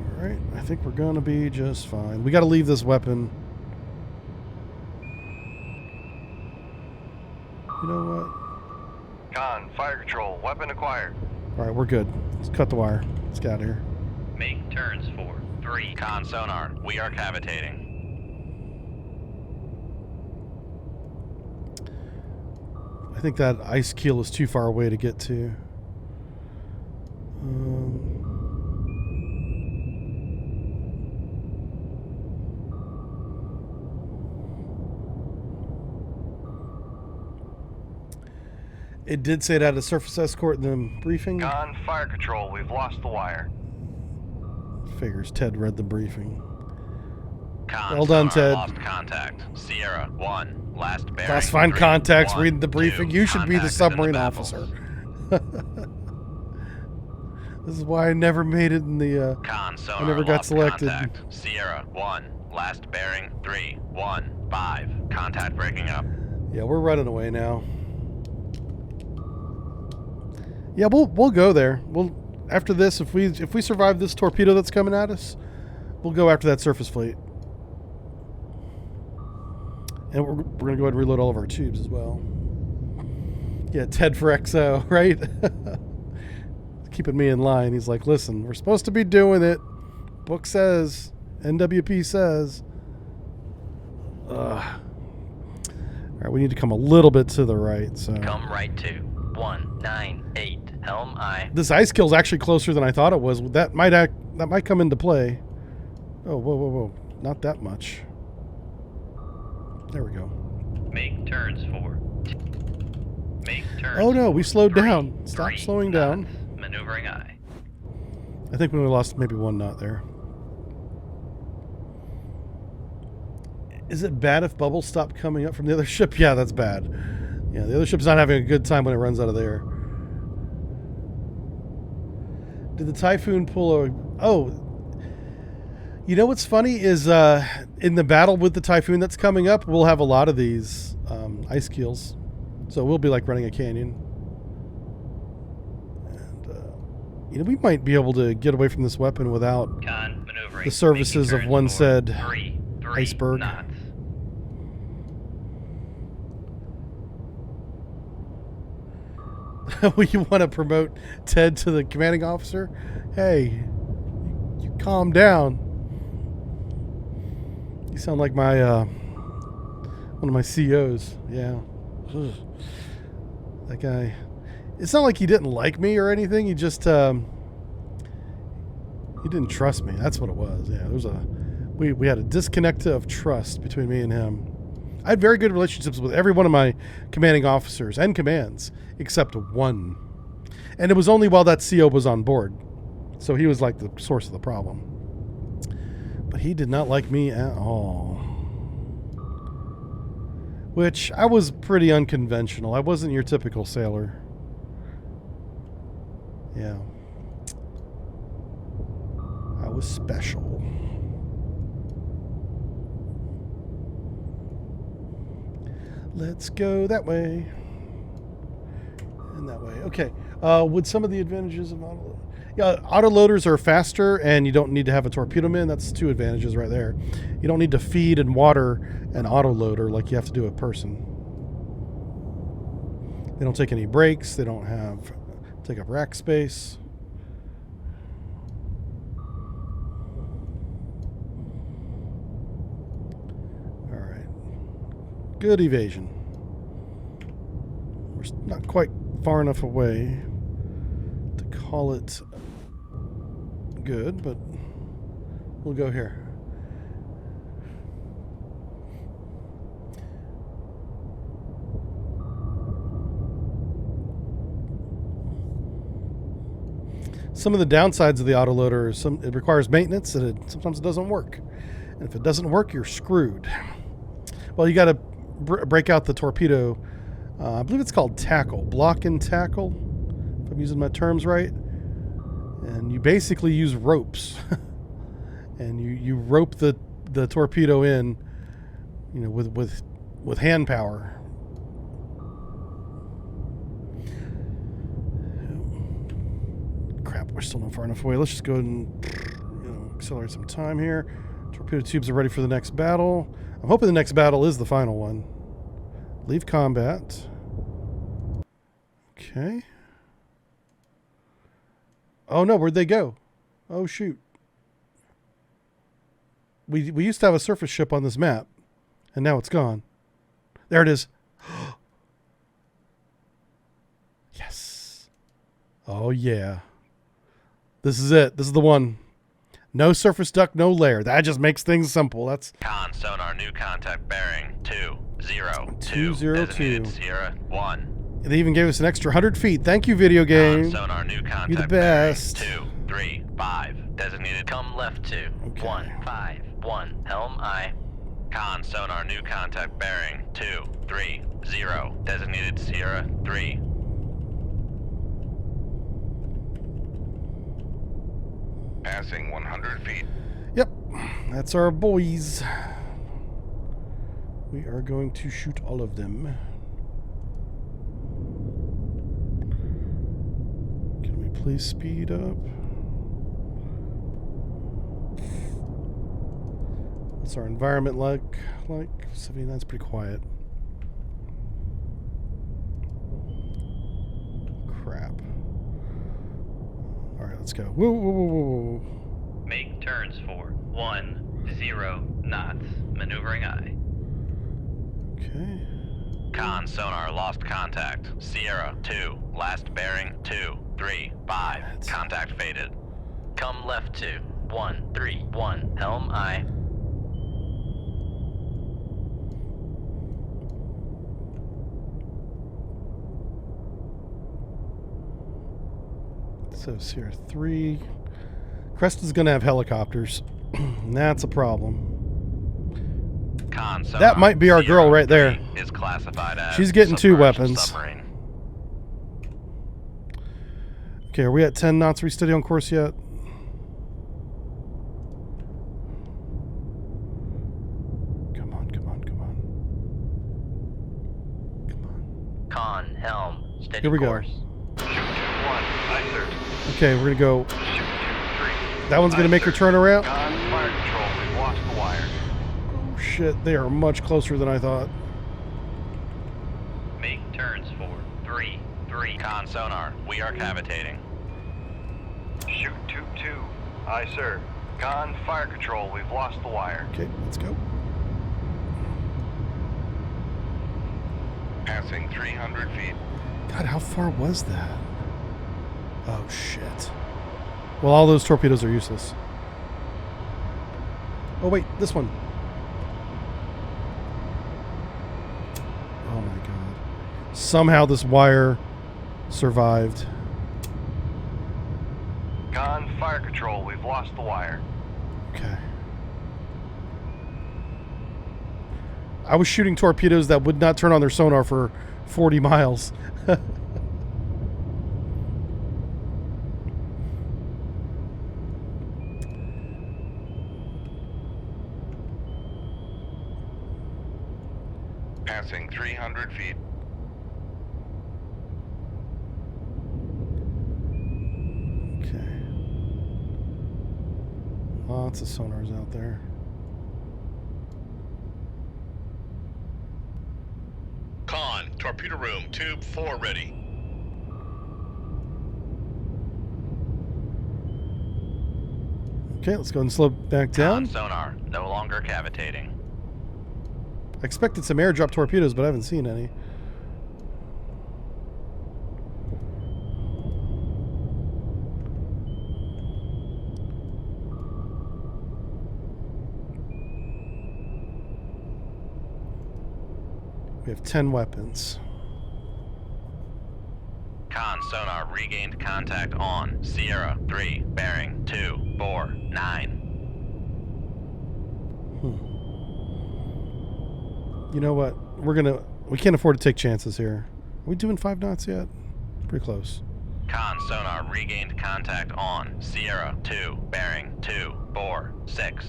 All right. I think we're going to be just fine. We got to leave this weapon. You know what? Con, fire control, weapon acquired. All right, we're good. Let's cut the wire. Let's get out of here. Make turns for 3. Con sonar, we are cavitating. I think that ice keel is too far away to get to. It did say it had a surface escort in the briefing. Con, fire control, we've lost the wire. Figures Ted read the briefing. Con Well done, sonar, Ted. Lost contact. Sierra 1, last bearing. Classified 3, contacts, 1, reading the briefing. 2, You should be the contacts in submarine baffles. officer. This is why I never made it in the... Con sonar, I never got lost selected. Contact. Sierra 1, last bearing 3, 1, 5. Contact breaking up. Yeah, we're running away now. Yeah, we'll go there. We'll after this, if we survive this torpedo that's coming at us, we'll go after that surface fleet. And we're gonna go ahead and reload all of our tubes as well. Yeah, Ted for XO, right? Keeping me in line. He's like, listen, we're supposed to be doing it. Book says, NWP says. Ugh. All right, we need to come a little bit to the right. So Come right to 198 helm I. this ice kill's actually closer than I thought it was. That might come into play. Oh, whoa. Not that much. There we go. Make turns for. Make turns. Oh no, we slowed 3, down. Stop 3 slowing knots. down. Maneuvering I. I think we only lost maybe 1 knot there. Is it bad if bubbles stop coming up from the other ship? Yeah, that's bad. Yeah, the other ship's not having a good time when it runs out of there. Did the Typhoon pull a... Oh, you know what's funny is in the battle with the Typhoon that's coming up, we'll have a lot of these ice keels. So we'll be like running a canyon. And, we might be able to get away from this weapon without Con maneuvering. the services Making of turns one for said 3 iceberg. knots. You want to promote Ted to the commanding officer? Hey, you calm down. You sound like my one of my COs. Yeah. Ugh. That guy. It's not like he didn't like me or anything. He just he didn't trust me. That's what it was. Yeah, we had a disconnect of trust between me and him. I had very good relationships with every one of my commanding officers and commands, except one. And it was only while that CO was on board. So he was like the source of the problem. But he did not like me at all. Which, I was pretty unconventional. I wasn't your typical sailor. Yeah. I was special. Let's go that way. And that way. Okay. Would some of the advantages of autoloader? Yeah, autoloaders are faster and you don't need to have a torpedo man. That's 2 advantages right there. You don't need to feed and water an autoloader like you have to do a person. They don't take any breaks. They don't have Take up rack space. All right. Good evasion. We're not quite far enough away to call it good, but we'll go here. Some of the downsides of the autoloader is it requires maintenance, and sometimes it doesn't work. And if it doesn't work, you're screwed. Well, you got to break out the torpedo. I believe it's called tackle, block and tackle, if I'm using my terms right. And you basically use ropes, and you rope the torpedo in, you know, with hand power. Crap, we're still not far enough away. Let's just go ahead and, you know, accelerate some time here. Torpedo tubes are ready for the next battle. I'm hoping the next battle is the final one. Leave combat. Okay. Oh no, where'd they go? Oh shoot. We used to have a surface ship on this map, and now it's gone. There it is. Yes. Oh yeah. This is it. This is the one. No surface duct, no layer. That just makes things simple. That's Con sonar, new contact bearing 202. 202. Designated Sierra 1. They even gave us an extra 100 feet. Thank you, video game. Con sonar, new contact You're the best. bearing 235. Designated come left 2. Okay. 151. Helm I. Con sonar, new contact bearing 230. Designated Sierra 3. Passing 100 feet. Yep, that's our boys. We are going to shoot all of them. Can we please speed up? What's our environment like? 79's pretty quiet. Crap. All right, let's go. Whoa, whoa, whoa, whoa, whoa. Make turns for 10 knots. Maneuvering I. Okay. Con sonar, lost contact. Sierra 2. Last bearing 235. Contact faded. Come left 2. 131. Helm I. So Sierra 3. Crest is going to have helicopters. That's a problem. Con sonar, That might be our Sierra girl right there. 3 is classified as She's getting 2 submerged weapons. Submarine. Okay, are we at 10 knots? Are we steady on course yet? Come on, come on, come on. Come on. Con helm. Steady Here we go. course. Shoot 2-1. Aye, sir. Okay, we're going to go. Shoot 2-3. That one's going to Aye, make her sir. turn around. Con fire control. We've lost the wire. Oh, shit. They are much closer than I thought. Make turns for 3. Con sonar, we are cavitating. Shoot 2-2. Aye, sir. Con fire control. We've lost the wire. Okay, let's go. Passing 300 feet. God, how far was that? Oh, shit. Well, all those torpedoes are useless. Oh, wait, this one. Oh, my God. Somehow this wire survived. Con fire control. We've lost the wire. Okay. I was shooting torpedoes that would not turn on their sonar for 40 miles. Passing 300 feet. Okay. Lots of sonars out there. Con, torpedo room, tube 4 ready. Okay, let's go and slow back down. Sonar, no longer cavitating. I expected some airdrop torpedoes, but I haven't seen any. We have 10 weapons. Con sonar regained contact on Sierra 3, bearing 249. You know what? We can't afford to take chances here. Are we doing 5 knots yet? Pretty close. Con sonar regained contact on Sierra 2, bearing 246.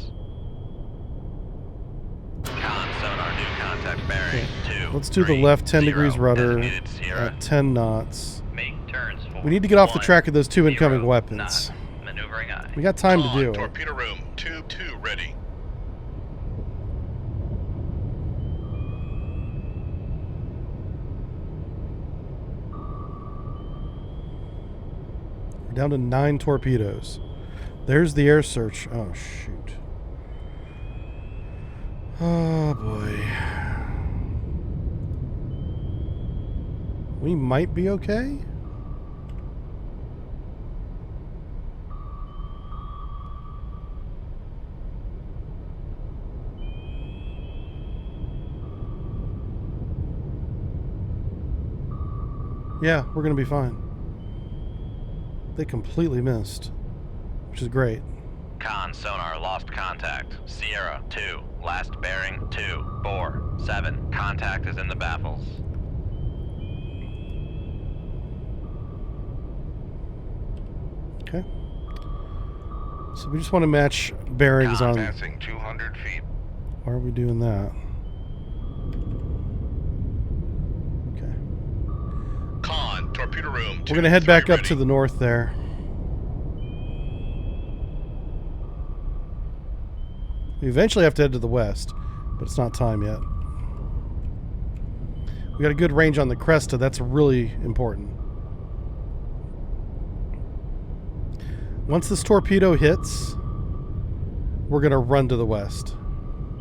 Con sonar new contact bearing 2. Let's do the left 10 degrees rudder at 10 knots. Make turns for We need to get off the 1, track of those 2 incoming 0 weapons. knots. Maneuvering eye. We got time to Con, do it. torpedo room, tube 2 ready. We're down to 9 torpedoes. There's the air search. Oh, shoot. Oh, boy. We might be okay. Yeah, we're going to be fine. They completely missed, which is great. Con sonar lost contact. Sierra 2, last bearing 247. Contact is in the baffles. Okay. So we just want to match bearings on. Passing 200 feet. Why are we doing that? Okay. Con, torpedo room, We're going to head back up to the north there. We eventually have to head to the west, but it's not time yet. We got a good range on the Cresta. That's really important. Once this torpedo hits, we're going to run to the west.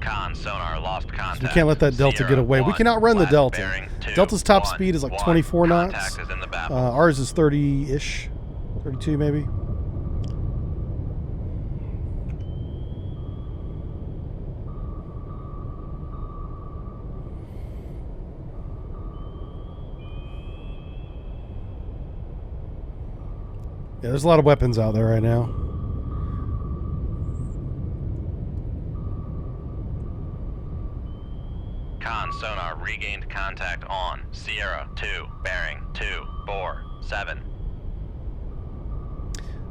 Con sonar lost contact. We can't let that Delta Sierra get away. We 1, can outrun the last Delta. bearing 2, Delta's top 1, speed is like 1. 24 knots. Contact is in the baffles. Ours is 30-ish. 32 maybe. Yeah, there's a lot of weapons out there right now. Con sonar regained contact on Sierra 2, bearing 247.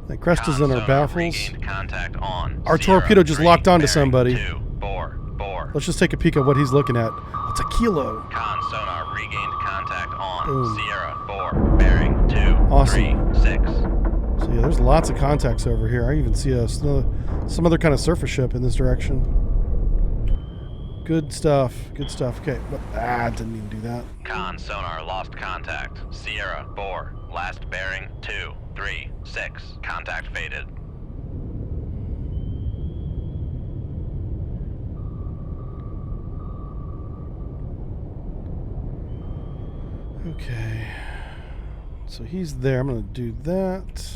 That Cresta's Con in our sonar baffles. regained contact on Our Sierra torpedo just 3, locked onto bearing somebody. 244. Let's just take a peek at what he's looking at. It's a kilo. Con sonar regained contact on Boom. Sierra 4, bearing Awesome. 236. So yeah, there's lots of contacts over here. I even see some other kind of surface ship in this direction. Good stuff. Good stuff. Okay. Didn't even do that. Con sonar lost contact. Sierra 4, last bearing 236. Contact faded. Okay. So he's there. I'm going to do that.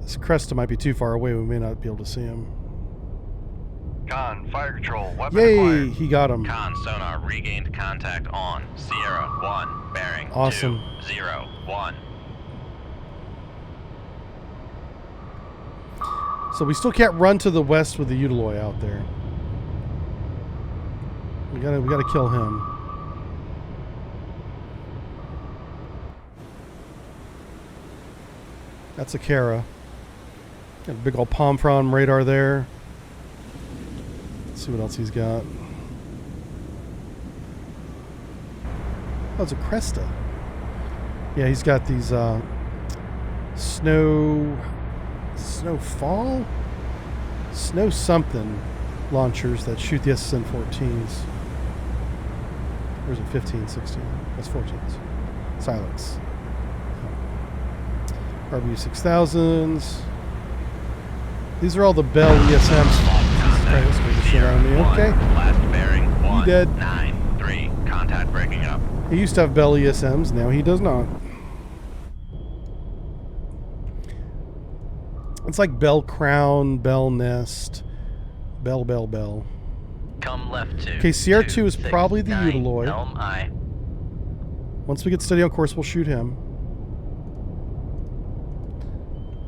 This Cresta might be too far away. We may not be able to see him. Con, fire control, weapon Yay! acquired. He got him. Con sonar regained contact on Sierra 1, bearing Awesome. 201. So we still can't run to the west with the Utiloy out there. We gotta kill him. That's a Kara. Got a big old palm frond radar there. Let's see what else he's got. Oh, it's a Cresta. Yeah, he's got these snowfall? Snow something launchers that shoot the SSN-14s. Or is it 15, 16? That's 14s. Silence. RB6000s. These are all the Bell ESMs. Okay, let's get the shit out of me. Okay. Last bearing. He dead. 193. Contact breaking up. He used to have Bell ESMs. Now he does not. It's like Bell Crown, Bell Nest, Bell. Come left 2. Okay, CR2 is probably the 269 Utiloid. Elm I. Once we get steady on course, we'll shoot him.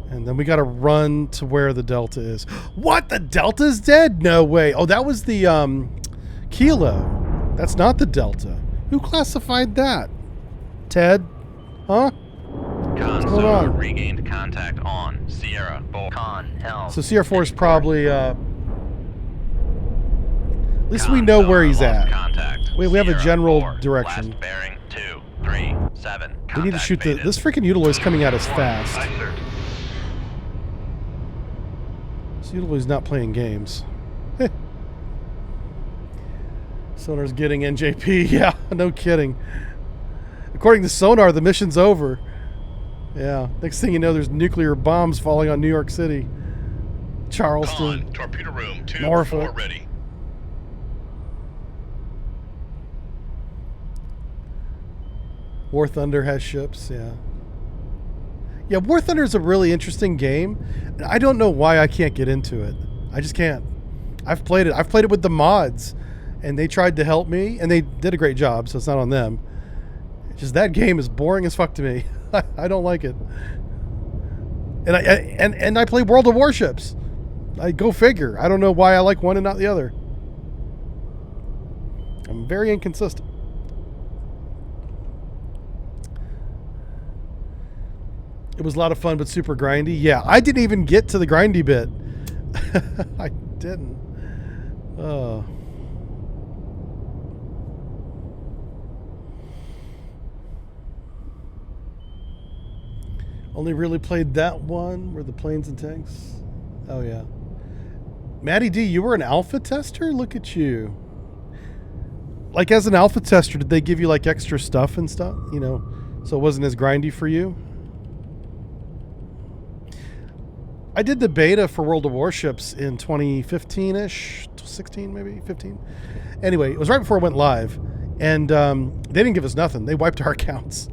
And then we gotta run to where the Delta is. What? The Delta's dead? No way. Oh, that was the Kilo. That's not the Delta. Who classified that? Ted? Huh? Con going sonar on? regained contact on Sierra 4. Con Elm. So CR4 is probably at least we Con know sonar where he's lost at. Contact. We have a Sierra general 4. direction. Last bearing 237. We need to shoot the... This freaking Utiloid's coming at us fast. Aye, sir. This Utiloid's not playing games. Sonar's getting NJP. Yeah, no kidding. According to Sonar, the mission's over. Yeah. Next thing you know, there's nuclear bombs falling on New York City. Charleston. Con, torpedo room 2-4 Norfolk. ready. War Thunder has ships, yeah. Yeah, War Thunder is a really interesting game. I don't know why I can't get into it. I just can't. I've played it with the mods, and they tried to help me, and they did a great job, so it's not on them. It's just that game is boring as fuck to me. I don't like it. And I play World of Warships. I go figure. I don't know why I like one and not the other. I'm very inconsistent. It was a lot of fun, but super grindy. Yeah, I didn't even get to the grindy bit. I didn't. Only really played that one, where the planes and tanks. Oh, yeah. Matty D, you were an alpha tester? Look at you. Like, as an alpha tester, did they give you, like, extra stuff and stuff? You know, so it wasn't as grindy for you? I did the beta for World of Warships in 2015-ish, 16 maybe, 15. Anyway, it was right before it went live, and they didn't give us nothing. They wiped our accounts.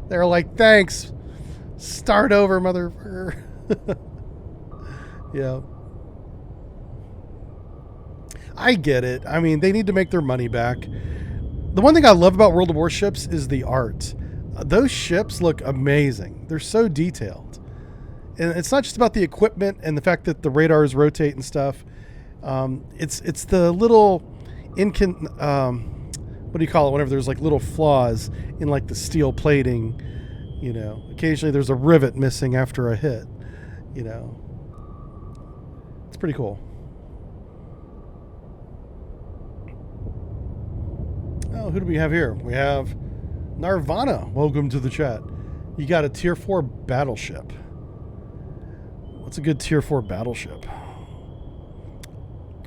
They were like, thanks. Start over, motherfucker. Yeah. I get it. I mean, they need to make their money back. The one thing I love about World of Warships is the art. Those ships look amazing. They're so detailed. And it's not just about the equipment and the fact that the radars rotate and stuff. It's the little what do you call it? Whenever there's like little flaws in like the steel plating, you know. Occasionally there's a rivet missing after a hit, you know. It's pretty cool. Oh, who do we have here? We have Narvana. Welcome to the chat. You got a tier 4 battleship. What's a good tier 4 battleship?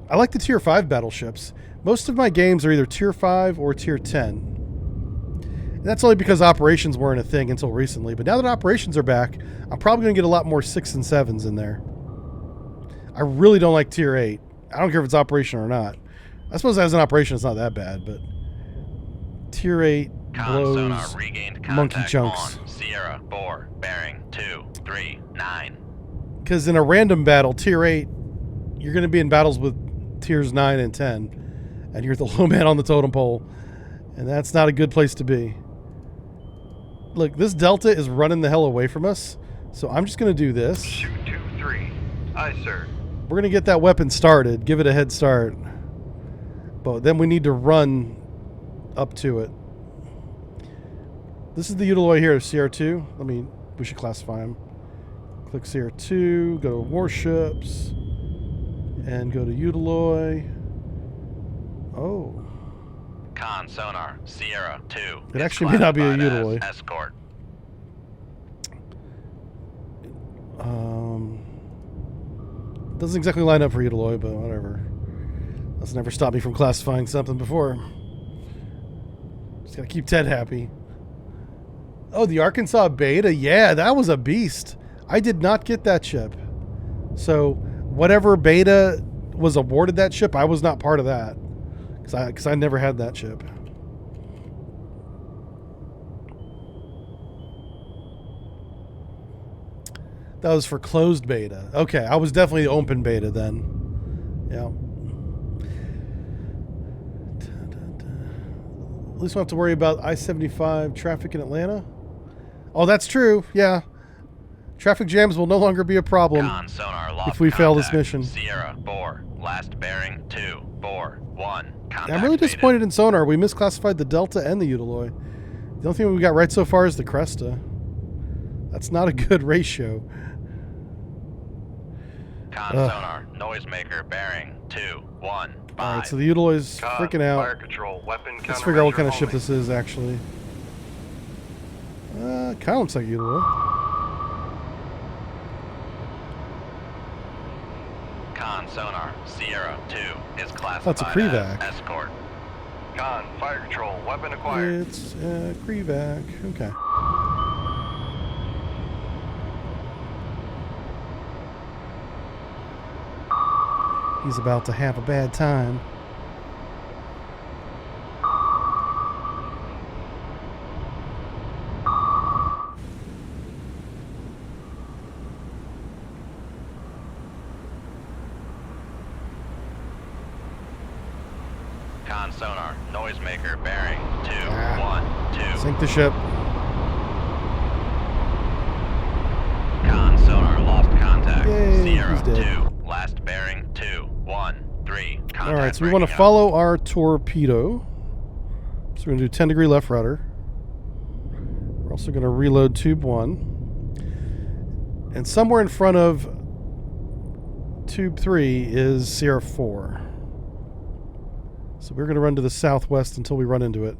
I like the tier 5 battleships. Most of my games are either tier 5 or tier 10. And that's only because operations weren't a thing until recently. But now that operations are back, I'm probably going to get a lot more 6 and 7s in there. I really don't like tier 8. I don't care if it's operation or not. I suppose as an operation it's not that bad, but tier 8 blows monkey chunks. On Sierra 4, bearing 239. Because in a random battle, tier 8, you're going to be in battles with tiers 9 and 10. And you're the low man on the totem pole. And that's not a good place to be. Look, this Delta is running the hell away from us. So I'm just going to do this. Shoot 2-3. Aye, sir. We're going to get that weapon started. Give it a head start. But then we need to run up to it. This is the Utiloid here, CR2. We should classify him. Click CR2, go to Warships, and go to Utiloid. Oh. Con sonar, Sierra 2. It actually may not be a Utiloid. Escort. Doesn't exactly line up for Utiloid, but whatever. That's never stopped me from classifying something before. Just gotta keep Ted happy. Oh, the Arkansas Beta? Yeah, that was a beast. I did not get that ship. So, whatever Beta was awarded that ship, I was not part of that. Because I never had that ship. That was for closed beta. Okay, I was definitely open beta then. Yeah. At least we don't have to worry about I-75 traffic in Atlanta. Oh, that's true. Yeah. Traffic jams will no longer be a problem if we fail this mission. Sierra 4, last bearing 2, 4, 1. I'm really disappointed in sonar. We misclassified the Delta and the Utiloy. The only thing we got right so far is the Cresta. That's not a good ratio. Sonar, noisemaker bearing 2, 1, 5. Alright, so the Utiloy's freaking out. Fire control, weapon Let's figure out what kind of countermeasure ship this is, actually. Kind of looks like Utiloy. Sonar, Sierra 2 is classified That's a Crevac. as escort. Con, fire control, weapon acquired. It's Crevac. Okay. He's about to have a bad time. Sonar, noisemaker bearing 2, 1, 2. Sink the ship. Sonar lost contact. Yay, Sierra he's dead. 2, last bearing 2, 1, 3. Alright, so we want to follow our torpedo. So we're going to do 10 degree left rudder. We're also going to reload tube 1. And somewhere in front of tube 3 is Sierra 4. So we're going to run to the southwest until we run into it.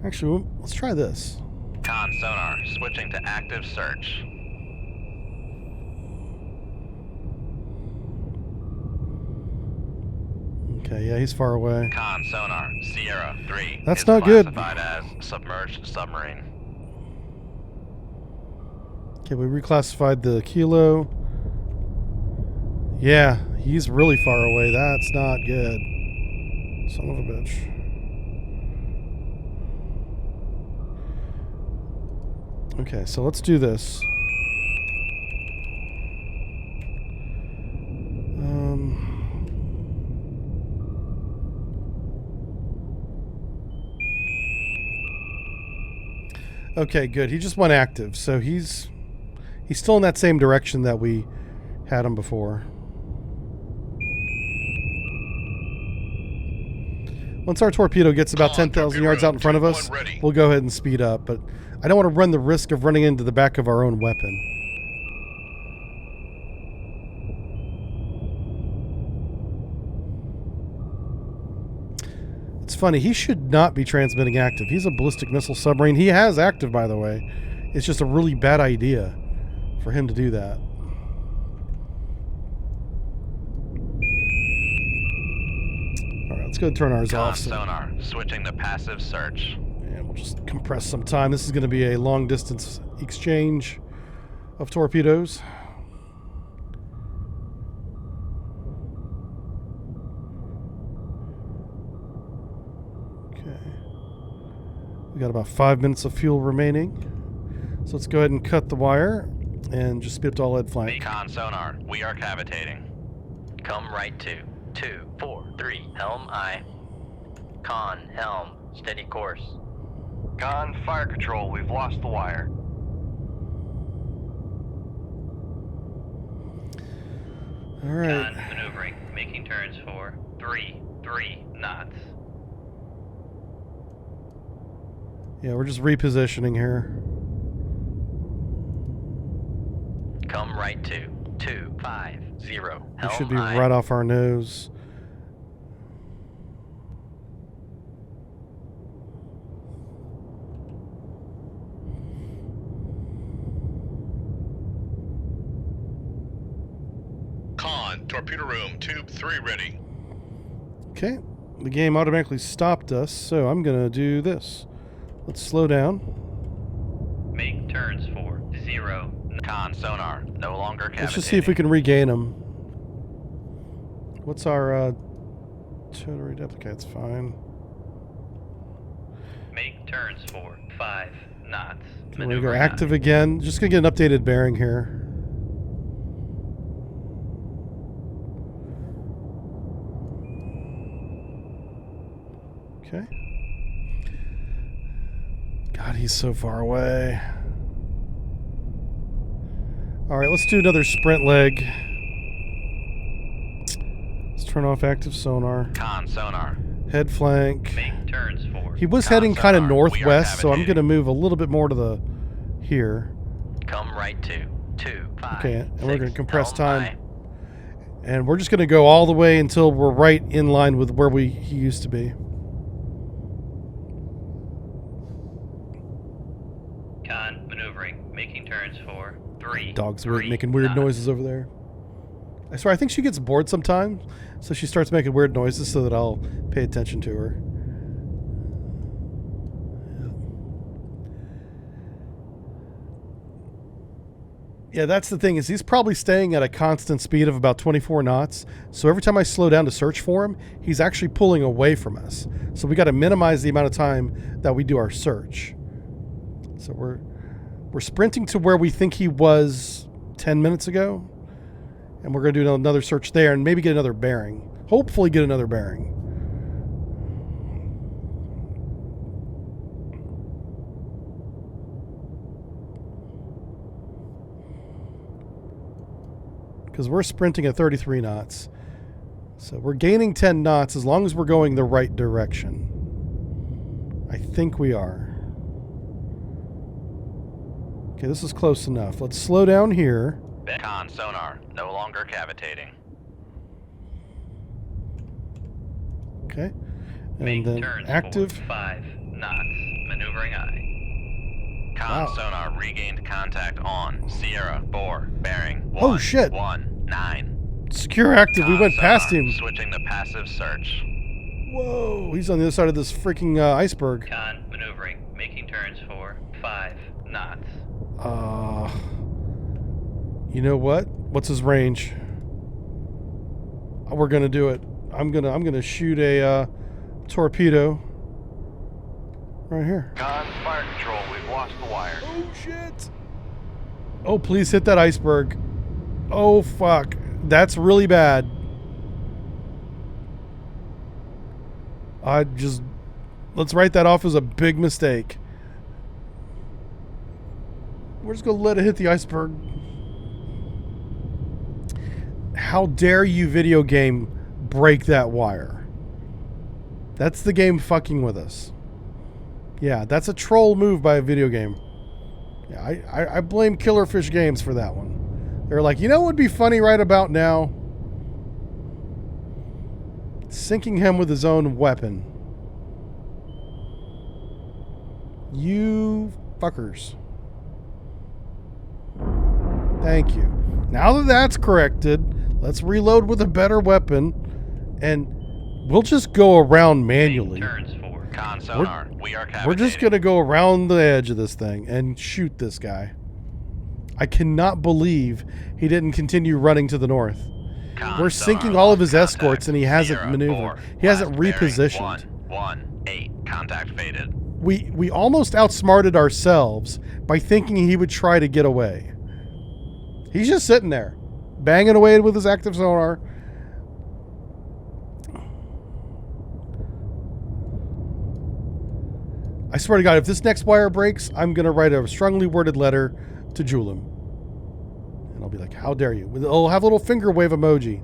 Actually, let's try this. Sonar, switching to active search. Okay, yeah, he's far away. Sonar, Sierra 3 That's is not good. classified as submerged submarine. Okay, we reclassified the Kilo. Yeah, he's really far away. That's not good. Son of a bitch. Okay, so let's do this. Okay, good. He just went active, so he's still in that same direction that we had him before. Once our torpedo gets about 10,000 yards out in front of us, we'll go ahead and speed up, but I don't want to run the risk of running into the back of our own weapon. It's funny, he should not be transmitting active. He's a ballistic missile submarine. He has active, by the way. It's just a really bad idea for him to do that. Alright, let's go and turn ours off. Sonar, switching to passive search. And we'll just compress some time. This is going to be a long distance exchange of torpedoes. Okay. We got about 5 minutes of fuel remaining. So let's go ahead and cut the wire and just speed up to all lead flank. Sonar, we are cavitating. Come right to 243 helm I. Helm, steady course. Fire control, we've lost the wire. All right. Maneuvering, making turns for 3 knots. Yeah, we're just repositioning here. Come right to 250 helm We should be I. right off our nose. Torpedo room, tube 3 ready. Okay, the game automatically stopped us, so I'm gonna do this. Let's slow down. Make turns for 0. Con sonar, no longer cavitating. Let's just see if we can regain them. What's our total depth? Okay, it's fine. Make turns for 5 knots. Okay, we're gonna go active again. Just gonna get an updated bearing here. Okay. God, he's so far away. All right, let's do another sprint leg. Let's turn off active sonar. Con sonar. Head flank. Make turns for. He was Con heading kind of sonar, northwest, we are so I'm going to move a little bit more to the here. Come right to 2, 5. Okay, and we're going to 6, compress helm time. high. And we're just going to go all the way until we're right in line with where he used to be. Con maneuvering. Making turns for 3. Dog's 3 making weird knots. noises over there. I swear, I think she gets bored sometimes, so she starts making weird noises so that I'll pay attention to her. Yeah, that's the thing, is he's probably staying at a constant speed of about 24 knots. So every time I slow down to search for him, he's actually pulling away from us. So we got to minimize the amount of time that we do our search. So we're sprinting to where we think he was 10 minutes ago. And we're going to do another search there and maybe get another bearing. Hopefully get another bearing. Because we're sprinting at 33 knots. So we're gaining 10 knots as long as we're going the right direction. I think we are. Okay, this is close enough. Let's slow down here. Con sonar, no longer cavitating. Okay. And Make then turns active. for 5 knots. Maneuvering eye. Con Wow. sonar regained contact on Sierra 4 bearing 1, Oh, shit. 1, 9. Secure active. We Con went past sonar, him. Switching to passive search. Whoa. He's on the other side of this freaking iceberg. Con maneuvering. Making turns for 5 knots. You know what? What's his range? We're gonna do it. I'm gonna shoot a torpedo right here. Con, fire control, we've lost the wire. Oh shit! Oh, please hit that iceberg. Oh fuck, that's really bad. Let's write that off as a big mistake. We're just gonna let it hit the iceberg. How dare you, video game, break that wire? That's the game fucking with us. Yeah, that's a troll move by a video game. Yeah, I blame Killerfish Games for that one. They're like, you know what would be funny right about now? Sinking him with his own weapon. You fuckers. Thank you. Now that that's corrected, let's reload with a better weapon, and we'll just go around manually. Make turns for. Con sonar, we are cavitating. We're just going to go around the edge of this thing and shoot this guy. I cannot believe he didn't continue running to the north. Con We're sonar, sinking all of his lost escorts, and he contact. hasn't Sierra maneuvered. 4, He hasn't last bearing repositioned. 1, 8. Contact faded. We almost outsmarted ourselves by thinking he would try to get away. He's just sitting there, banging away with his active sonar. I swear to God, if this next wire breaks, I'm going to write a strongly worded letter to Julim. And I'll be like, how dare you? I'll have a little finger wave emoji.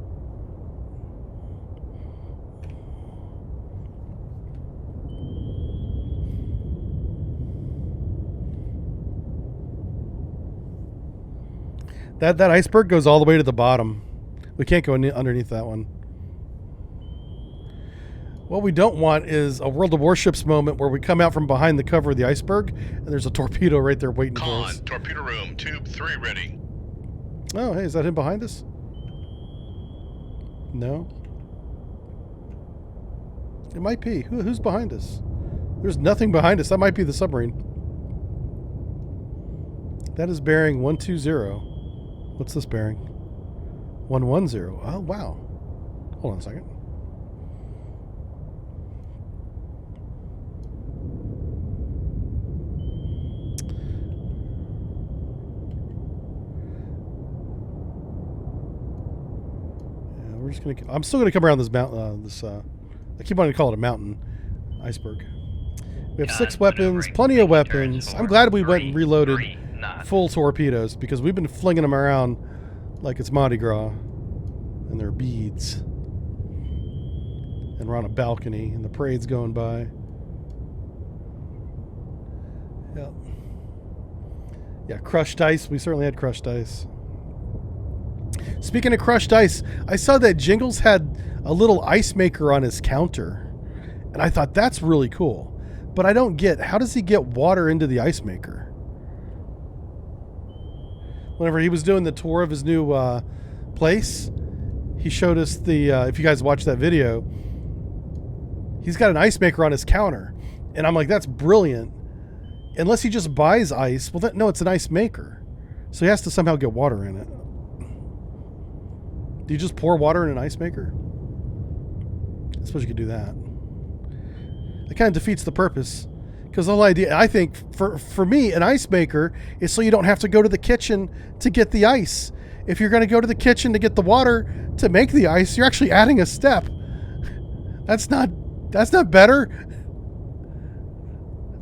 That iceberg goes all the way to the bottom. We can't go underneath that one. What we don't want is a World of Warships moment where we come out from behind the cover of the iceberg and there's a torpedo right there waiting for us. Con, torpedo room, tube 3 ready. Oh, hey, is that him behind us? No. It might be. Who's behind us? There's nothing behind us. That might be the submarine. That is bearing 120. What's this bearing? 110. Oh, wow. Hold on a second. We're just gonna. I'm still gonna come around this mountain. I keep wanting to call it a mountain, iceberg. We have 6 weapons, plenty of weapons. I'm glad we went and reloaded full torpedoes because we've been flinging them around like it's Mardi Gras, and they're beads. And we're on a balcony, and the parade's going by. Yeah. Yeah, crushed ice. We certainly had crushed ice. Speaking of crushed ice, I saw that Jingles had a little ice maker on his counter. And I thought, that's really cool. But I don't get, how does he get water into the ice maker? Whenever he was doing the tour of his new place, he showed us the, if you guys watched that video, he's got an ice maker on his counter. And I'm like, that's brilliant. Unless he just buys ice. Well, no, it's an ice maker. So he has to somehow get water in it. Do you just pour water in an ice maker? I suppose you could do that. It kind of defeats the purpose. Because the whole idea, I think, for me, an ice maker is so you don't have to go to the kitchen to get the ice. If you're going to go to the kitchen to get the water to make the ice, you're actually adding a step. That's not better.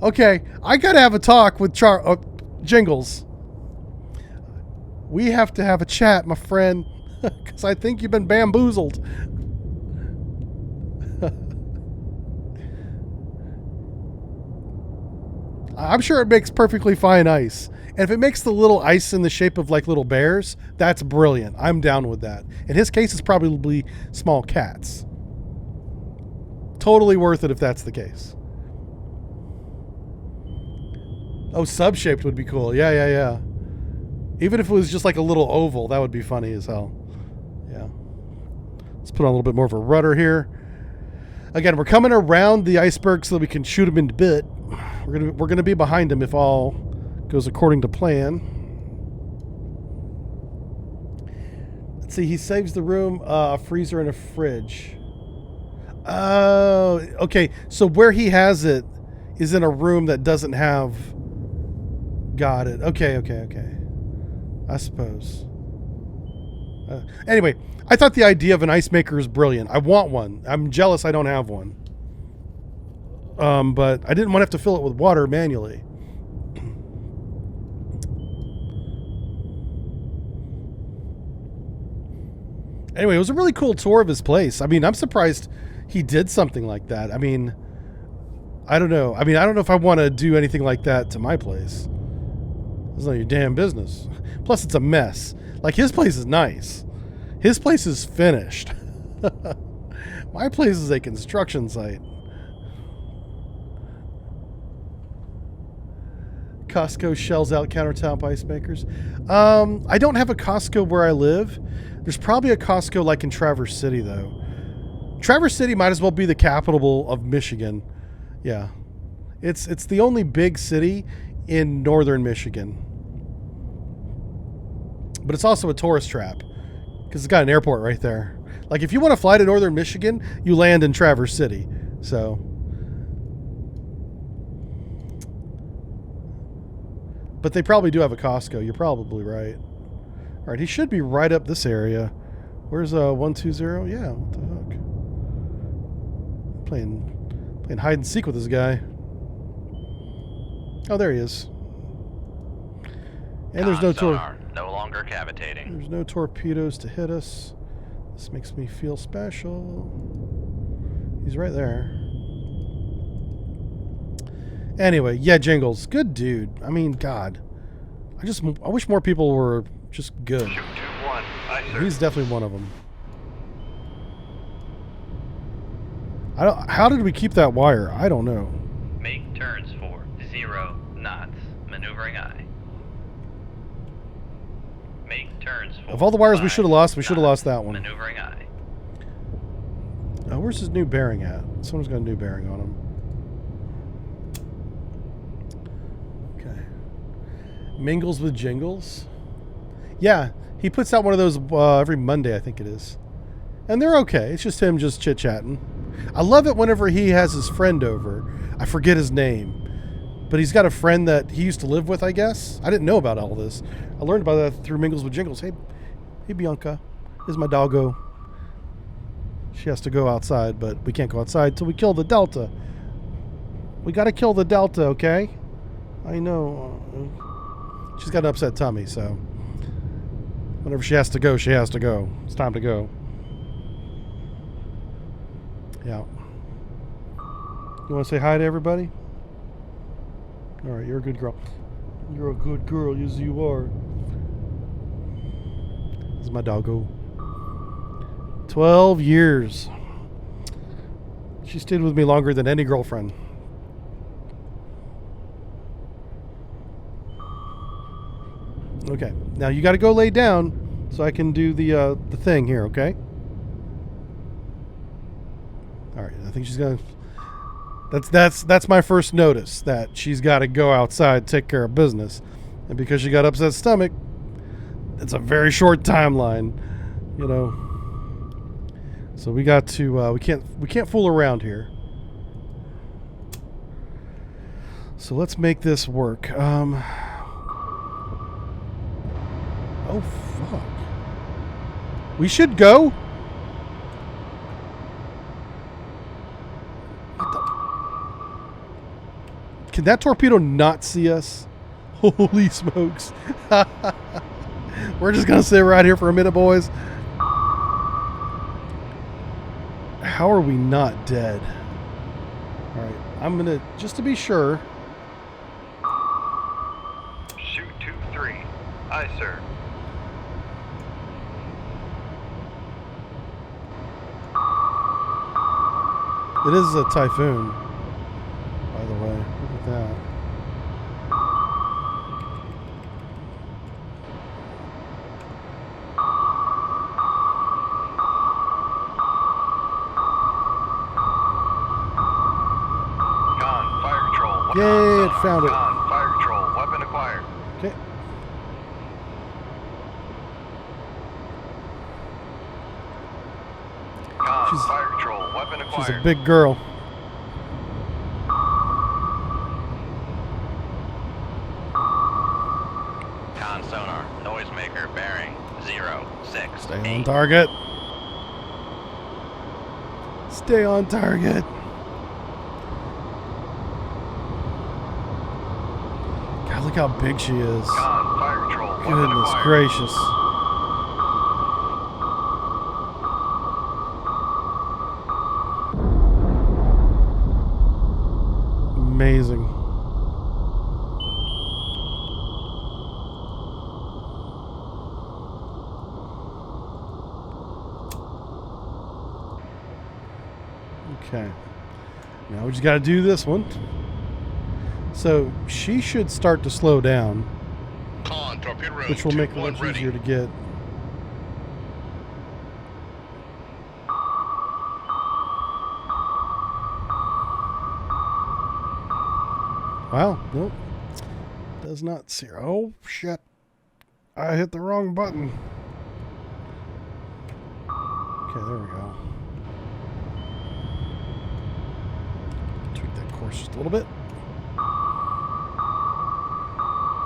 Okay, I got to have a talk with Jingles. We have to have a chat, my friend. Because I think you've been bamboozled. I'm sure it makes perfectly fine ice. And if it makes the little ice in the shape of like little bears, that's brilliant. I'm down with that. In his case, it's probably small cats. Totally worth it if that's the case. Oh, sub-shaped would be cool. Yeah. Even if it was just like a little oval, that would be funny as hell. Yeah. Let's put on a little bit more of a rudder here. Again, we're coming around the iceberg so that we can shoot him in bit. We're gonna be behind him if all goes according to plan. Let's see. He saves the room, a freezer and a fridge. Oh, okay. So where he has it is in a room that doesn't have. Got it. Okay. I suppose. Anyway, I thought the idea of an ice maker is brilliant. I want one. I'm jealous I don't have one. But I didn't want to have to fill it with water manually. Anyway, it was a really cool tour of his place. I mean, I'm surprised he did something like that. I mean, I don't know. I don't know if I want to do anything like that to my place. It's none of your damn business. Plus, it's a mess. Like, his place is nice. His place is finished. My place is a construction site. Costco shells out countertop ice makers. I don't have a Costco where I live. There's probably a Costco like in Traverse City, though. Traverse City might as well be the capital of Michigan. Yeah. It's the only big city in northern Michigan. But it's also a tourist trap because it's got an airport right there. Like, if you want to fly to northern Michigan, you land in Traverse City. So, but they probably do have a Costco. You're probably right. All right, he should be right up this area. Where's 120? Yeah, what the heck? Playing hide and seek with this guy. Oh, there he is. And there's no no longer cavitating. There's no torpedoes to hit us. This makes me feel special. He's right there. Anyway, yeah, Jingles, good dude. I mean, God, I wish more people were just good. Shoot 2-1. Aye, sir. He's definitely one of them. How did we keep that wire? I don't know. Make turns for 0 knots. Maneuvering eye. Make turns for Of all the wires we should have lost, we should have lost that one. Maneuvering eye. Oh, where's his new bearing at? Someone's got a new bearing on him. Mingles with Jingles. Yeah, he puts out one of those every Monday, I think it is. And they're okay. It's just him just chit-chatting. I love it whenever he has his friend over. I forget his name. But he's got a friend that he used to live with, I guess. I didn't know about all this. I learned about that through Mingles with Jingles. Hey Bianca. This is my doggo. She has to go outside, but we can't go outside till we kill the Delta. We got to kill the Delta, okay? I know. She's got an upset tummy, so whenever she has to go, she has to go. It's time to go. Yeah. You want to say hi to everybody? All right, you're a good girl. You're a good girl, yes you are. This is my doggo. 12 years. She stayed with me longer than any girlfriend. Okay, now you got to go lay down so I can do the thing here, okay? All right, I think she's gonna. That's my first notice, that she's got to go outside, take care of business, and because she got upset stomach, it's a very short timeline, you know. So we got to we can't fool around here. So let's make this work. Oh fuck. We should go. Can that torpedo not see us? Holy smokes. We're just going to sit right here for a minute, boys. How are we not dead? All right. I'm going to, just to be sure. Shoot 2-3. Aye, sir. It is a typhoon, by the way. Look at that. Con, fire control. Yay, it found it. Con, fire control. Weapon acquired. Okay. Con, fire control. Weapon acquired. She's a big girl. Con sonar, noisemaker bearing 06. Stay on target. Stay on target. God, look how big she is. Con, fire control. Weapon Goodness acquired. gracious. Amazing. Okay. Now we just got to do this one. So she should start to slow down, Con, torpedo room. which will make it 2-1 much ready. easier to get. Wow, nope. Does not see her. Oh, shit. I hit the wrong button. Okay, there we go. Tweak that course just a little bit.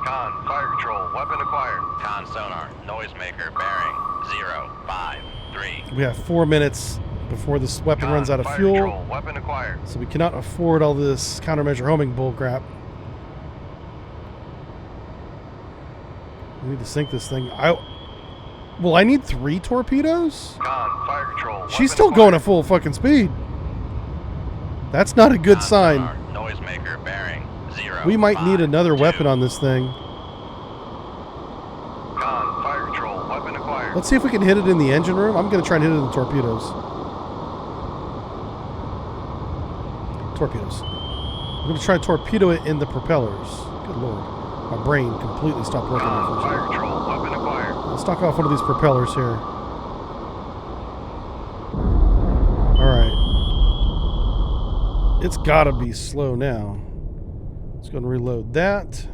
Con, fire control. Weapon acquired. Con sonar, noisemaker bearing 053. We have 4 minutes before this weapon Con, runs out of fire fuel. Control. Weapon acquired. So we cannot afford all this countermeasure homing bull crap. We need to sink this thing. Well, I need 3 torpedoes? Con, fire control. She's Weapon still acquired. going at full fucking speed. That's not a good Con sign. sonar, noisemaker bearing 0. We might need another weapon on this thing. Con, fire control. Weapon acquired. Let's see if we can hit it in the engine room. I'm going to try and hit it in the torpedoes. Torpedoes. I'm going to try and torpedo it in the propellers. Good lord. My brain completely stopped working there for a Con, fire second. control. Weapon acquired. Let's knock off one of these propellers here. Alright. It's gotta be slow now. Let's go and reload that.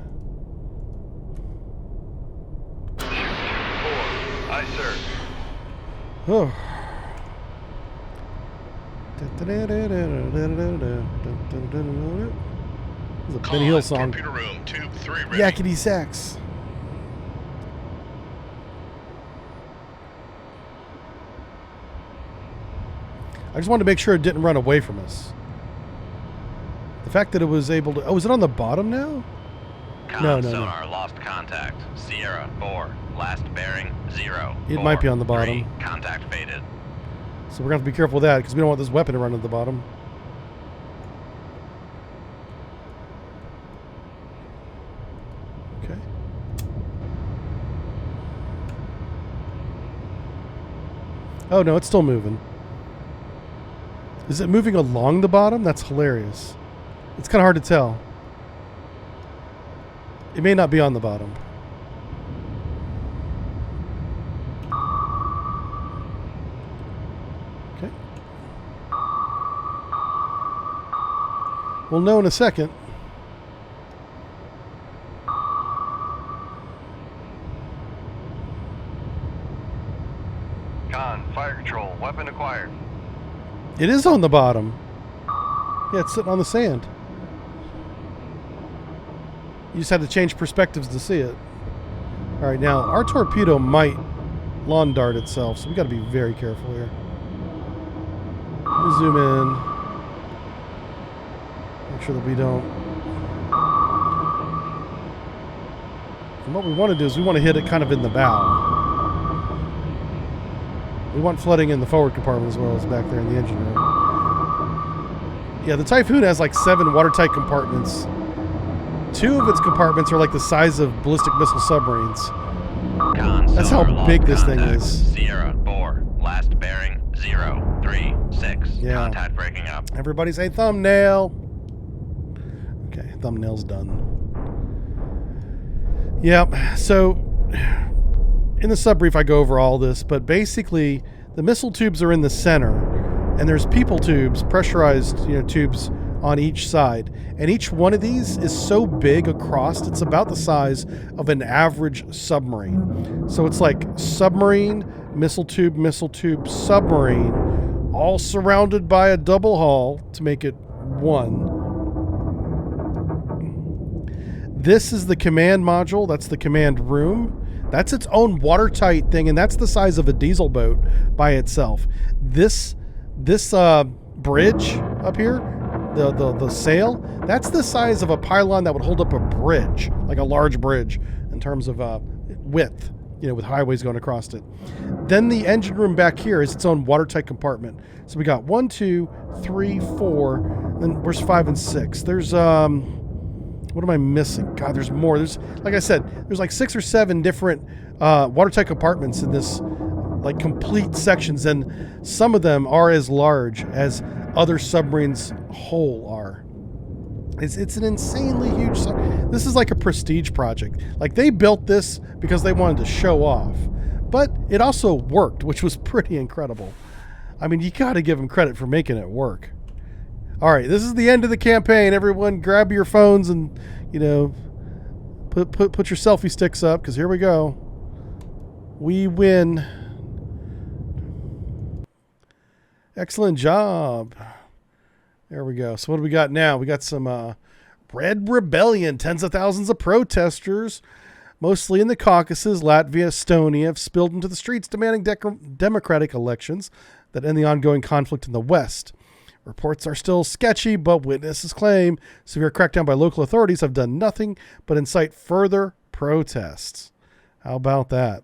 Aye, sir. Oh. This is a Benny Hill song. Torpedo room, tube 3 ready. Yakety sax. I just wanted to make sure it didn't run away from us. The fact that it was able to... Oh, is it on the bottom now? No. Sonar lost contact. Sierra 4. Last bearing 0. It might be on the bottom. 3, contact faded. So we're going to have to be careful with that because we don't want this weapon to run at the bottom. Okay. Oh, no, it's still moving. Is it moving along the bottom? That's hilarious. It's kind of hard to tell. It may not be on the bottom. Okay. We'll know in a second. Con, fire control, weapon acquired. It is on the bottom. Yeah, it's sitting on the sand. You just had to change perspectives to see it. All right, now our torpedo might lawn dart itself, so we got to be very careful here. Let me zoom in. Make sure that we don't. And what we want to do is we want to hit it kind of in the bow. We want flooding in the forward compartment as well as back there in the engine room. Yeah, the Typhoon has like 7 watertight compartments. 2 of its compartments are like the size of ballistic missile submarines. That's how big this thing is. Sierra 4. Last bearing 0. 3. 6. Yeah. Contact breaking up. Everybody say thumbnail. Okay, thumbnail's done. Yep, so in the sub-brief I go over all this, but basically the missile tubes are in the center, and there's people tubes, pressurized tubes on each side. And each one of these is so big across, it's about the size of an average submarine. So it's like submarine, missile tube, submarine, all surrounded by a double hull to make it one. This is the command module. That's the command room. That's its own watertight thing, and that's the size of a diesel boat by itself. This bridge up here, the sail, that's the size of a pylon that would hold up a bridge, like a large bridge in terms of width, with highways going across it. Then the engine room back here is its own watertight compartment. So we got 1, 2, 3, 4, and where's 5 and 6? There's what am I missing? God, there's more. There's, like I said, there's like 6 or 7 different watertight compartments in this, like, complete sections, and some of them are as large as other submarines whole are. It's an insanely huge. This is like a prestige project. Like, they built this because they wanted to show off, but it also worked, which was pretty incredible. I mean, you got to give them credit for making it work. All right, this is the end of the campaign. Everyone, grab your phones and put your selfie sticks up, because here we go. We win. Excellent job. There we go. So what do we got now? We got some Red Rebellion. Tens of thousands of protesters, mostly in the Caucasus, Latvia, Estonia, have spilled into the streets demanding democratic elections that end the ongoing conflict in the West. Reports are still sketchy, but witnesses claim severe crackdown by local authorities have done nothing but incite further protests. How about that?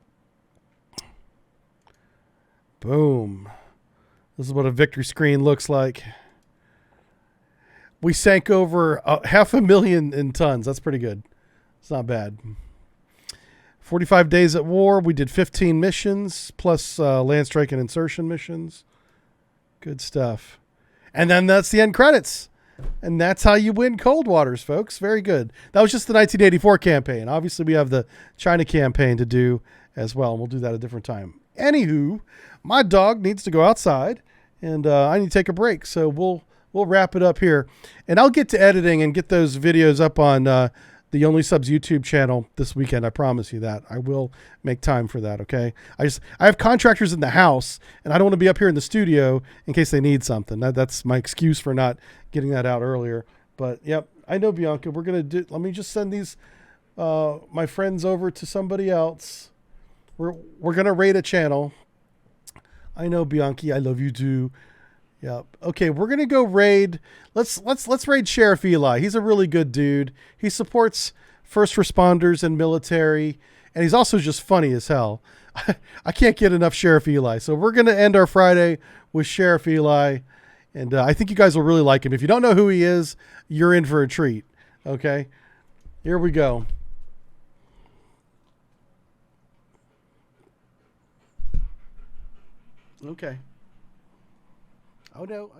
Boom. This is what a victory screen looks like. We sank over 500,000 in tons. That's pretty good. It's not bad. 45 days at war. We did 15 missions, plus land strike and insertion missions. Good stuff. And then that's the end credits. And that's how you win Cold Waters, folks. Very good. That was just the 1984 campaign. Obviously, we have the China campaign to do as well. And we'll do that at a different time. Anywho, my dog needs to go outside, and I need to take a break. So we'll wrap it up here. And I'll get to editing and get those videos up on the Only Subs YouTube channel this weekend. I promise you that. I will make time for that, okay? I have contractors in the house, and I don't want to be up here in the studio in case they need something. That's my excuse for not getting that out earlier. But, yep, I know, Bianca. We're going to do... Let me just send these my friends over to somebody else. We're going to raid a channel. I know, Bianchi. I love you too. Yep. Okay, we're gonna go raid. Let's raid Sheriff Eli. He's a really good dude. He supports first responders and military, and he's also just funny as hell. I can't get enough Sheriff Eli. So we're gonna end our Friday with Sheriff Eli, and I think you guys will really like him. If you don't know who he is, you're in for a treat. Okay, here we go. Okay. Oh no.